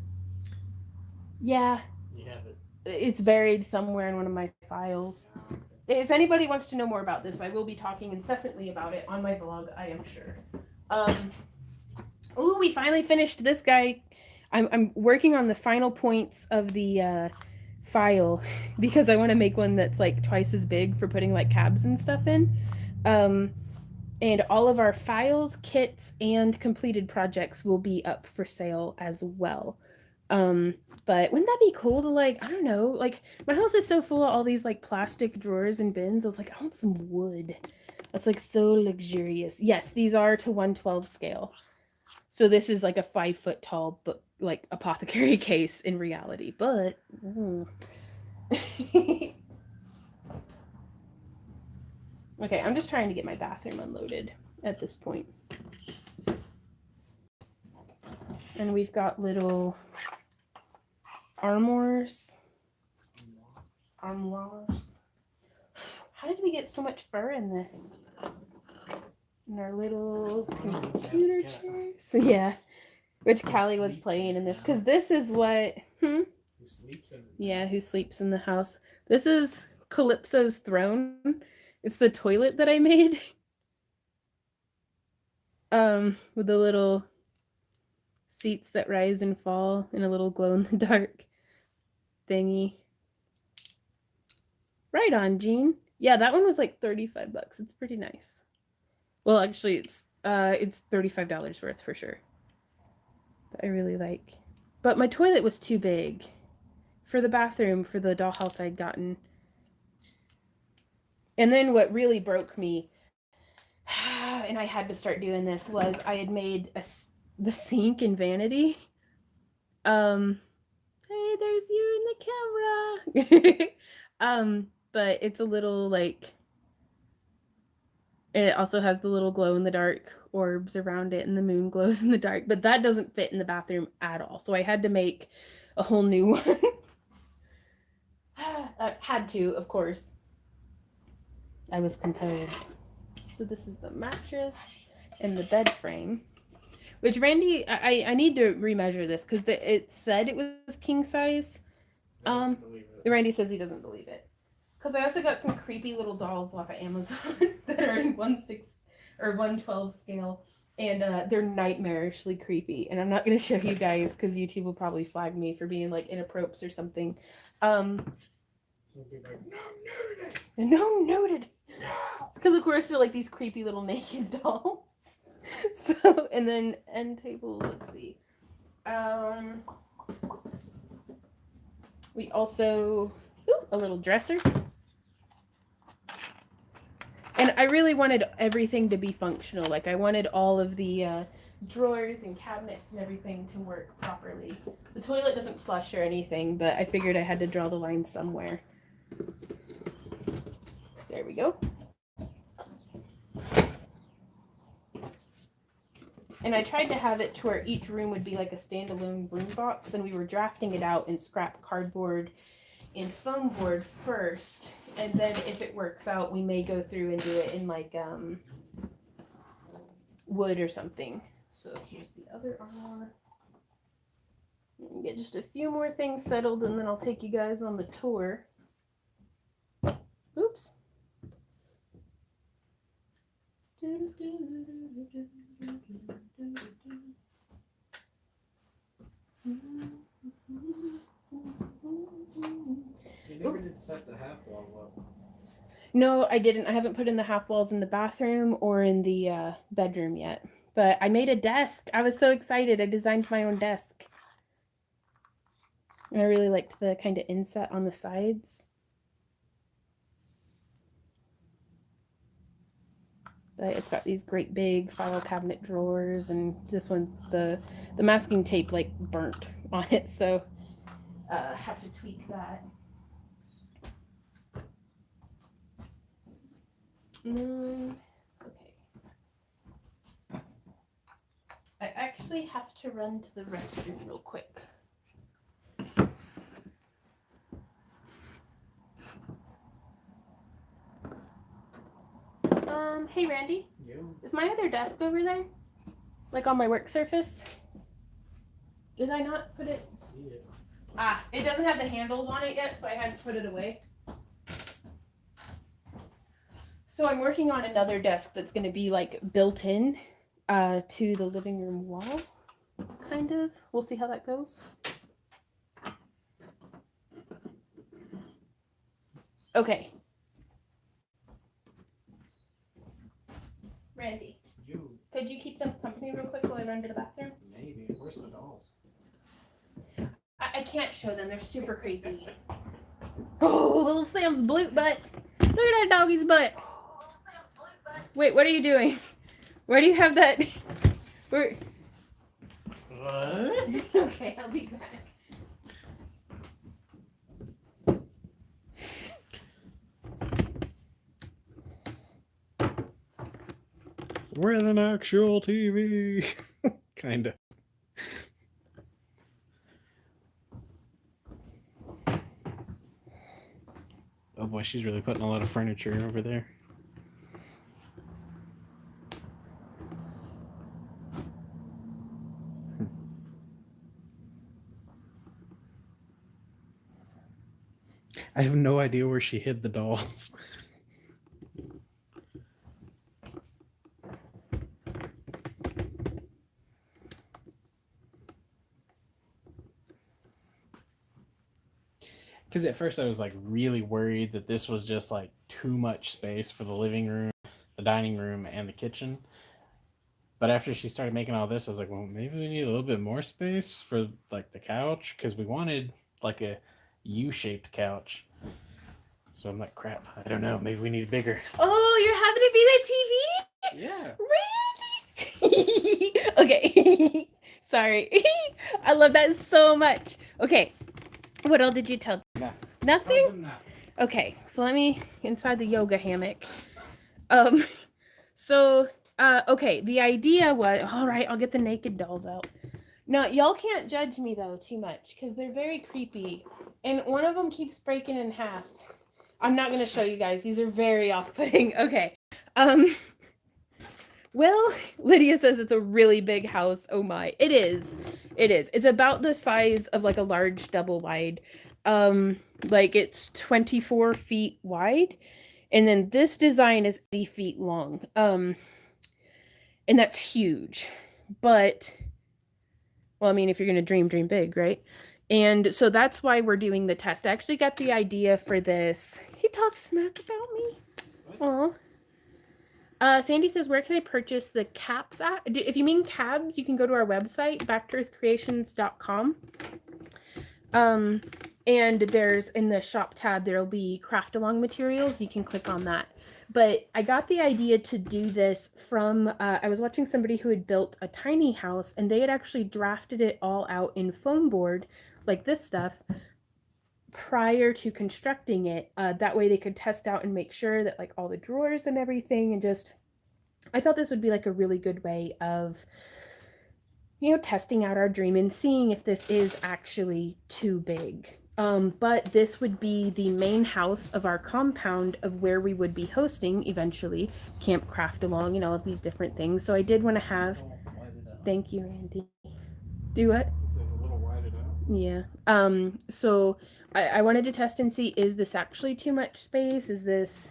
Yeah. You have it. It's buried somewhere in one of my files. Oh, okay. If anybody wants to know more about this, I will be talking incessantly about it on my vlog, I am sure. Ooh, we finally finished this guy. I'm working on the final points of the file because I want to make one that's like twice as big for putting like cabs and stuff in. And all of our files, kits, and completed projects will be up for sale as well. But wouldn't that be cool to like, I don't know, like my house is so full of all these like plastic drawers and bins. I was like, I want some wood. That's like so luxurious. Yes, these are to 1/12 scale. So this is like a 5 foot tall, but like apothecary case in reality, but. Okay, I'm just trying to get my bathroom unloaded at this point. And we've got little armoires. Armoires. How did we get so much fur in this? In our little computer chairs. Yeah. Which Callie was playing in this. Because this is what... Who sleeps in Yeah, who sleeps in the house. This is Calypso's throne. It's the toilet that I made. With the little seats that rise and fall and a little glow in the dark thingy. Right on, Jean. Yeah, that one was like $35. It's pretty nice. Well, actually, it's $35 worth for sure. But I really like. But my toilet was too big for the bathroom for the dollhouse I'd gotten. And then what really broke me, and I had to start doing this, was I had made the sink in vanity. Hey, there's you in the camera. But it's a little like, and it also has the little glow in the dark orbs around it, and the moon glows in the dark. But that doesn't fit in the bathroom at all, so I had to make a whole new one. Had to, of course. I was compelled. So this is the mattress and the bed frame. Which Randy, I need to remeasure this because it said it was king size. Randy says he doesn't believe it. Because I also got some creepy little dolls off of Amazon that are in 1/6 or 1/12 scale, and they're nightmarishly creepy. And I'm not going to show you guys because YouTube will probably flag me for being like inappropriate or something. be like, no nudity. No nudity. Because of course they're like these creepy little naked dolls. So, and then end tables, let's see. We also, a little dresser. And I really wanted everything to be functional. Like I wanted all of the drawers and cabinets and everything to work properly. The toilet doesn't flush or anything, but I figured I had to draw the line somewhere. There we go. And I tried to have it to where each room would be like a standalone room box, and we were drafting it out in scrap cardboard and foam board first, and then if it works out, we may go through and do it in like wood or something. So here's the other armor. Get just a few more things settled, and then I'll take you guys on the tour. Oops. You never did set the half wall up. No, I didn't. I haven't put in the half walls in the bathroom or in the bedroom yet. But I made a desk. I was so excited. I designed my own desk. And I really liked the kind of inset on the sides. But it's got these great big file cabinet drawers, and this one, the masking tape like burnt on it, so have to tweak that. Okay. I actually have to run to the restroom real quick. Hey Randy. Yeah. Is my other desk over there? Like on my work surface? Did I not put it? See it. Ah, it doesn't have the handles on it yet, so I had to put it away. So I'm working on another desk that's going to be like built in to the living room wall, kind of. We'll see how that goes. Okay. Randy, could you keep them company real quick while I run to the bathroom? Maybe. Where's the dolls? I can't show them. They're super creepy. Oh, little Sam's blute butt. Look at that doggy's butt. Wait, what are you doing? Where do you have that? Where? What? Okay, I'll be back. With an actual TV. Kinda. boy, she's really putting a lot of furniture over there. I have no idea where she hid the dolls. Because at first I was like really worried that this was just like too much space for the living room, the dining room, and the kitchen. But after she started making all this, I was like, well, maybe we need a little bit more space for like the couch because we wanted like a U-shaped couch. So I'm like, crap, I don't know. Maybe we need bigger. Oh, you're having to be the TV? Yeah. Really? Okay. Sorry. I love that so much. Okay. What all did you tell? Nah. Nothing? Okay. So let me inside the yoga hammock. Okay, the idea was, all right, I'll get the naked dolls out. Now, y'all can't judge me though too much because they're very creepy. And one of them keeps breaking in half. I'm not going to show you guys. These are very off-putting. Okay. Well, Lydia says it's a really big house. Oh my. It is. It is. It's about the size of like a large double wide. Like it's 24 feet wide. And then this design is 80 feet long. And that's huge. But, well, I mean, if you're going to dream big, right? And so that's why we're doing the test. I actually got the idea for this. He talked smack about me. Aw. Sandy says, where can I purchase the caps at? If you mean cabs, you can go to our website, backtoearthcreations.com. And there's, in the shop tab, there'll be craft along materials. You can click on that. But I got the idea to do this from, I was watching somebody who had built a tiny house, and they had actually drafted it all out in foam board, like this stuff, prior to constructing it. That way they could test out and make sure that like all the drawers and everything, and just, I thought this would be like a really good way of, you know, testing out our dream and seeing if this is actually too big. But this would be the main house of our compound of where we would be hosting eventually Camp Craft Along and all of these different things. So I did want to have, thank you, Randy. Do what? It says a little whited out. Yeah. So I wanted to test and see, is this actually too much space? Is this,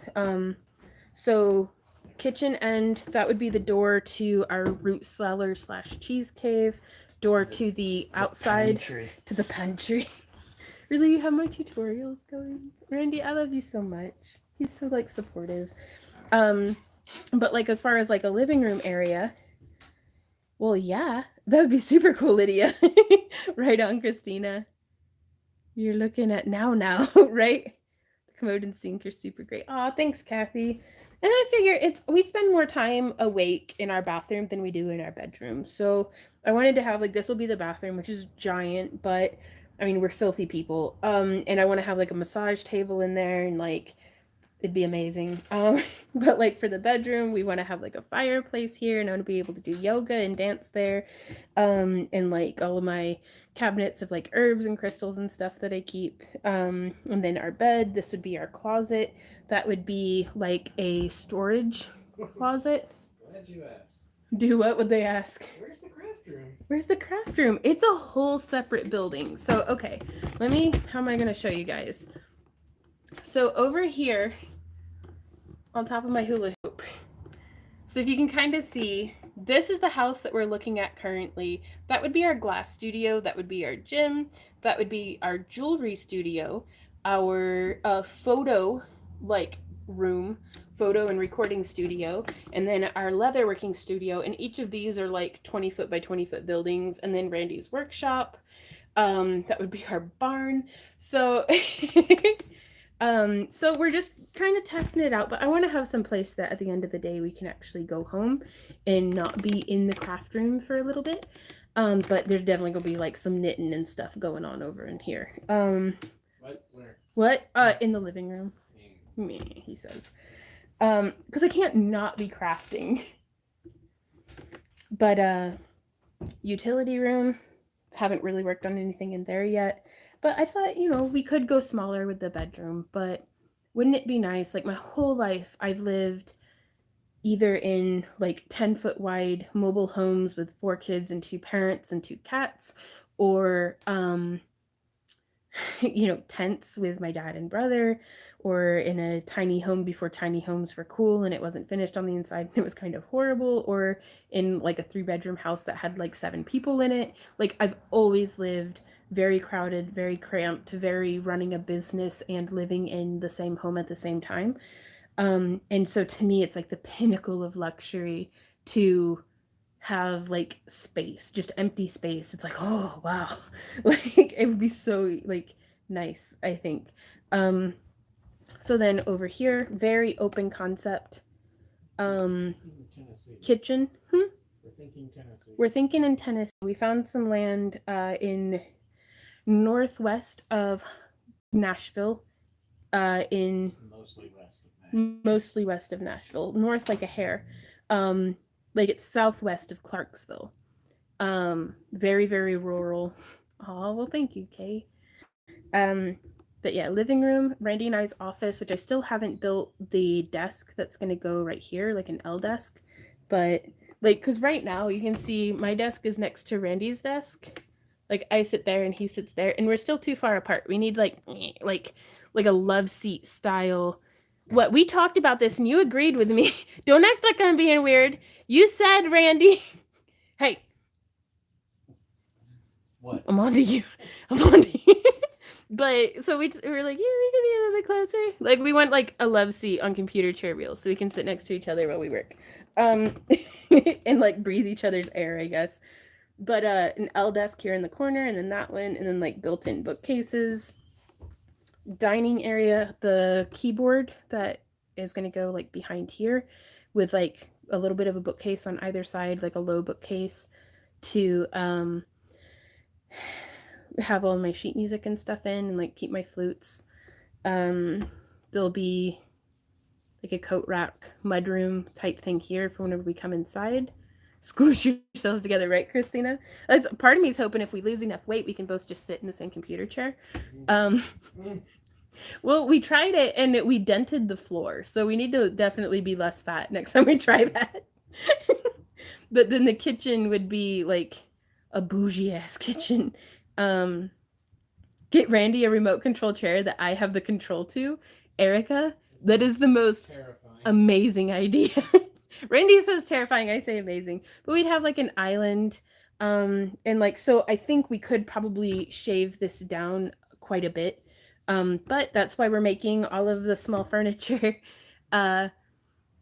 so kitchen end, that would be the door to our root cellar / cheese cave, door to the outside, Pantry. to the pantry. Really, you have my tutorials going? Randy, I love you so much. He's so like supportive. But like as far as like a living room area, well, yeah, that would be super cool, Lydia. Right on, Christina. You're looking at now, right? The commode and sink are super great. Aw, thanks, Kathy. And I figure we spend more time awake in our bathroom than we do in our bedroom. So I wanted to have like, this will be the bathroom, which is giant, but I mean, we're filthy people. And I want to have like a massage table in there and like, it'd be amazing. But like for the bedroom, we want to have like a fireplace here, and I want to be able to do yoga and dance there. And like all of my cabinets of like herbs and crystals and stuff that I keep. And then our bed, this would be our closet. That would be like a storage closet. Glad you asked. Do what would they ask? Where's the craft room? Where's the craft room? It's a whole separate building. So, okay, how am I going to show you guys? So over here on top of my hula hoop. So if you can kind of see, this is the house that we're looking at currently. That would be our glass studio. That would be our gym. That would be our jewelry studio, our photo room, photo and recording studio, and then our leatherworking studio. And each of these are like 20 foot by 20 foot buildings. And then Randy's workshop. That would be our barn. So so we're just kind of testing it out, but I want to have some place that at the end of the day we can actually go home and not be in the craft room for a little bit. But there's definitely gonna be like some knitting and stuff going on over in here. What? Where? What? In the living room. Me, he says. Because I can't not be crafting. But utility room, haven't really worked on anything in there yet. But I thought, you know, we could go smaller with the bedroom, but wouldn't it be nice? Like my whole life, I've lived either in like 10-foot wide mobile homes with 4 kids and 2 parents and 2 cats, or tents with my dad and brother, or in a tiny home before tiny homes were cool and it wasn't finished on the inside and it was kind of horrible, or in like a 3-bedroom house that had like 7 people in it. Like I've always lived very crowded, very cramped, very running a business and living in the same home at the same time. And so to me, it's like the pinnacle of luxury to have like space, just empty space. It's like, oh wow, like it would be so like nice, I think. Um, so then over here, very open concept. Tennessee. Kitchen. We're thinking Tennessee. We're thinking in Tennessee. We found some land in northwest of Nashville. In mostly west of Nashville, north like a hair. Like it's southwest of Clarksville. Very, very rural. Oh, well, thank you, Kay. But yeah, living room, Randy and I's office, which I still haven't built the desk that's going to go right here, like an L desk. But like, because right now you can see my desk is next to Randy's desk. Like I sit there and he sits there, and we're still too far apart. We need like a love seat style. What we talked about this and you agreed with me. Don't act like I'm being weird. You said, Randy. Hey. What? I'm on to you. But so we were like, yeah, we can be a little bit closer. Like we want like a love seat on computer chair wheels so we can sit next to each other while we work. And like breathe each other's air, I guess. But an L desk here in the corner, and then that one, and then like built-in bookcases. Dining area, the keyboard that is going to go like behind here with like a little bit of a bookcase on either side, like a low bookcase to have all my sheet music and stuff in, and like keep my flutes. There'll be like a coat rack mudroom type thing here for whenever we come inside. Squish yourselves together, right, Christina? That's part of me is hoping if we lose enough weight, we can both just sit in the same computer chair. Well, we tried it and we dented the floor, so we need to definitely be less fat next time we try that. But then the kitchen would be like a bougie ass kitchen. Get Randy a remote control chair that I have the control to. Erica, that is the most terrifying, amazing idea. Randy says terrifying, I say amazing. But we'd have like an island. And like, so I think we could probably shave this down quite a bit. But that's why we're making all of the small furniture. Then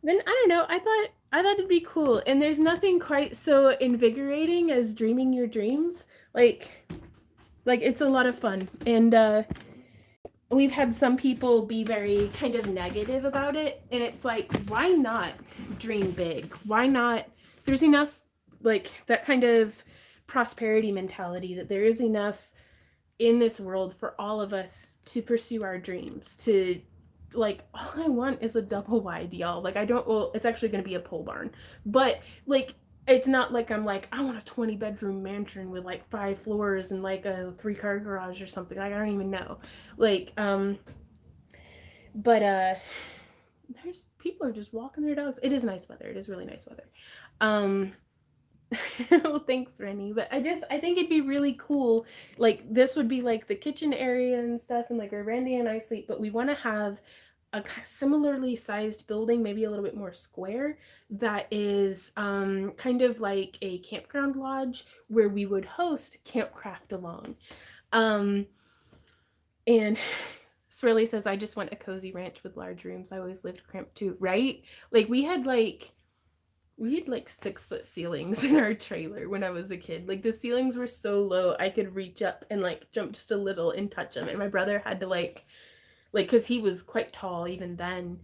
I don't know, I thought it'd be cool. And there's nothing quite so invigorating as dreaming your dreams. Like it's a lot of fun. And we've had some people be very kind of negative about it, and it's like, why not dream big? Why not? There's enough like that kind of prosperity mentality that there is enough in this world for all of us to pursue our dreams. To like, all I want is a double wide, y'all. Like it's actually going to be a pole barn, but like it's not like I'm like, I want a 20-bedroom mansion with like 5 floors and like a 3-car garage or something. Like I don't even know. Like but there's people are just walking their dogs. It is nice weather. It is really nice weather. Well, thanks, Rennie. But I think it'd be really cool. Like this would be like the kitchen area and stuff, and like where Randy and I sleep. But we want to have a similarly sized building, maybe a little bit more square, that is kind of like a campground lodge where we would host Campcraft Along. And Swirly says, I just want a cozy ranch with large rooms. I always lived cramped too, right? Like we had like 6-foot ceilings in our trailer when I was a kid. Like the ceilings were so low I could reach up and like jump just a little and touch them. And my brother had to like because he was quite tall even then.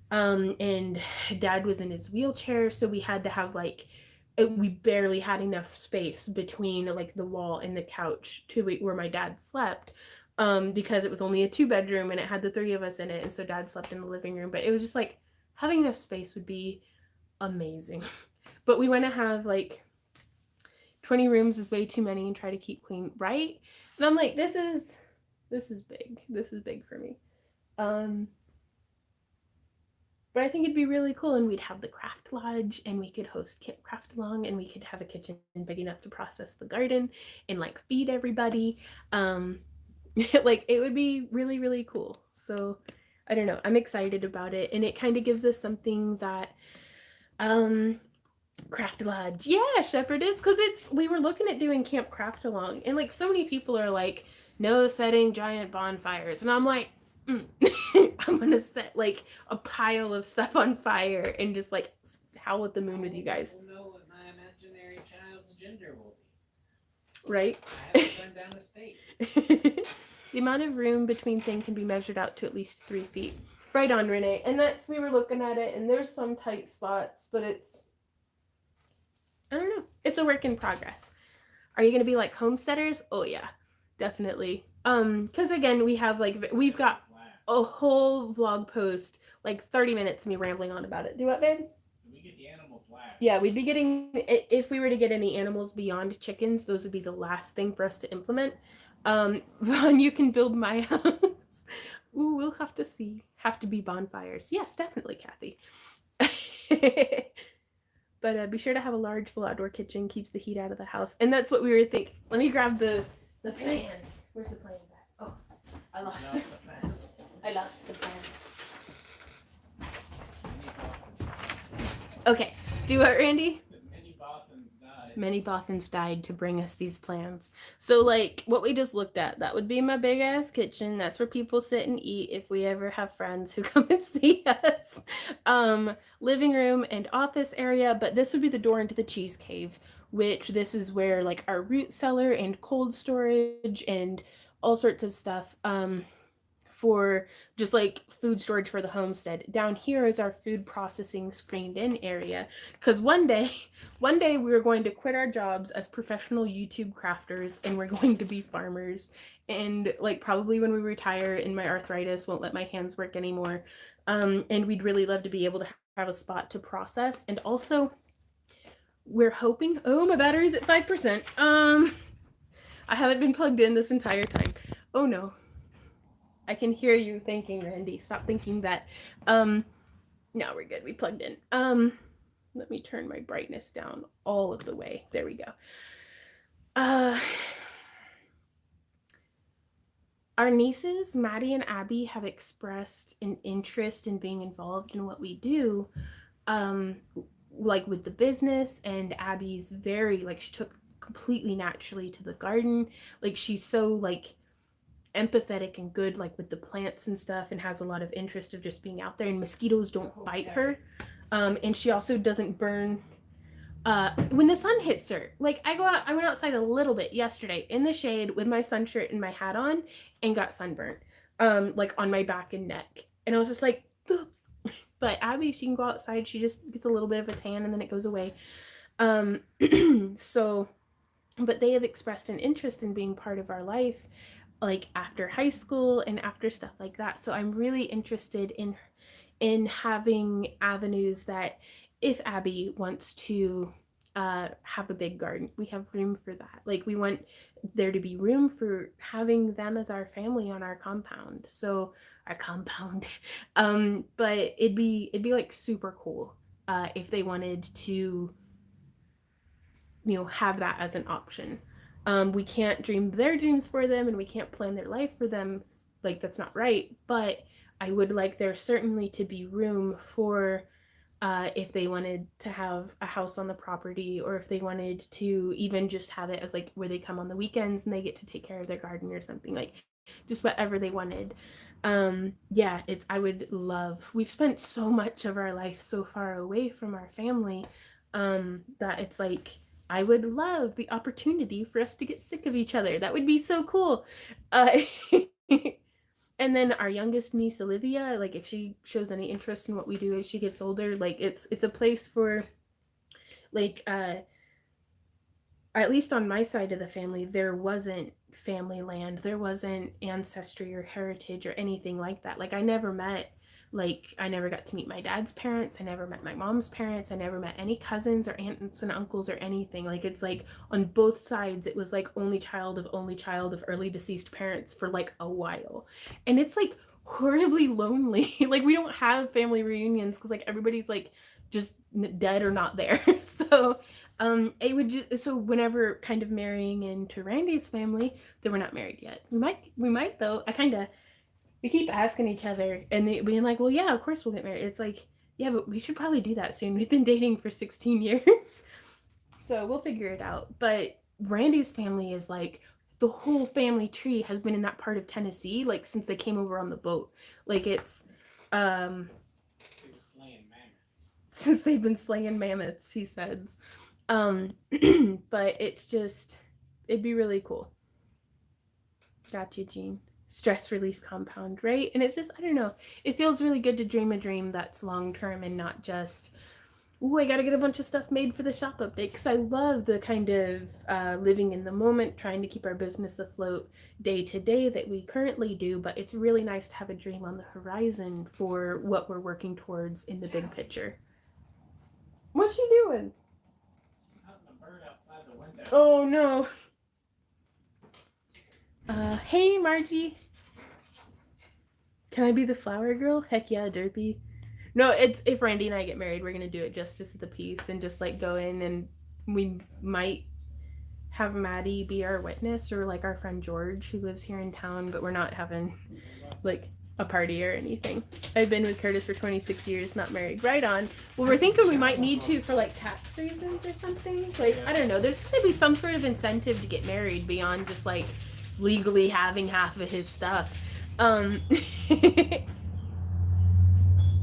And Dad was in his wheelchair, so we had to have like we barely had enough space between like the wall and the couch to where my dad slept. Because it was only a 2-bedroom and it had the 3 of us in it, and so Dad slept in the living room. But it was just like having enough space would be amazing. But we want to have like 20 rooms is way too many and try to keep clean, right? And I'm like, this is big. This is big for me. But I think it'd be really cool, and we'd have the craft lodge, and we could host Camp Craft Along, and we could have a kitchen big enough to process the garden and like feed everybody. Um, like it would be really, really cool. So I don't know. I'm excited about it, and it kind of gives us something that um Craft Lodge. Yeah, Shepherdess, because we were looking at doing Camp Craft Along, and like so many people are like, no setting giant bonfires. And I'm like, I'm gonna set like a pile of stuff on fire and just like howl at the moon with you guys. I don't know what my imaginary child's gender will be. Right? I haven't turned down the state. The amount of room between things can be measured out to at least 3 feet. Right on, Renee. And that's, we were looking at it, and there's some tight spots, but it's, I don't know. It's a work in progress. Are you gonna be like homesteaders? Oh yeah, definitely. Because again, we've got a whole vlog post, like 30 minutes of me rambling on about it. Do what, babe? We get the animals last. Yeah, we'd be getting, if we were to get any animals beyond chickens, those would be the last thing for us to implement. Vaughn, you can build my house. Ooh, we'll have to see. Have to be bonfires. Yes, definitely, Kathy. But be sure to have a large full outdoor kitchen, keeps the heat out of the house. And that's what we were thinking. Let me grab the plans. Where's the plans at? Oh, I lost the plans. I lost the plans. Okay, do what, Randy? Many Bothans died to bring us these plans. So, like, what we just looked at, that would be my big ass kitchen. That's where people sit and eat if we ever have friends who come and see us. Living room and office area, but this would be the door into the cheese cave, which this is where, like, our root cellar and cold storage and all sorts of stuff. For just like food storage for the homestead. Down here is our food processing screened in area. Because one day we were going to quit our jobs as professional YouTube crafters and we're going to be farmers. And like probably when we retire and my arthritis won't let my hands work anymore. And we'd really love to be able to have a spot to process. And also we're hoping, oh, my battery's at 5%. I haven't been plugged in this entire time. Oh no. I can hear you thinking, Randy. Stop thinking that. No, we're good. We plugged in. Let me turn my brightness down all of the way. There we go. Our nieces, Maddie and Abby, have expressed an interest in being involved in what we do. Like with the business, and Abby's very, like, she took completely naturally to the garden. Like, she's so, like, empathetic and good, like with the plants and stuff, and has a lot of interest of just being out there, and mosquitoes don't bite her. And she also doesn't burn when the sun hits her. Like I went outside a little bit yesterday in the shade with my sun shirt and my hat on and got sunburned like on my back and neck, and I was just like ugh. But Abby, she can go outside, she just gets a little bit of a tan and then it goes away. So but they have expressed an interest in being part of our life, like after high school and after stuff like that. So I'm really interested in having avenues that if Abby wants to have a big garden, we have room for that. Like we want there to be room for having them as our family on our compound. So our compound. But it'd be like super cool if they wanted to, you know, have that as an option. We can't dream their dreams for them and we can't plan their life for them. Like that's not right. But I would like there certainly to be room for if they wanted to have a house on the property, or if they wanted to even just have it as like where they come on the weekends and they get to take care of their garden or something, like just whatever they wanted. Yeah, I would love, we've spent so much of our life so far away from our family that it's like I would love the opportunity for us to get sick of each other. That would be so cool. And then our youngest niece, Olivia, like if she shows any interest in what we do as she gets older, like it's a place for, like, at least on my side of the family, there wasn't family land. There wasn't ancestry or heritage or anything like that. Like I never got to meet my dad's parents. I never met my mom's parents. I never met any cousins or aunts and uncles or anything. Like it's like on both sides, it was like only child of early deceased parents for like a while. And it's like horribly lonely. Like we don't have family reunions because like everybody's like just dead or not there. So it would just, so whenever kind of marrying into Randy's family, they were not married yet. We might though. We keep asking each other and they being like, well, yeah, of course we'll get married. It's like, yeah, but we should probably do that soon. We've been dating for 16 years. So we'll figure it out. But Randy's family is like, the whole family tree has been in that part of Tennessee, like since they came over on the boat. Like it's, Slaying mammoths. since they've been slaying mammoths, he says. But it's just, it'd be really cool. Gotcha, Jean. Stress relief compound, right? And it's just, I don't know, it feels really good to dream a dream that's long term and not just, ooh, I gotta get a bunch of stuff made for the shop update, because I love the kind of living in the moment, trying to keep our business afloat day to day that we currently do, but it's really nice to have a dream on the horizon for what we're working towards in the big picture. What's she doing? She's hunting a bird outside the window. Oh no. Hey Margie. Can I be the flower girl? Heck yeah, Derpy. No, it's if Randy and I get married, we're gonna do it justice of the peace and just like go in, and we might have Maddie be our witness, or like our friend George who lives here in town, but we're not having like a party or anything. I've been with Curtis for 26 years, not married. Right on. Well, we're thinking we might need to for like tax reasons or something. Like, I don't know. There's gonna be some sort of incentive to get married beyond just like legally having half of his stuff.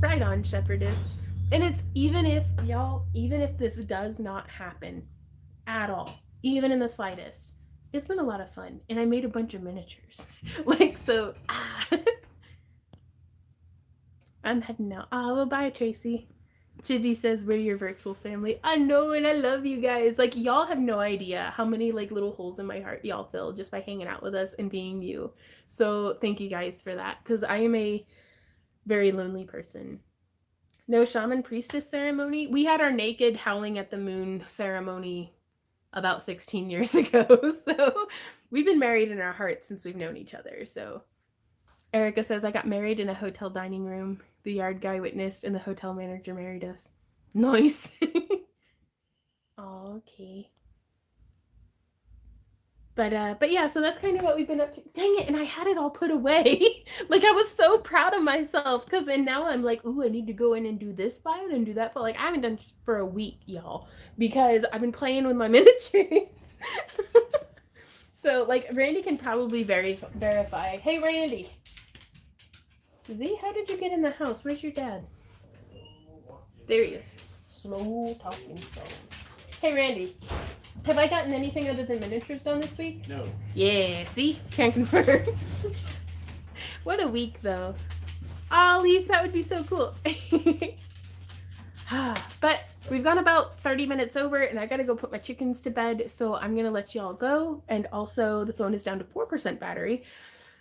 Right on, shepherdess. And it's even if this does not happen at all, even in the slightest, it's been a lot of fun. And I made a bunch of miniatures. Like, so, I'm heading out. Oh, well, bye, Tracy. Chibi says, we're your virtual family. I know, and I love you guys. Like, y'all have no idea how many, like, little holes in my heart y'all fill just by hanging out with us and being you. So, thank you guys for that, because I am a very lonely person. No shaman priestess ceremony. We had our naked howling at the moon ceremony about 16 years ago. So, we've been married in our hearts since we've known each other. So, Erica says, I got married in a hotel dining room. The yard guy witnessed and the hotel manager married us. Nice. Okay. But yeah, so that's kind of what we've been up to. Dang it, and I had it all put away. Like, I was so proud of myself, and now I'm like, ooh, I need to go in and do this file and do that. But like, I haven't done for a week, y'all, because I've been playing with my miniatures. So like, Randy can probably verify. Hey, Randy. Z, how did you get in the house? Where's your dad? There he is. Slow talking so. Hey, Randy. Have I gotten anything other than miniatures done this week? No. Yeah, see? Can't confirm. What a week, though. Oh, Leaf, that would be so cool. But we've gone about 30 minutes over, and I gotta go put my chickens to bed, so I'm gonna let y'all go. And also, the phone is down to 4% battery.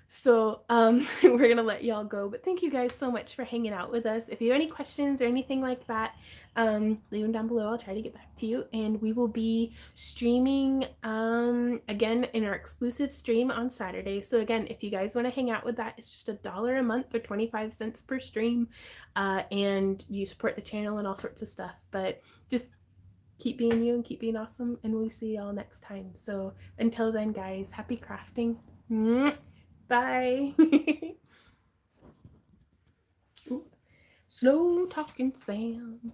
So we're gonna let y'all go, but thank you guys so much for hanging out with us. If you have any questions or anything like that, leave them down below. I'll try to get back to you, and we will be streaming again in our exclusive stream on Saturday. So again, if you guys want to hang out with that, it's just $1 a month or 25 cents per stream, and you support the channel and all sorts of stuff. But just keep being you and keep being awesome, and we'll see y'all next time. So until then, guys, happy crafting. Bye. Ooh. Slow talking Sam.